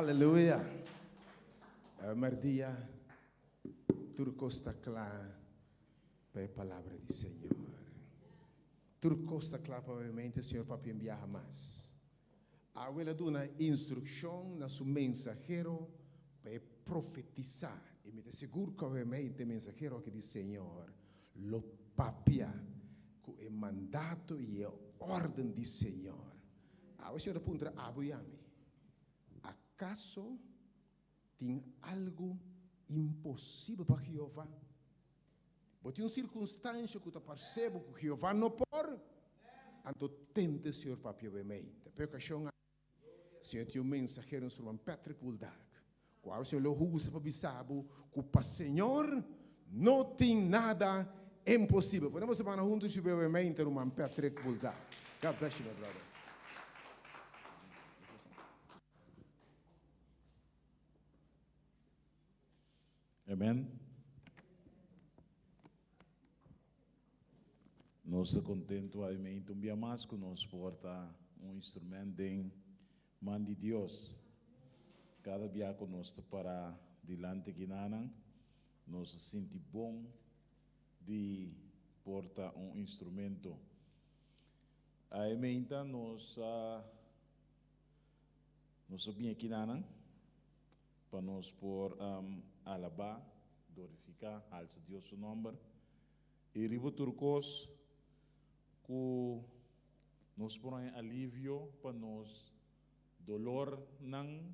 Aleluia. Mardia, turco está claro para a palavra do Senhor. Turco está claro para a mente, Senhor, para enviar mais. A ela dá uma instrução na seu mensageiro para profetizar. E me seguro que obviamente o mensageiro que diz Senhor, lo papia, com o mandato e a ordem do Senhor. A você pergunta a Abuyami, acaso tem algo impossível para Jeová? Tem uma circunstância que você percebe que Jeová não pode? Então tente, Senhor, papia obviamente. Porque Senhor tem um mensageiro chamado Patrick Bulldog. Qual se lo usa para bisabo, que para o Senhor não tem nada impossível. Podemos semana juntos e brevemente irmão Patrick Bulldog. God bless you, my brother. Amém. Nós estamos contentes, obviamente, um dia mais que nós porta instrumento de mão de Deus. Cada dia que nós para delante de nós, nós se sente bom de portar instrumento. Obviamente, nós bem aqui nós, para nós por alabar, glorificar, alça Deus o nome. E ribo turcos, que nos põe alívio para nós dolor não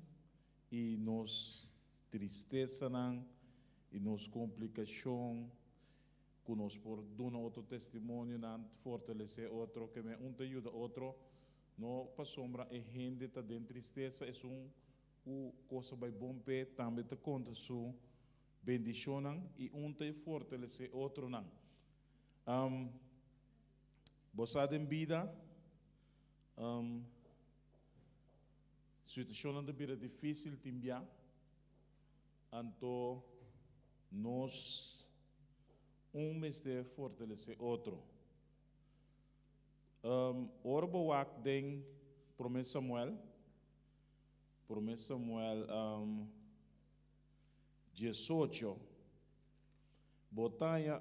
e nos tristeza não e nos complicação que nos por dar outro testemunho não fortalecer outro que me te ajuda outro não para sombra e gente tá dentro tristeza é coisa vai bom pé também te conta su bendição não e te fortalecer outro não você em vida, situação anda bem difícil timbia, então nós mês de fortalecer outro. Ora boa den promessa Samuel 18, botaia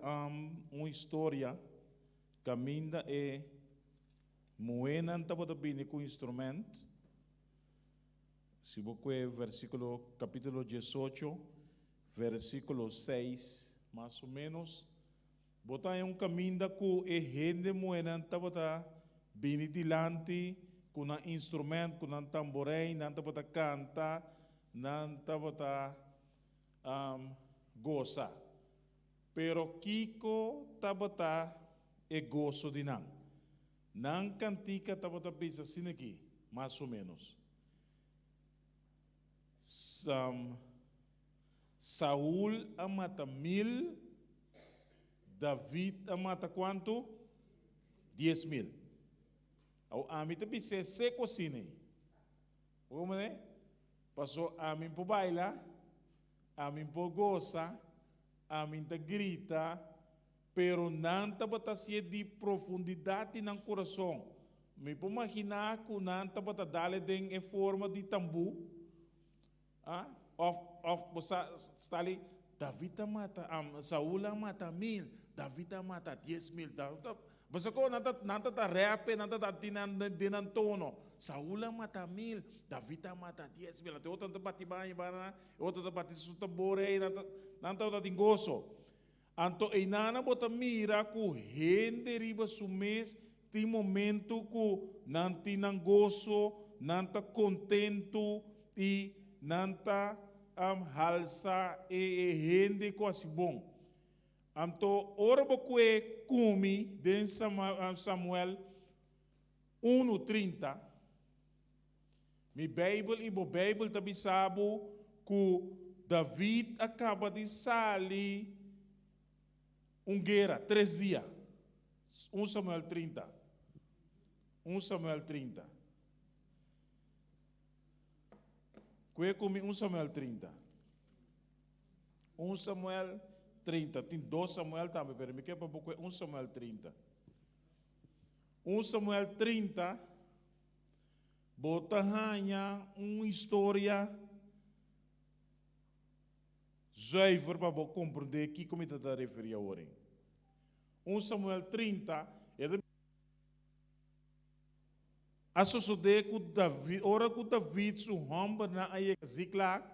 uma história caminda e moena anta bota bini com instrumento. Se você versículo capítulo 18, versículo 6, mais ou menos, bota um caminda com e gente moena anta bota bini dilante com um instrumento, com um tamborém, nanta bota canta, nanta bota goza. Pero Kiko tabata e gozo de não. Não cantica tabata pensa assim aqui, mais ou menos. Saul amata 1000, David amata quanto? 10,000. Ao ami te pise seco assim. Como é? Passou ami por baila, ami por goza, ami te grita, pero nanta batasia de profundidade no coração. Me pode imaginar que nanta bata dale em forma de tambu. Você está ali, David mata, Saul mata 1000, David mata 10,000. Você ko nanta ta rap, nanta ta dinan tono. Saul mata 1000, David mata 10,000. Até outra bati banho bana, outra bati sutabore, nanta ta tingoso. Anto inana bota mira ku gente riba sumes ti momento ku nanti nang gozo, nanta contento e nanta halsa e gente ko asibong. Anto ora bokwe kumi den Samuel 1:30. Mi Bible ibo Bible tabi sabo ku David acaba de sair guerra, 3 dias. 1 Samuel 30. 1 Samuel 30. Que comi 1 Samuel 30. 1 Samuel 30. Tem 2 Samuel também, pero me quer para 1 Samuel 30. 1 Samuel 30. Bota ranha uma história zuiver para você compreender que como está referir agora. 1 Samuel 30, a suceder com David, ora com David, su homem na aia Ziklag,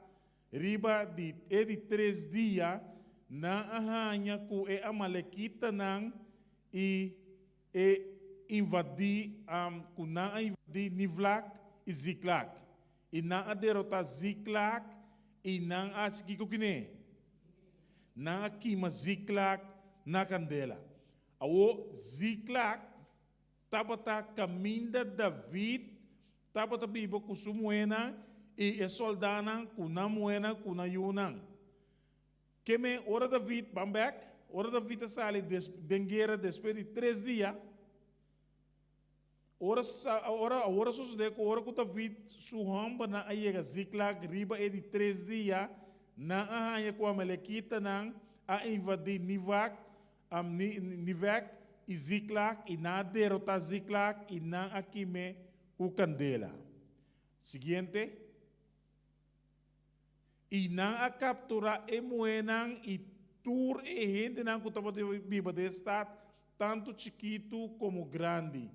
riba de 3 dias, na arranha com a Amalequita nang e invadir, com na invadir Nivlak e Ziklag. E na derrotar Ziklag e na asiki ko kine. Na akima Ziklag na candela. Awo Ziklag tabata caminda David tabata bibo kusumuena e soldana kuna muena kuna yunang. Keme ora David bambek, ora David sale dengueira depois de 3 dias. Ora sucede que ora que David suhamba na aiega Ziklag riba de 3 dias na arranha com a Melequita nang a invadir Nivak e Ziklag e na derrotar Ziklag e na akime o candela. Seguinte. E na a capturar e moenang e tur e gente nang que estava viva de estado tanto chiquito como grande.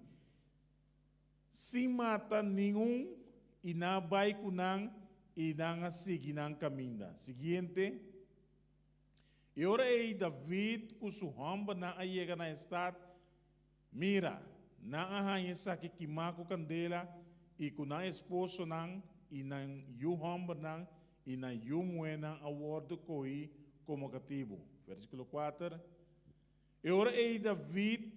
Sem mata nenhum e na vai kunang e na seguir nang caminho. Seguinte. E ora aí David com sua hamba na aiega na estado, mira, na arranha saque quimar candela e com na esposo nang e na yu hamba nang e na yu moena a word coi como cativo. Versículo 4. E ora aí David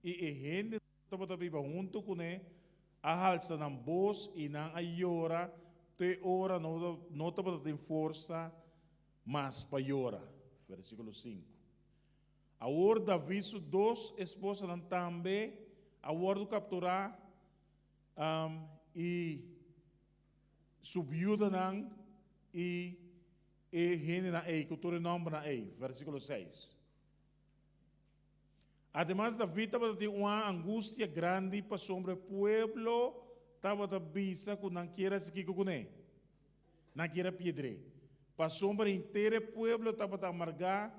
e gente estava viva junto com ele, a halsa nang bos e na aiora te ora não estava tem força, mas paiora. Versículo 5. Agora David, suas 2 esposas também, agora capturar e subiu e gente na ei, cultura nome na ei. Versículo 6. Además, David estava tendo uma angústia grande para sobre o pueblo, estava a bisa que não queira se que não queira pedre. Para sombra inteira, o pueblo estava a amargar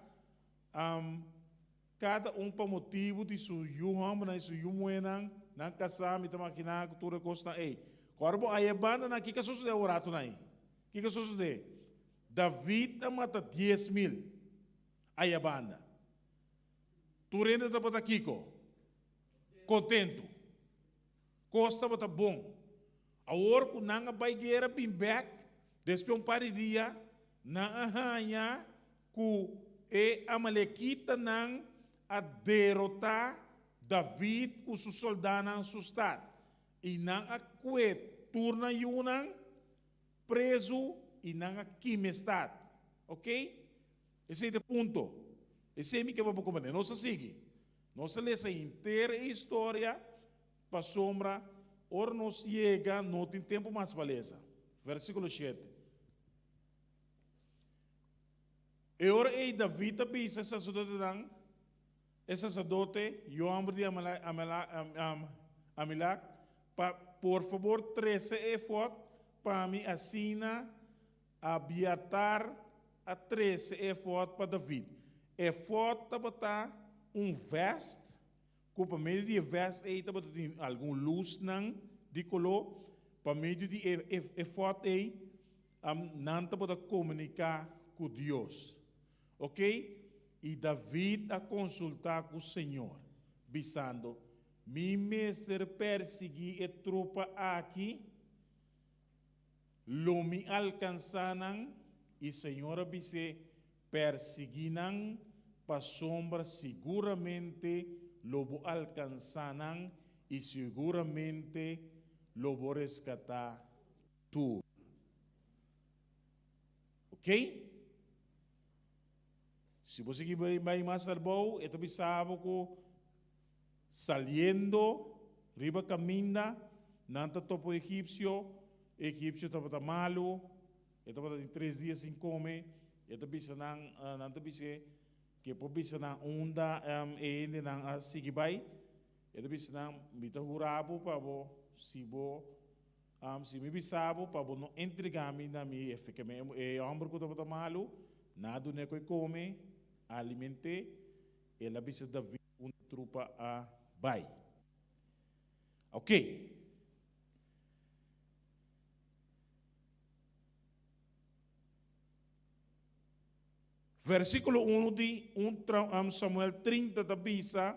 cada para motivo de sua yuham, na sua yumuenang, na casa, me tama kina cultura costa ei. Corbo aí banda na que sucedeu o rato na aí. Que sucedeu? David mata 10,000. Aí banda. Turenda estava a kiko. Contento. Costa estava bom. Agora que nanga baigueira bem back, depois par de dia na arranha que a Malequita nang a derrotar David com seus soldados assustados. E na a turna yunang preso e na a quimestad. Ok? Esse é o ponto. Esse é o que vamos compreender. Nós seguimos. Nós lemos a inteira história para sombra. Ora nos chega, não tem tempo mais beleza. Versículo 7. E ora ei David bisa sacerdote Yoamr de Amilak, por favor 13 efod para mim assina Abiatar a 13 efod para David. Efod tabata vest, com meio de vest aí tabata algum luz nang de color, para meio de efod aí não tabata comunicar com Deus. Ok? E David a consultar com o Senhor, bisando, mi mestre persegui e tropa aqui, lo me alcançaram, e Senhor bise perseguinan, pa sombra seguramente lo alcançaram, e seguramente lo rescatar tu. Ok? Se você vai mais salvo, é também sabe que saliendo, riba caminha, nanta topo egípcio estava malo, estava em 3 dias sem comer, também nanta bise que por bise na onda ainda não sigue vai, também não mita hurabo para bo se me bisabo para bo não entregar me na mi efetivamente é homem que estava malo. Nada não é come, alimente, ela precisa David uma trupa a bai. Ok. Versículo 1 de 1 Samuel 30 da Bisa,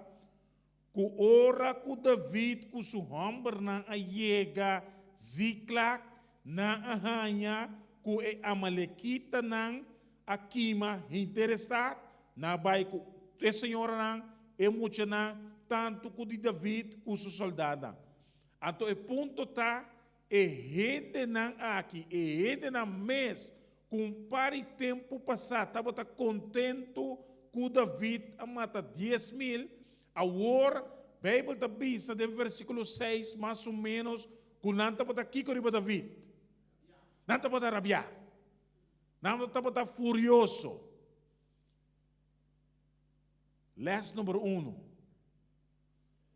que ora que David que su hamber na ayega Ziklag na ahanya que e Amalekita nang akima interessado na bai que o Senhor nang e muito na tanto que de David que su soldado. Então o ponto tá e gente nang aqui e gente na mês compare tempo passado, estava contento com David a matar 10.000, agora, a Bíblia da Bisa, no versículo 6, mais ou menos, com não estava aqui com David. Não estava rabiar. Não estava furioso. Les número 1.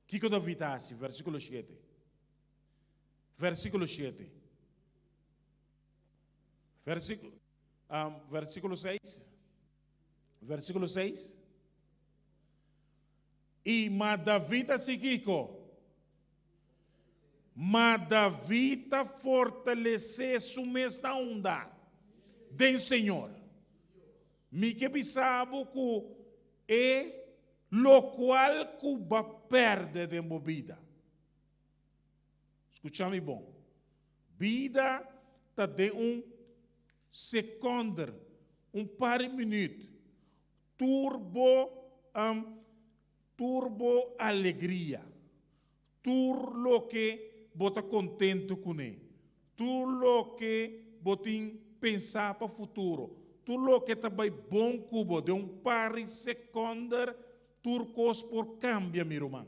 Que David faz? Versículo 7. Versículo 7. Versículo 6. Versículo 6. E David David fortalecer sua mesma onda do Senhor. Me que pensava que é lo qual Cuba perde de vida. Escute-me bom. Vida está de segundo, par de minutos, turbo alegria, lo que bota contento com ele, lo que bota pensar para o futuro, lo que também bom cubo de par de segundo, turcos por cambia, meu irmão.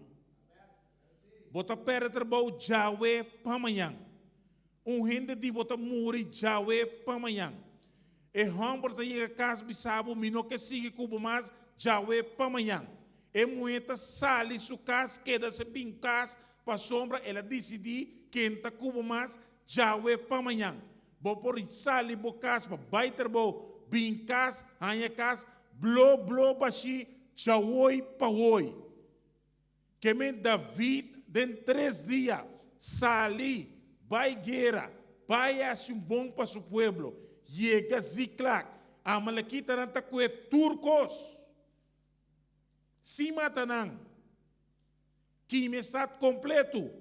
Bota perder o Jawe para amanhã. Gente de bota muri Jawe para amanhã. E hambre da chega casa bisabo mino que sigue cubo mais Jawe para amanhã. E muita sali su casa queda se bem casa para sombra ela decidi que enta cubo mais Jawe para amanhã. Bo por sali bo casa para baiter bo bem casa anya casa blo baixi Jawe para hoje. Que me David den 3 dias sali vai guerra, vai assim bom para o povo, chega Ziklag, a Malekita não está com turcos, se matam, que me está completo,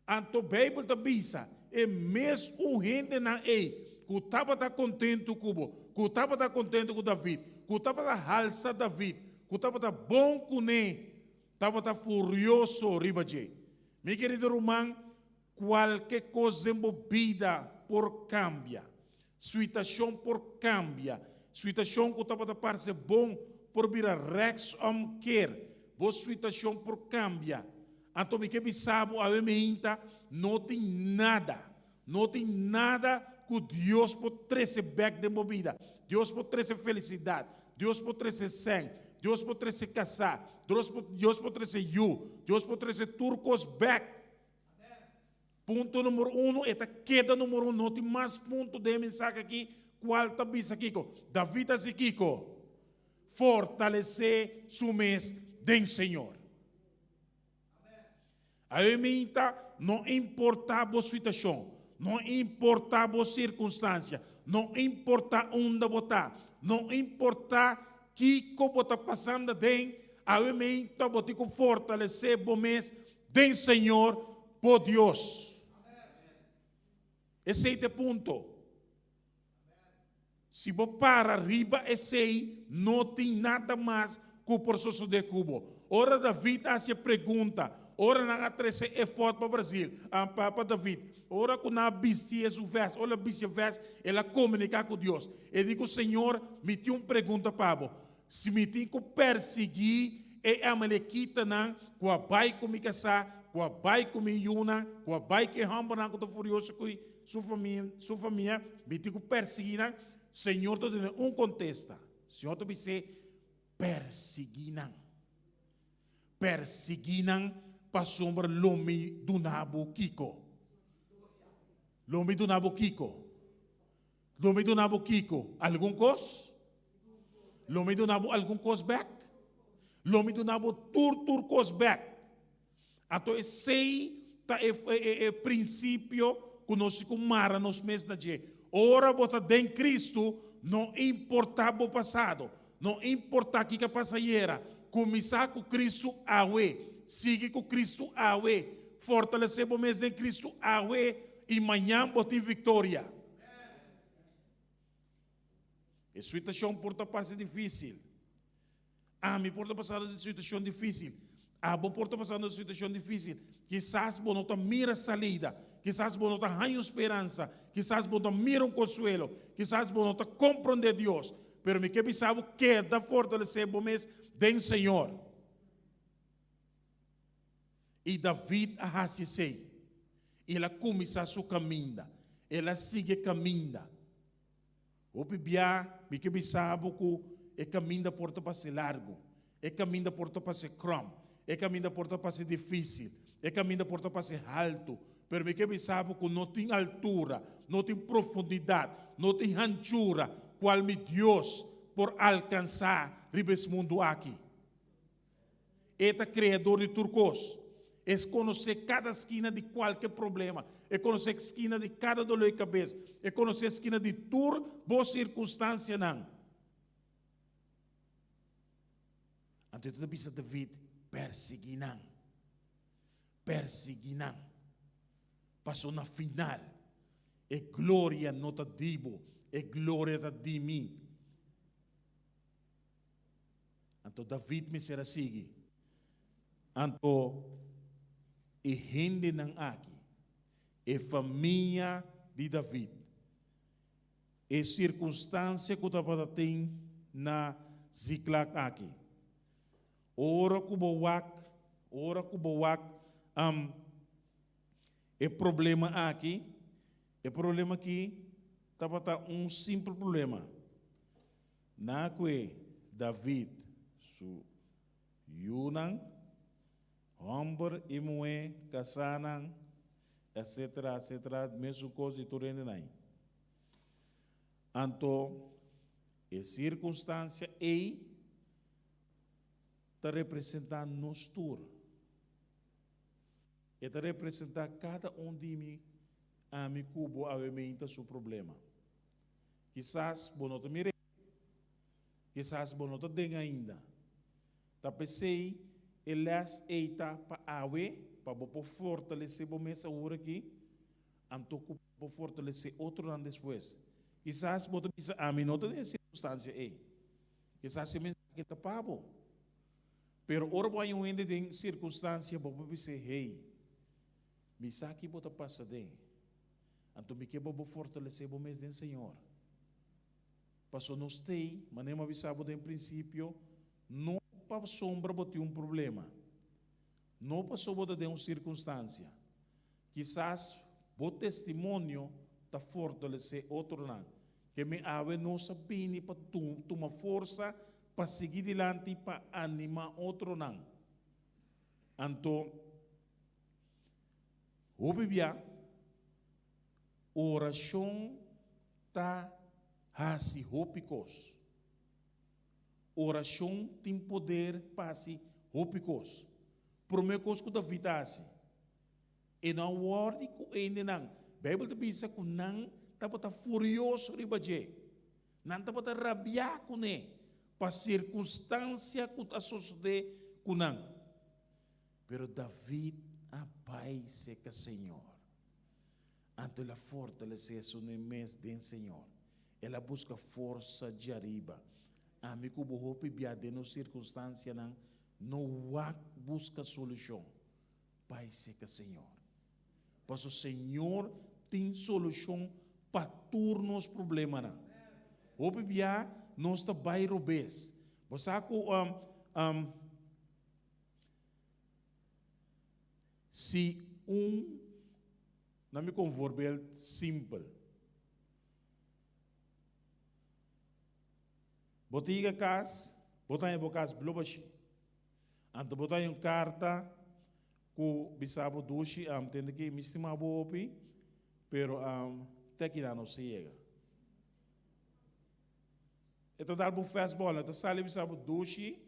então a Bíblia da Bisa, é mesmo gente na que estava contente com o que estava contente com David, que estava halsa David, que estava bom com ele, estava furioso, ribaje. Meu querido irmão, qualquer coisa movida por cambia, situação por cambia, situação que estava parecer bom por vir a rex quer, boa situação por cambia. Então me que bisabo a minha não tem nada que Deus pode trazer back de movida, Deus pode trazer felicidade, Deus pode trazer sangue, Deus pode trazer casar, Deus pode trazer Deus pode trazer turcos back. Ponto número 1, esta queda número 1, não tem mais ponto de mensagem aqui, qual está bisa aqui, David assim aqui, fortalecer su mês do Senhor. A mim não importava a situação, não importava a circunstância, não importa onde botar, não importa o que está passando dentro, a mim está botando fortalecer o mês do Senhor por Deus. Esse é o ponto. Se você para arriba, esse não tem nada mais que o processo de Cuba. Ora, David faz a pergunta. Ora, não há três esforços para o Brasil. Para David. Ora, quando a bestia o verso, ora, a bestia verso, ela comunica com Deus. Ele diz, Senhor, me tem uma pergunta para você. Se me tem que perseguir, e a Malekita não, com a bai comigo casar, com a bai comigo yuna, com a bai que ramba não, com o furioso com sua família, me tem que perseguir, não. Senhor, estou dando um contexto. Senhor, estou dizendo, perseguinam para sombra lome do nabo Kiko. Lome do nabo Kiko. Algum coisa? Lomi do nabo algum cosback. Lomi do nabo tur cosback. Ato é sei tá princípio conosco mara nos meses da dia. Ora bota em Cristo, não importa o passado, não importa o que passageira. Começar com Cristo awe, siga com Cristo awe, fortalecer o mês de Cristo awe e amanhã botar vitória. A situação porta passar difícil. Me porta passar de situação difícil. Bo porta passar de situação difícil. Quizás bo não tá mira salida, quizás bo não tá ganho esperança, quizás bo não mira um consuelo, quizás bo não tá compreender Deus. Pero me que pensava que da fortalecer o mês do Senhor. E David ahasisei. Ela começa a sua caminha. Ela sigue caminha. O bibia, me que pensava que é caminho da porta para ser largo, é caminho da porta para ser crom, é caminho da porta para ser difícil, é caminho da porta para ser alto. Pero me que pensava que não tem altura, não tem profundidade, não tem anchura, qual me Deus por alcançar esse mundo aqui. Eta criador de turcos. É conhecer cada esquina de qualquer problema. É conhecer a esquina de cada dor de cabeça. É conhecer a esquina de toda boa circunstância. Não. Então, tudo isso David perseguindo. Perseguindo. Passou na final. É glória não te dibo. É glória de mim. Então, David me será seguir. Então, e gente não aqui, e família de David, e circunstância que você tem na Ziklag aqui. Ora que boak, é problema aqui, tá simples problema. Na que David, su Yunang, Homber, imue, kasanang, etc., mesmo coisa de turene nai. Anto, a circunstância está representando nos tur. Está representando cada de mim, a mi cubo, a mementa seu problema. Quizás, bonota mire, quizás, bonota denga ainda. Tá pensei, elas eita para awe para fortalecer o mês agora aqui, anto para fortalecer outro ano depois. Quizás botar a mim não tem circunstância quizás se me está pabo. Pero ora vai um ende de circunstância para dizer me saque bota passa de. Anto me que para fortalecer o mês do Senhor. Passou nos tei, mas nem avisava de princípio não para sombra botar problema. Não passou botar de uma circunstância. Quizás o testemunho está fortalecer outro não. Que me ave nossa pini para tomar força para seguir adiante para animar outro não. Então, o Bíblia, oração está assim hópicos. Oração tem poder para se hópicos. Primeira coisa que David faz. E não ordem com ele não. A Bíblia diz que não está furioso de baje. Não está rabiar com ele. Para circunstância que está sucedendo com não. Pero David apaise que Senhor. Ante ela fortalecer seu mês do Senhor. Ela busca força de arriba. Amigo, o pibia de no circunstância não busca solução. Pai seca Senhor. Pois o Senhor tem solução para todos os problemas. O pibia não está bairro bes. Você se não me convorbel simples. Botiga cas, botar em bocas blobashi. Anto botar em carta ku bisabo dushi tende que me estima bopi, pero te que não chega. Ito dar bu fastball, ito sali bisa bu doshi,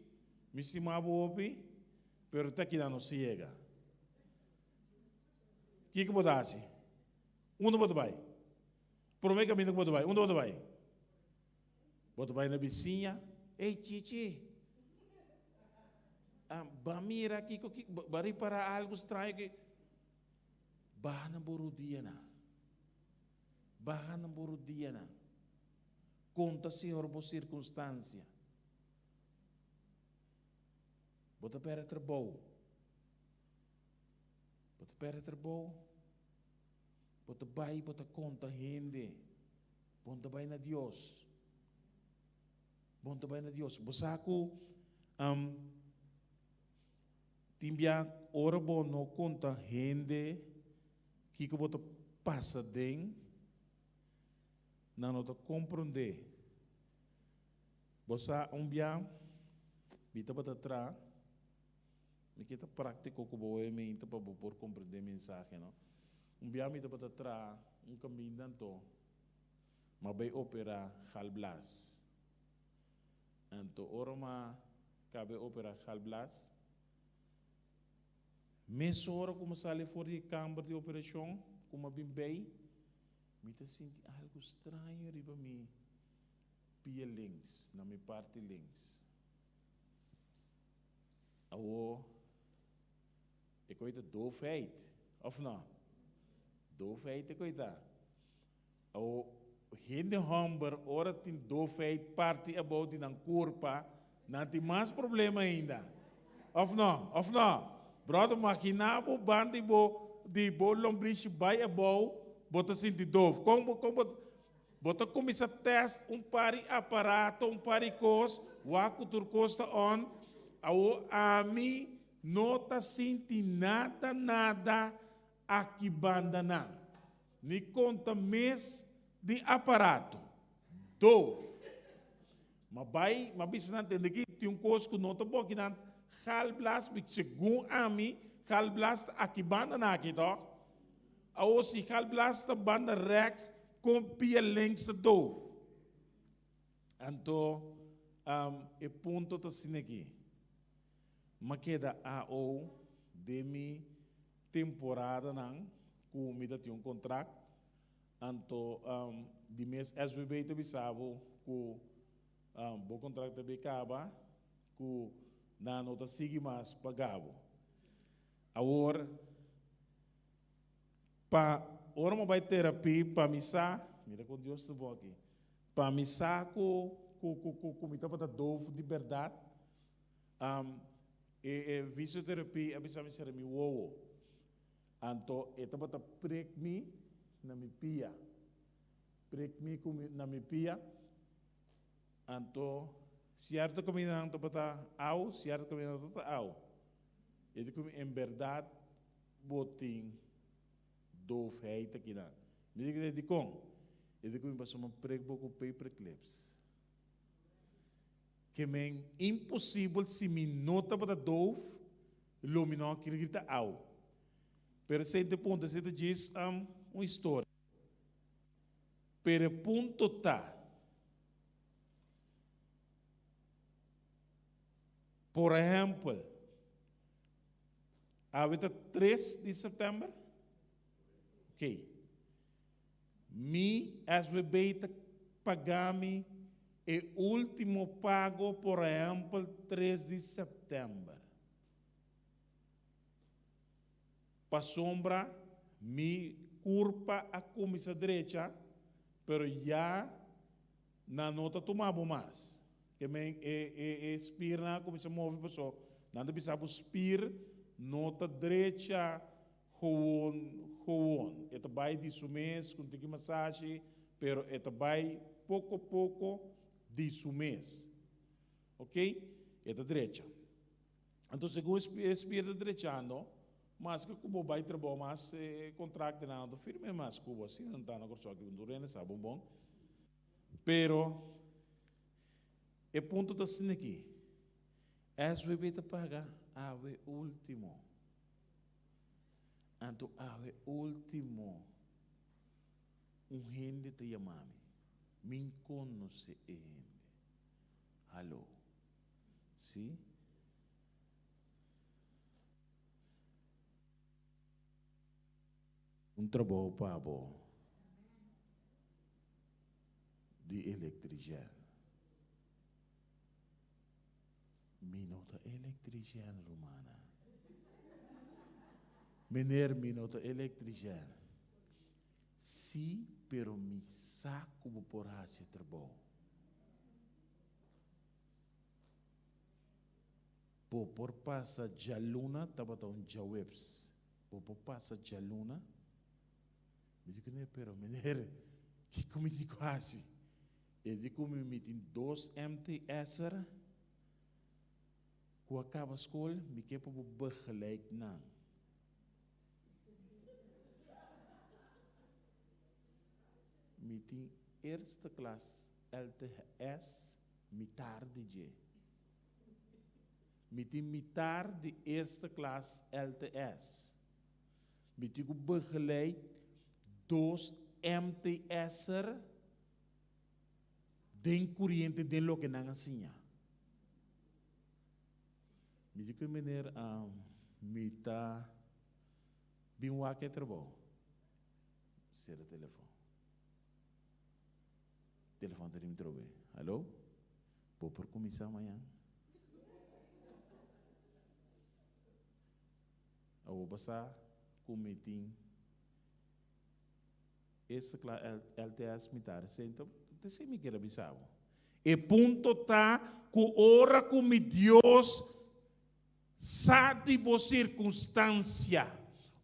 misi mabu opi, pero tá aqui não chega. Que botar assim? Não botar vai. Promete que não botar vai. Não botar vai. Botar vai na vizinha. Ei, Chichi. Bamira aqui, bari para algo estranho que bahan ng burudia na. Bahan ng burudia na. Conta senhor por circunstância. Bota pera trabalho. Bota pera trabalho. Bota bai, bota conta rende. Bota bai na Deus. Bota bai na Deus. Bosaku timbia ora bo no conta rende que bota passa den na nota compreender. Bosa bia bita bata tra me kita prático que boa me inta para por compreender mensagem, não? Bia me bata tra caminho tanto mas vai opera halblas. Anto ora ma cabe opera halblas. Meso hora como sale fora de câmara de operação, como bem bem, me tá sentindo algo estranho riba me pia links, na minha parte links. Awo, é coisa do feito, of não? Do feito é coisa. Awo, hindi humber, ora tem do feito parte about in ang curpa, não tem mais problema ainda. Of não? Of não? Brother, makinabo bandi bo di bo lombrice vai about bota sinti dove. Como bota começa test pari aparato, pari cos, waku turcosta on, ao ami nota sinti nada aqui banda na. Ni conta mês de aparato. Do. Mas bisa nanti lagi tiung cos ku nota bo que nanti halblas bik segun ami halblas aqui banda na aqui to ao se halblas da banda rex com pia links do anto e ponto tá assim aqui maqueda ao demi temporada não com me dá um contrato anto de mês SVB te bisabo com bom contrato de acaba com na nota sigue mais pagavo. Agora, para ora uma vai terapia para missa, mira com Deus tu bom aqui. Para missa com mita para dove de verdade. Fisioterapia abisa me ser mi wowo. Anto eta para prek mi na mi pia. Prek mi na mi pia. Anto certo caminhão para ao, certo caminhão para ao. Ele como em verdade botin do feita aqui na. Me diga de com. Ele como passou uma prego com paperclips. Que men impossível se me nota para do luminou que grita ao. Pero certo ponto você diz uma história. Pero ponto tá. Por exemplo, a 3 de setembro, ok. Mi SVB pagami e último pago, por exemplo, 3 de setembro. Para sombra, mi curpa a comissão direita, pero já na nota tomava mais. Que men expira como se move pessoa nada bisa expir nota direita hoon eta vai de mês com tiki massagem pero eta vai pouco de mês, ok, eta direita então segundo expira direita não mas que como vai trabalhar mais contrato não firme mais como assim não tá na coisa que durante sabe bom pero e ponto da assim aqui. SVB te paga ave último. Anto ave último. Gente te chamame. Min conoce ele. Sim? Trabalho para de eletricista. Minuto eletricista, Romana. Minuto eletricista. Sim, pero me saco por esse trabalho. Por passa de luna, estava tão de webs. Por passa de luna. Me digo, né, pero, menino, que comigo quase? Eu digo, me metem 2 MTS, que acaba a escola, me quer para begeleid não. Metem eerste klas LTS, me tarde je. Metem me tarde eerste klas LTS. Me digo, begeleid 2 MTS'er den corriente den lo que não assim. Me digo, menino, me tá bem o que trabalho. Será telefone. Telefone tá me trobe. Alô? Vou por começar amanhã. Eu vou passar com o meeting. Esse LTS militar, então, você me quer avisar. E ponto tá que ora como Deus sabe a circunstância,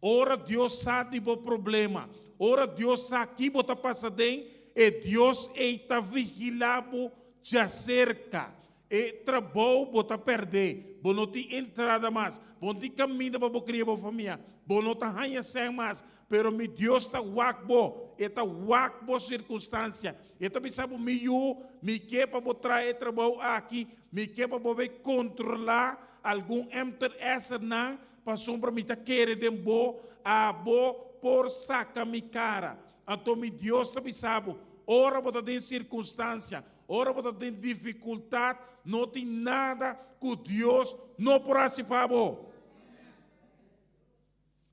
ora Deus sabe o problema, ora Deus sabe que você passa dentro, e Deus está vigilando de cerca, e trabalho você perder, você não tem entrada mais, você tem caminho para criar uma família, você não está ganhando mais. Pero mi Deus está wakbo, eta wakbo circunstância. Eta pensava me quer para botar trabalho aqui, me quer para poder controlar algum MTS não, para sombra me tá querer dembo, a bo por saca mi cara. Então mi Deus está pensava, ora botar tem circunstância, ora botar tem dificuldade, não tem nada que Deus não possa para bo.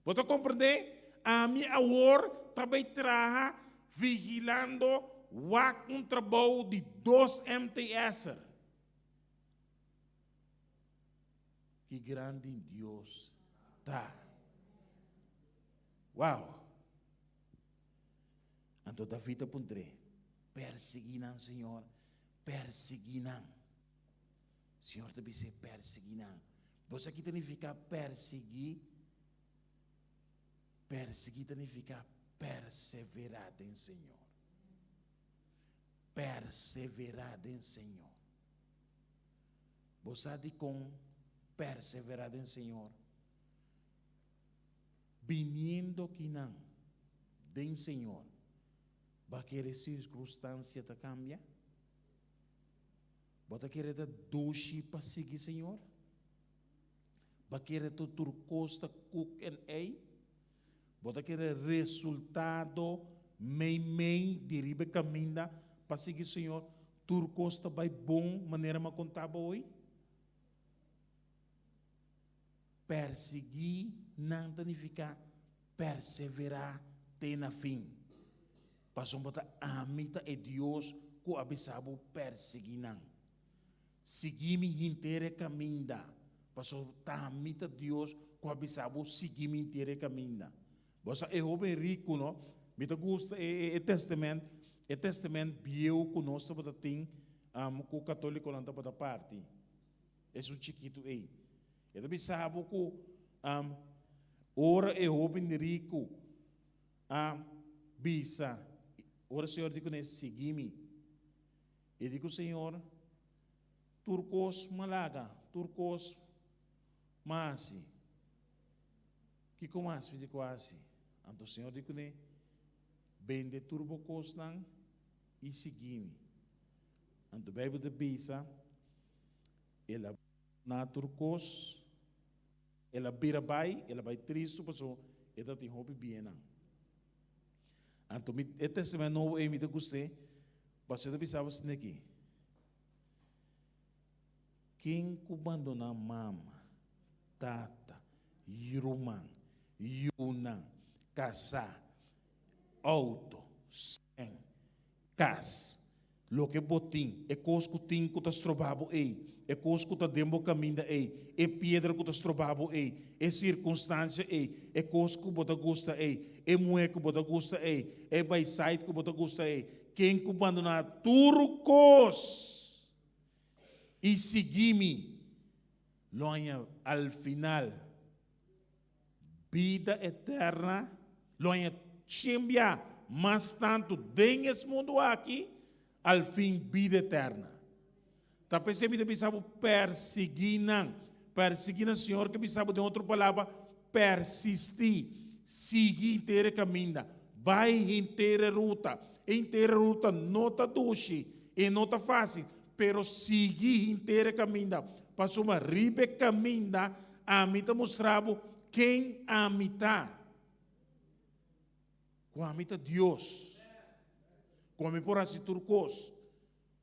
Você compreende? A minha awor também traga vigilando um trabalho de 2 MTS. Que grande Deus tá. Uau! Então Davi tá pondre, perseguinan, Senhor, perseguinan. Senhor também se perseguinan. Você aqui significa perseguir. Perseguir significa perseverar em Senhor. Perseverar em Senhor. Você de com perseverar em Senhor. Vindo que não, em Senhor, vai querer circunstância te cambia? Vai querer dar doce para seguir Senhor? Vai querer tu turcosta cook and ei? Bota aquele resultado meio de riba caminha para seguir Senhor. Turcosta vai bom maneira me contar hoje. Perseguir não significa perseverar até na fim. Passou botar a mita é Deus que abençoa perseguir não. Seguir-me inteira caminha. Passou botar a mita Deus que abençoa seguir-me inteira caminha. Você é homem rico, não? Me gusta o testamento bio que nós estamos tendo, que o católico não está para parte. É um chiquito aí. Eu também sabe que ora é homem rico, bisa, ora o Senhor diz seguir-me. Eu digo, Senhor, turcos malaga, turcos masi. Que como assim, digo assim. Então o Senhor diz que bende turbo costan e seguir-me. Então a Bíblia diz, ela na turcos, ela vira vai triste, porque ela tem hobby bem não. Então este semana novo eu me gostei, você pensava assim aqui. quem que abandona mama, tata, irmã, yunang, casa, auto, sem, casa, lo que botim, é coisa que tem que tas trabalho aí, é coisa que tá dentro do caminho aí, é pedra que tas trabalho aí, é circunstância aí, é coisa que você gosta aí, é mulher que você gosta aí, é baisite que você gosta aí, quem que abandona tudo coisa e seguir-me, lonha al final, vida eterna, lonha chambia, mas tanto dentro desse mundo aqui, al fim vida eterna. Tá percebendo que precisava perseguir o Senhor, que precisava de outra palavra, persistir, seguir inteira caminho, vai inteira ruta não está doce e não está fácil, pero seguir inteira caminho, passou uma riba caminho, a mim te mostrava quem a mim está, com a mim está Deus, com a mim por assim turcos,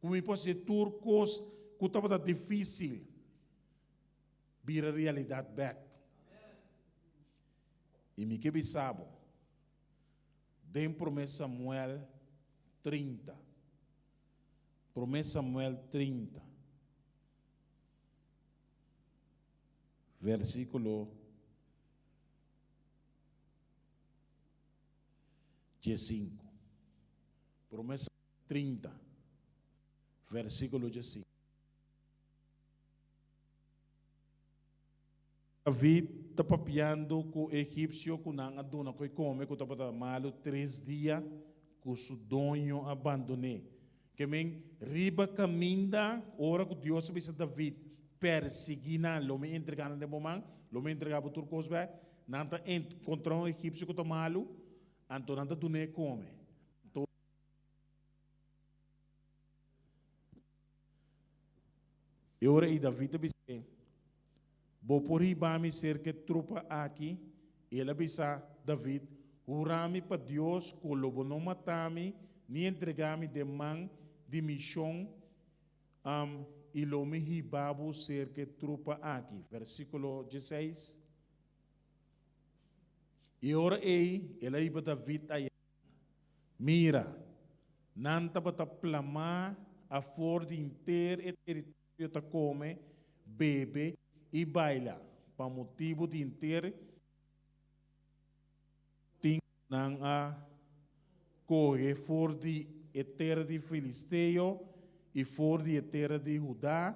com a mim por ser turcos, que estava difícil, vira realidade back. E me que sabe, dem promessa Samuel 30. Promessa Samuel 30. Versículo 15. Promessa 30. Versículo 15. David está papiando com o egípcio, com a dona que come, que estava malo 3 dias, com o dono abandonei. Que men riba caminda, ora que Deus se David perseguina, lo me entregando de momento, lo me entregava por coisa, nanta encontra um egípcio que está malo, então nanta dona come. E ora e David disse, vou por ribami cerca trupa aqui, ele bisa David, urami para Deus, que lobo não matami, nem entregami de man de missão, e lo me ribabo cerca trupa aqui. Versículo 16. E ora ele iba David aí, mira, nanta bata plama a for de inteiro e território ta come, bebe e baila, para motivo de inteiro, tem nang a correr for de terra de Filisteu, e for de terra de Judá,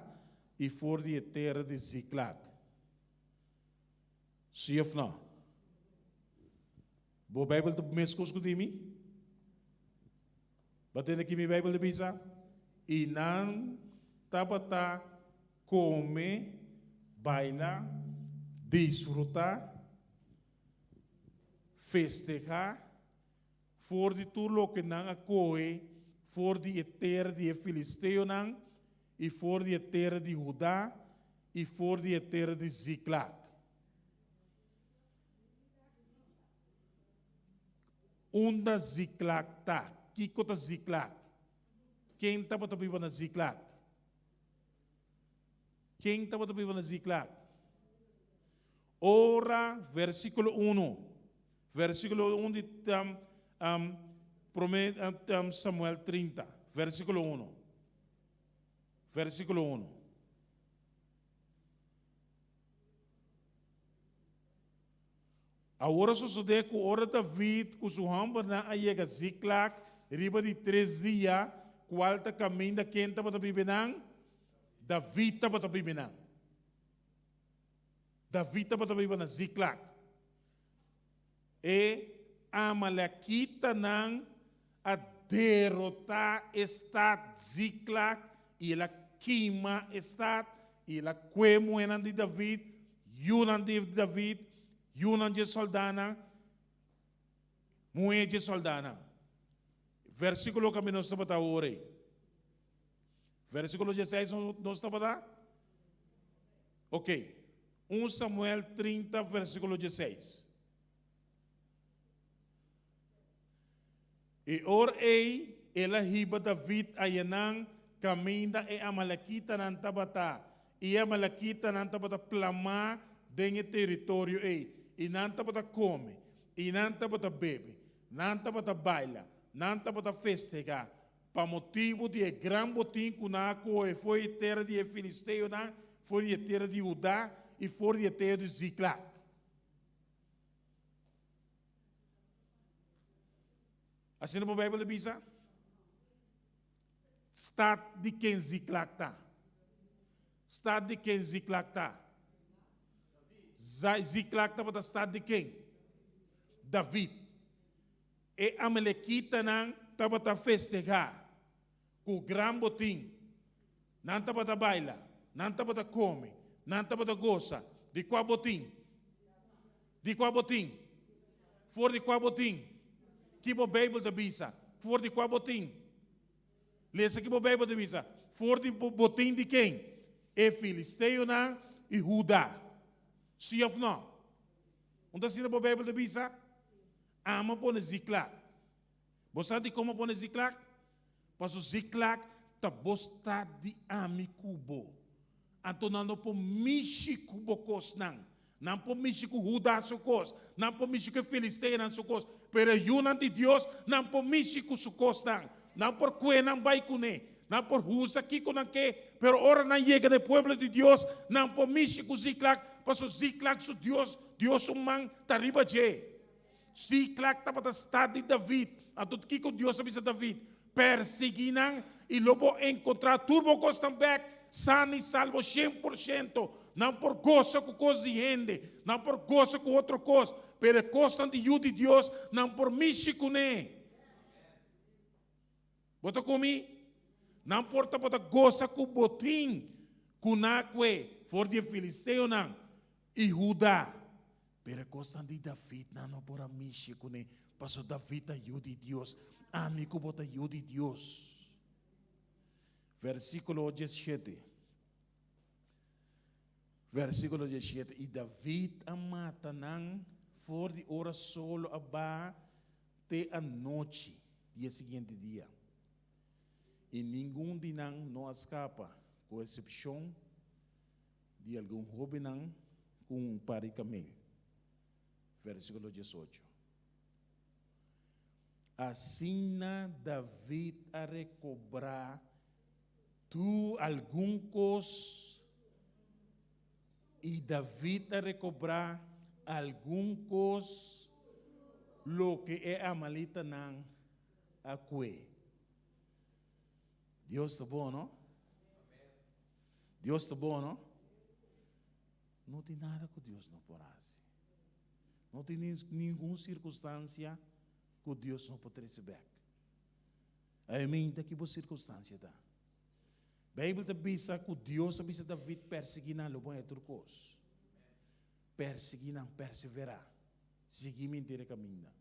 e for de terra de Ziklag. Sim ou não? Bo Bible do mescos com mim? Batendo aqui minha Bible de bisa, e não tabata come, baila, disfrutar, festejar, for de tudo lo que não acoe, for de terra de Filisteu não, e for de terra de Judá, e for de terra de Ziklag. Onda Ziklag tá, que cota Ziklag? Quem estava vivendo na Ziklag? Quem estava vivendo na Ziklag? Ora, versículo 1. Versículo 1 de Samuel 30. Versículo 1. Versículo 1. Agora sucede que ora David, que sua hamba na ayega Ziklag, riba de 3 dias, qual ta caminho quem estava vivendo? David estava vivendo. David estava vivendo na Ziklag. E a Malaquita não a derrotar está Ziklag e ela queima está e ela queima de David, Yunan de David, Yunan de soldana, mulher de soldana. Versículo que nós estamos a orar. Versículo 16 nós estamos a ok. 1 Samuel 30, versículo 16. E ora ela riba David ayanang caminda e Amalequita nan tabata. e a malakita nanta bata plama dengue território e nanta bata come, e nanta bata bebe, nanta bata baila, nanta bata festejar, para motivo de gran botim kunaku e foi terra de Filisteu na, foi terra de Judá e foi terra de Ziklag. Assim na Bíblia diz, estado de quem Ziklag está. Estado de quem Ziklag está. Ziklag está para o estado de quem? David. E a Amalequita não está para festejar com gran botim. Não está para bailar, não está para comer, não está para gozar. De qual botim? De qual botim? For de qual botim? Que a Bíblia te bisa, for de qual botim? Leia que a Bíblia te bisa, for de botim de quem? É Filisteu e Judá. Sim ou não? Onde se a Bíblia te bisa? Ama pôr Ziklag. Você sabe como pôr Ziklag? Mas o Ziklag está bostado de amicubo. Então não por Michiku bocos não por Michiku Judá sucos, não por Michiku Filisteu não sucos, pero yuna de Deus não por Michiku sucos não por que não vai cune, não por usa aqui com que, pero ora não chega no povo de Deus, não por Michiku Ziklag, mas o Ziklag su Deus man tariba je. Ziklag está para o estado de David, a tudo que Deus avisa David, perseguiram e logo encontrar turbo também, sano e salvo 100%, não por gozo com coisa de gente, não por gozo com outra coisa, pero costa de de Deus, não por Michiku ne. Bota comigo? Não importa para gozo com botim, com naque, for de Filisteu não, e Judá. Pero costa de David não por Michiku ne, passou David ajuda de Deus, amigo bota ajuda de Deus. Versículo 17. Versículo 17. E David amata não for de hora solo aba te a noite, dia seguinte dia. E nenhum de não escapa, com exceção de algum jovem não com um pare camelo. Versículo 18. Assim David a recobrar tu algum cos e David a recobrar algum cos lo que é amalita não aque. Deus está bom, não? Deus está bom, não? Não tem nada que Deus não porasse. Não tem nenhuma circunstância que Deus não pode receber. Amém? Daqui boa circunstância tá. Bíblia te bisa que Deus avisa David perseguindo lo bom é turcos. Perseguindo, perseverar. Seguir inteiro caminho.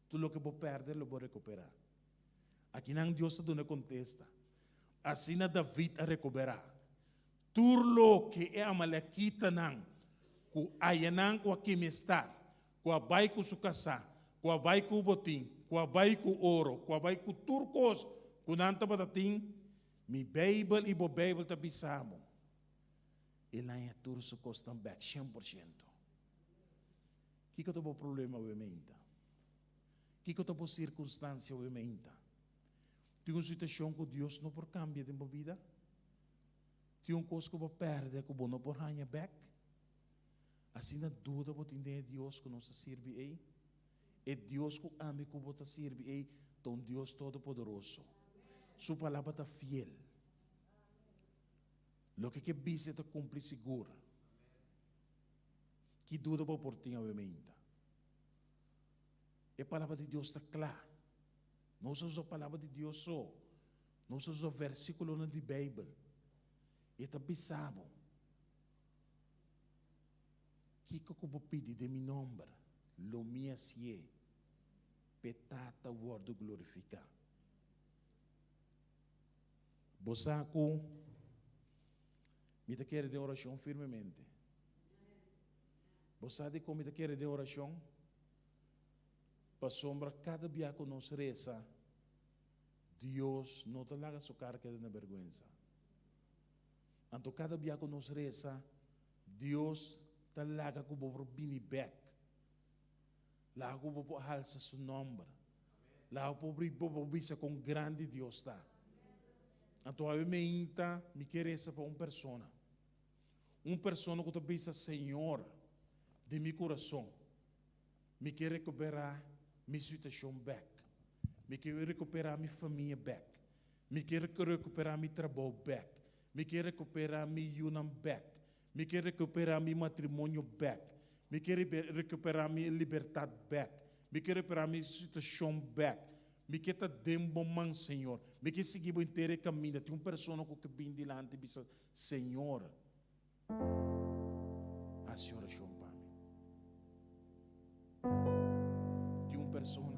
Tudo o que vou perder, lo vou recuperar. Aqui não Deus não contesta. Assim David a recuperar. Tudo que é a malaquita não, que ayanang com aqui me está, com a bai com sua casa, com a bai com o botim, com a bai com o ouro, com a bai com turcos, com nanta batatim. Mi Bíblia e bo Bíblia te bisamo. Ela é tudo su costam back 100%. Que eu tenho problema obviamente? Que eu tenho circunstância obviamente? Tem uma situação que Deus não por cambia de minha vida? Tem uma coisa que eu vou perder que eu não por ganhar back? Assim na dúvida vou entender Deus que nos serve aí. É Deus que ama que vou te serve aí. Então Deus todo poderoso. Sua palavra está fiel. Lo que bisa te cumpre seguro. Que dúvida vou por ti obviamente? A palavra de Deus está clara. Não só a palavra de Deus só. Não só o versículo na de Bíblia. E está bisamo. Que eu vou pedir de meu nome? Lo minha sie. Petata word glorificar. Bosaco, me te quer de oração firmemente. Bosade como me te quer de oração, para sombra cada dia que nos reza, Deus não te larga sua carga de vergonha. Então, cada dia que nós reza, Deus está lá que vou bini back. Lá que vou alçar seu nome. Lá que vou bisa com grande Deus está. Então, eu me quero essa para uma pessoa. Uma pessoa que bisa Senhor de meu coração. Me quer recuperar minha situação back. Me quer recuperar minha família back. Me quer recuperar meu trabalho back. Me quer recuperar minha união back. Me quer recuperar meu matrimônio back. Me quer recuperar minha liberdade back. Me quer recuperar minha situação back. Me quer estar dentro man, Senhor. Me quer seguir o inteiro caminho. Tem uma pessoa que vem delante e diz, Senhor, a senhora chama para mim. Tem uma pessoa,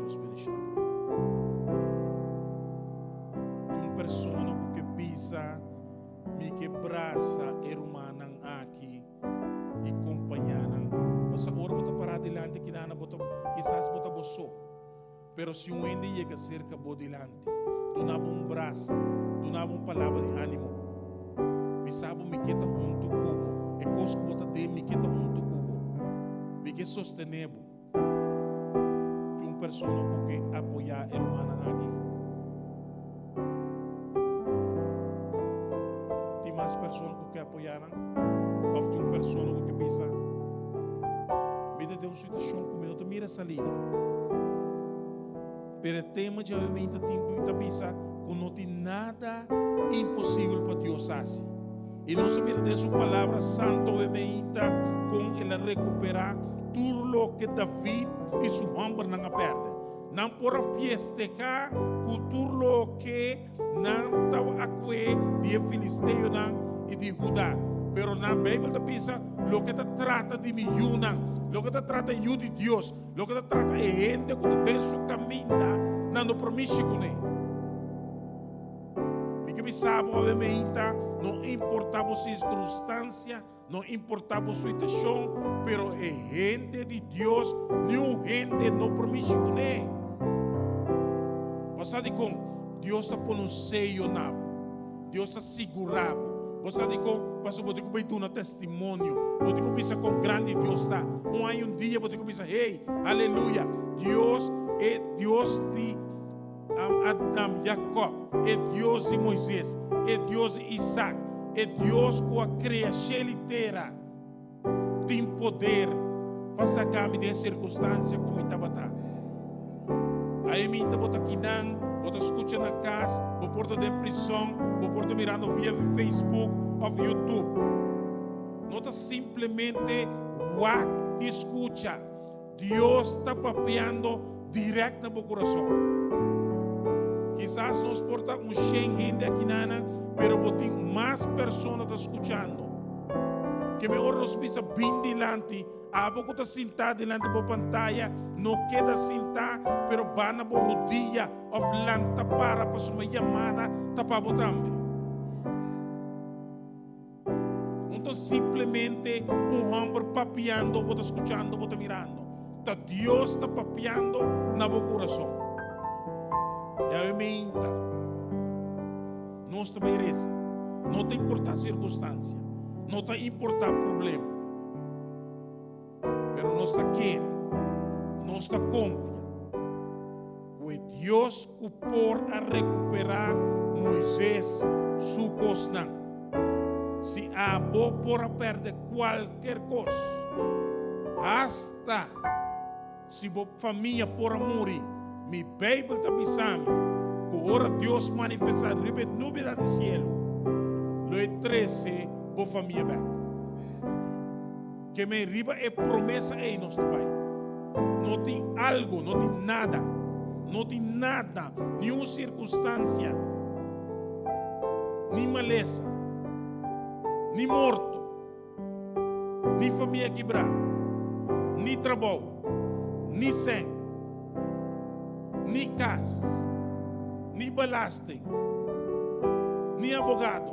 Deus me deixa. Tem uma pessoa que pisa, me quebraça, irmã aqui e companhia. Mas agora vou parar delante que dá, quizás vou boçou. Pero se um ende chega cerca bo delante, tu não um braço, tu não uma palavra de ânimo. Pisabo me queta junto cubo, e cosco bota de me queta junto cubo. Me que sostenevo. Que uma pessoa que apoiar a irmã aqui. Tem mais pessoas que apoiaram, ou tem uma pessoa que pisa. Me dá uma situação comigo, tu mira a salida. Pero tema de obviamente tempo da bisa, que não tem nada impossível para Deus fazer. E nós mira de sua palavra santa obviamente com ele recuperar tudo o que David e sua homem não perde. Não por festejar com tudo o que não estava aqui de Filisteu e de Judá. Pero na Bíblia da bisa, o que trata de milhões. Lo que te trata de Dios, lo que te trata de gente que tem su camino, não promete com ele. E que me sabe, obviamente, não importava a circunstância, não importava a situação, pero é gente de Deus, nenhuma gente não promete com ele. Passado com Deus está pondo um seio na Deus está segurado. Você diz que você pode dar um testemunho, pode pensar com grande Deus está. Um dia pode pensar, hey, aleluia, Deus é Deus de Adão, Jacob, é Deus de Moisés, é Deus de Isaac, é Deus que a criação inteira tem poder para sacar-me dessa circunstância como estava. Aí me estava aqui não. Você escuta na casa, você pode estar em prisão, você pode estar mirando via Facebook ou YouTube. Não está simplesmente e escuta. Deus está papeando direto no meu coração. Quizás nós portamos gente aqui, mas tem mais pessoas escutando. Que melhor nós pisa bem delante. A boca está sentada delante da pantalla, não queda sentar, pero vai na rodilha, ou lanta para uma chamada, tapar o também. Então, simplesmente, homem papeando, você escutando, você mirando. Tá Deus está papeando na meu coração. E a mim, não está merece, não tem importar circunstância, não tem importar problema. Pero nós queremos, nós confiamos que Deus que por a recuperar Moisés su costa. Se a boa por a perder qualquer coisa, hasta se a família por a morrer, mi Bíblia está dizendo que ora Deus manifestar ribe nuvem do cielo, lo é 13 por família back. Que me riba é promessa em nosso Pai. Não tem algo, não tem nada, nenhuma circunstância, nem maleza, nem morto, nem família quebrada, nem trabalho, nem sangue, nem casa, nem balaste, nem advogado.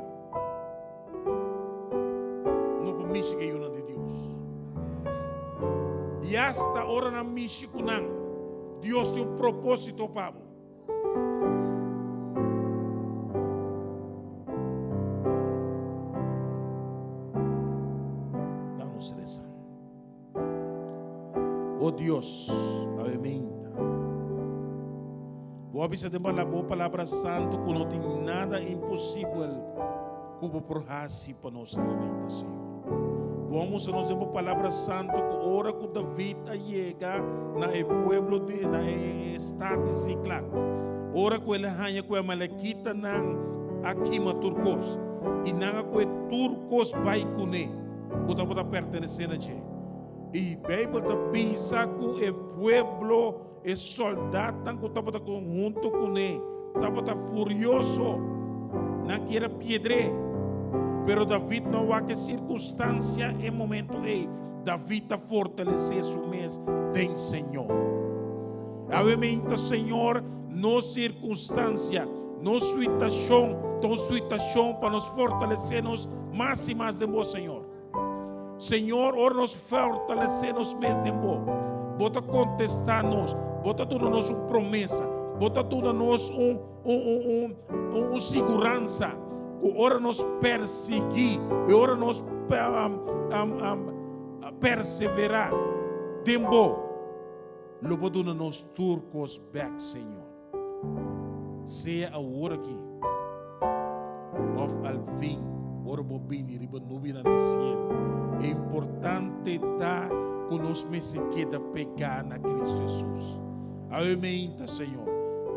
Não permite que eu não de Deus. E hasta hora na Michikunang, Deus tem um propósito para Vamos rezar. Oh Dios, amém. Boa vista de uma boa palavra santo, que não tem nada impossível como por hasi para nossa vida, Senhor. Vamos a nos uma palavra santo, que ora que David chega na pueblo de na estado de Ziklag. Ora que ele hanya que a malaquita nang akima turcos e nanga que turcos vai kune, que tá para pertencer a je. E Bíblia tá bisa que o pueblo e soldado tan que tá para conjunto kune, tá para furioso, não quer piedre. Pero David não há que circunstância em momento aí. David está fortalecer su mês tem Senhor. Obviamente, Senhor, no circunstância, no situação para nos fortalecermos mais e mais de vós, Senhor. Senhor, ora nos fortalecermos mês de vós. Bota contestar-nos, bota tudo-nos uma promessa, bota tudo-nos segurança. Ora nos perseguir, e ora nos perseverar. Tempo, loboduna nos turcos back, Senhor. Seja a hora aqui, of al fim, ora bobini, riba nubina no cielo. É importante tá com nos mesequeda pegar na Cristo Jesus. Amém, Senhor.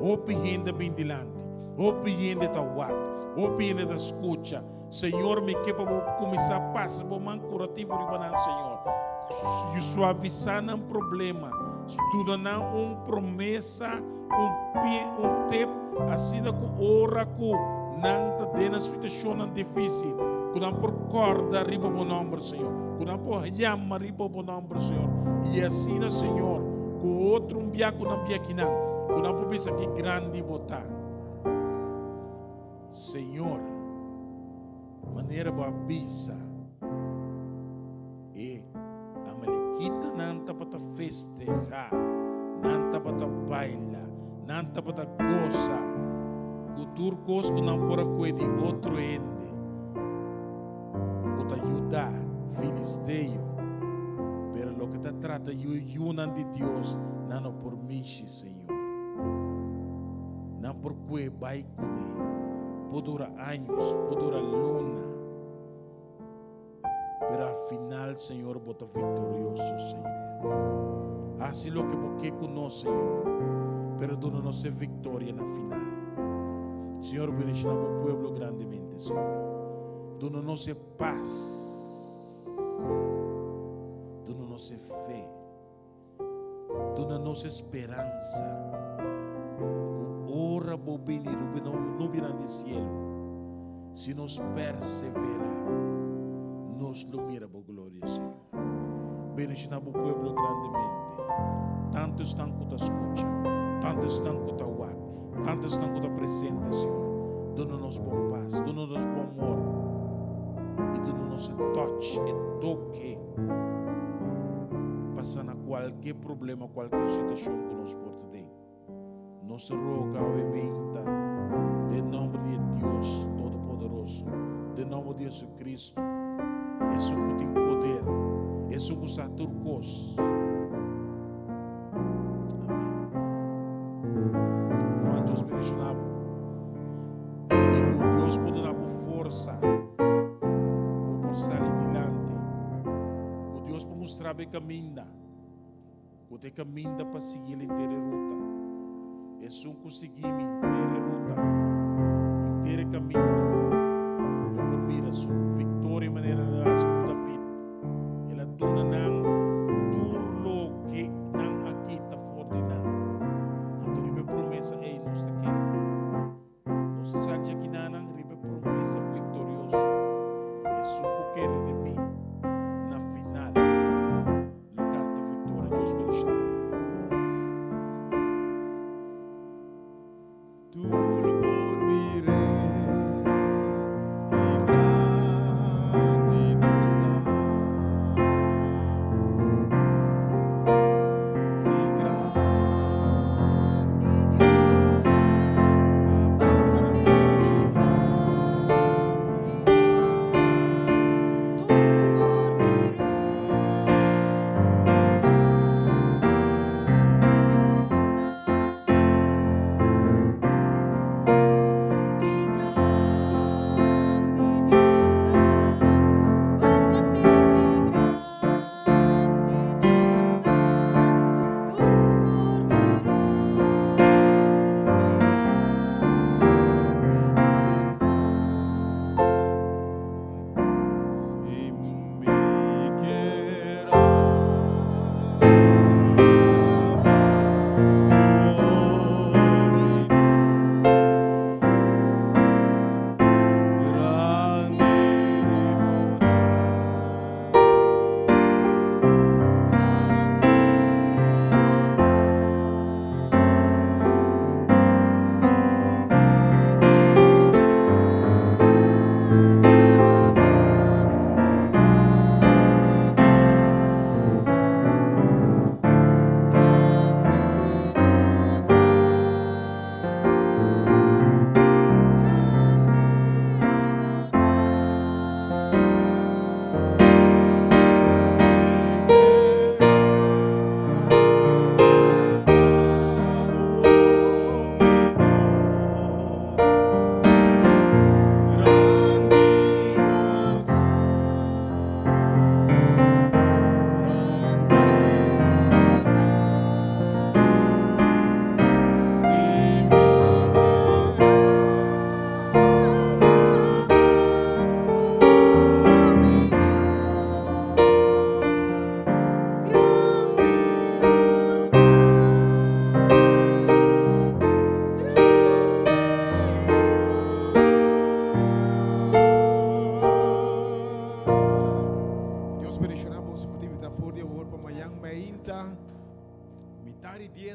Hope ainda bem dilante, hope ainda tá wak. Opina da escuta, Senhor, me que para começar a passar por um curativo ribanan, Senhor. E suavizar um problema, estudar promessa, tempo, assim como ora com não tá dentro da situação difícil, quando por corda riba bom nome, Senhor, quando por llama riba bom nome, Senhor. E assim, Senhor, com outro biaco não biaco não, quando por pensar que grande botar. Senhor, maneira babisa e a malequita não está para festejar, não está para bailar, não está para gozar, o turcos que não pode comer outro ende, que te ajudar, filisteu, pero lo que te trata de ayunar de Deus, não por mim, Senhor, não por que vai comer. Pode durar anos, pode durar luna, pero al final, Senhor, bota vitorioso, Senhor. Assim lo que porque conosco, Senhor, pero tu não nos vitória na final. Senhor, bendiga o pueblo grandemente, Senhor. Tu não nos paz, tu não nos fé, tu não nos esperança. Ora bobini no virando cielo. Se nos perseverar, nos lumira por glória, Senhor. Bendiga o pueblo grandemente. Tanto estão que te escuta, tanto estão que te wak, tanto estão que te presente, Senhor. Dona-nos bom paz, dona-nos bom amor. E dona-nos touch e toque. Passando qualquer problema, qualquer situação que nos porta dentro. Nos roga, obviamente, em nome de Deus Todo-Poderoso, em nome de Jesus Cristo, isso que tem poder, isso que usa turcos. Amém. Quando Deus mencionava, e que Deus pode dar força, para sair adiante, que Deus pode mostrar o caminho, que tem caminho para seguir a inteira ruta. É só conseguir inteira ruta, inteira caminho. Eu por mira sua vitória maneira de David. Ela dona não turlo que não aqui está forte não. Então ribe promessa é nos aqui. Nós sabe que não ribe promessa vitorioso. É só o que quer de mim na final. Lo canta vitória Deus bendiga. Tu por mi rey,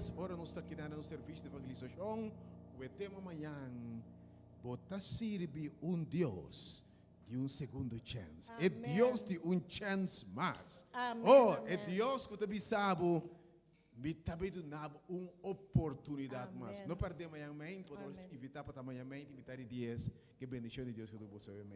10 horas nós está aqui no serviço de evangelização. O tema amanhã, botar servir Deus de segundo chance. É Deus de chance mais. É Deus que te sabe, me também dá uma oportunidade mais. Não perdemos amanhã, podemos evitar para amanhã, evitar dias, que bendição de Deus que tu possa ver.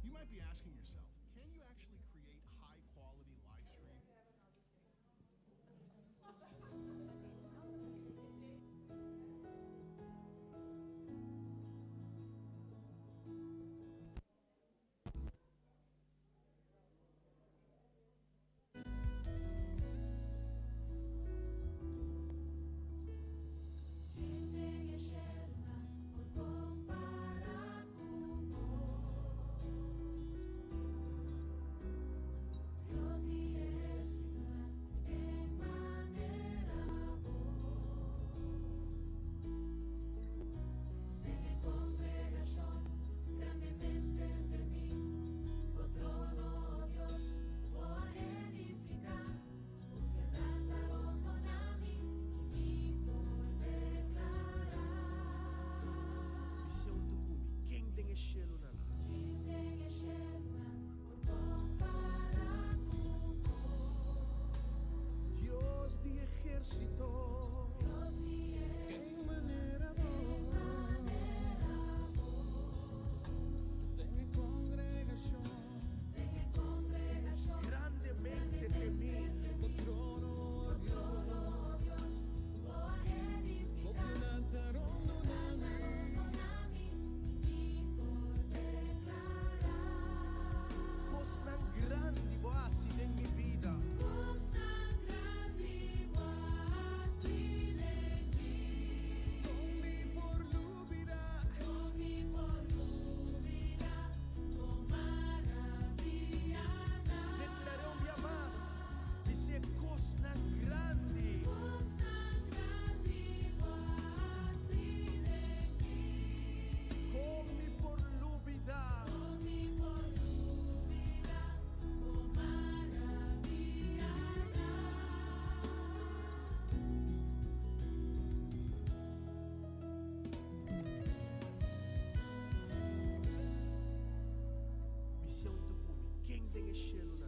You might be asking yourself, can you actually create high quality live stream? Dios de ejército, en manera de congregación, grandemente temí, tu trono, Dios, o plantaron Cos tan grande vos en mi vida. Declaré un día más, dice cos tan grande. Con mi por lúbida. Visão tu comi, quem tem enchendo na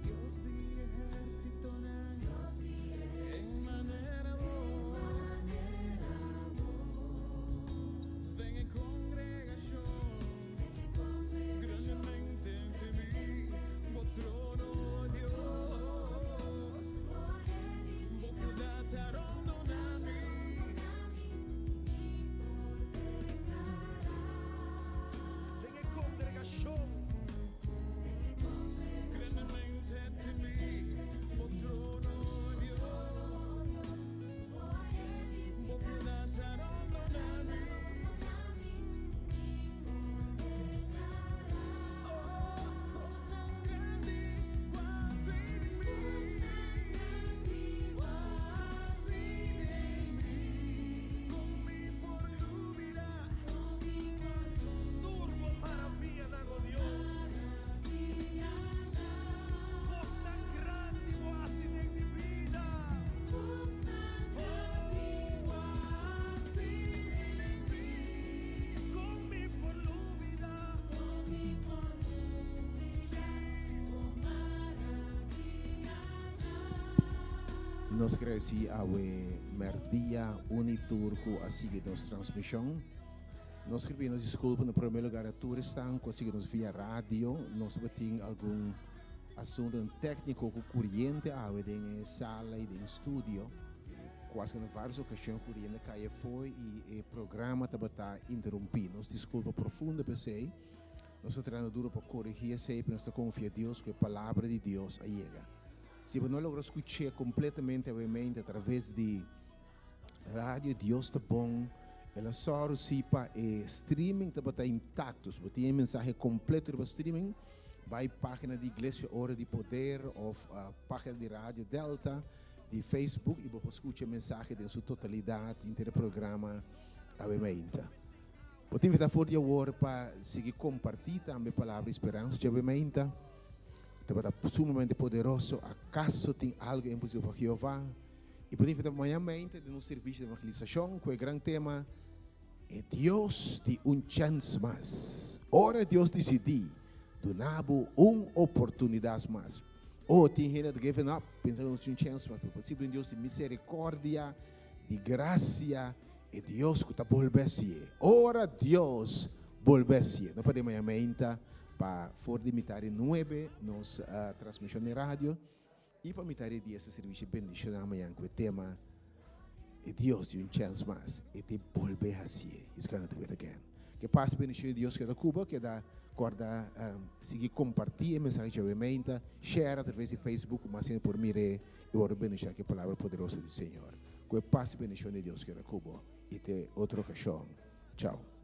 Dios de ejército en manera ven en congregación grandemente ante mí o trono Dios vos dataron a mí ven en congregación grandemente ante mí o trono Dios vos dataron a mí Turbo maravilla nago Dios. Vos tan grande vos hacen en mi vida. Con mi por lúbida. Nós agradecemos ao Merdia Unitur que assiste nossa transmissão. Nós pedimos desculpa no primeiro lugar a todos que estão conseguindo via rádio. Nós temos algum assunto um técnico com corrente ave em sala e em estúdio. Quase em várias ocasiões corrente caia foi e o programa estava interrompido. Nos desculpa profunda por sei. Nós estamos trabalhando duro para corrigir sempre, nós confiamos em Deus que a palavra de Deus chega. Se você não logra escutar completamente obviamente através de rádio, Deus está bom. Ela só receba streaming está intacto. Se você tem mensagem completo para streaming, vai à página da Igreja Hora de Poder ou a página de Rádio Delta, de Facebook, e você escuta a mensagem em sua totalidade, inteiro programa, obviamente. Você invitar fora de agora para seguir compartilhar também a palavra esperança, obviamente. Está sumamente poderoso, acaso tem algo impossível para Jeová. E por invitar amanhã de um serviço de evangelização, com o grande tema é Deus de chance mais. Ora Deus decidiu donava uma oportunidade mais. Ou tem gente que giving up, pensando em chance mais, possível em Deus de misericórdia, de graça, e Deus que está volvendo. Ora Deus volvendo. Não podemos amanhã para imitar 9 nos transmissão de rádio e para imitar esse serviço bendição amanhã com o tema é Deus de chance mais e te volver a ser. He's gonna do it again. Que passe bendição de Deus que da Cuba, que da corda seguir compartilhar a mensagem obviamente, share através de Facebook, mas sempre por mim e ora bendição que a palavra poderosa do Senhor. Que passe bendição de Deus que da Cuba e te outra ocasião. Tchau.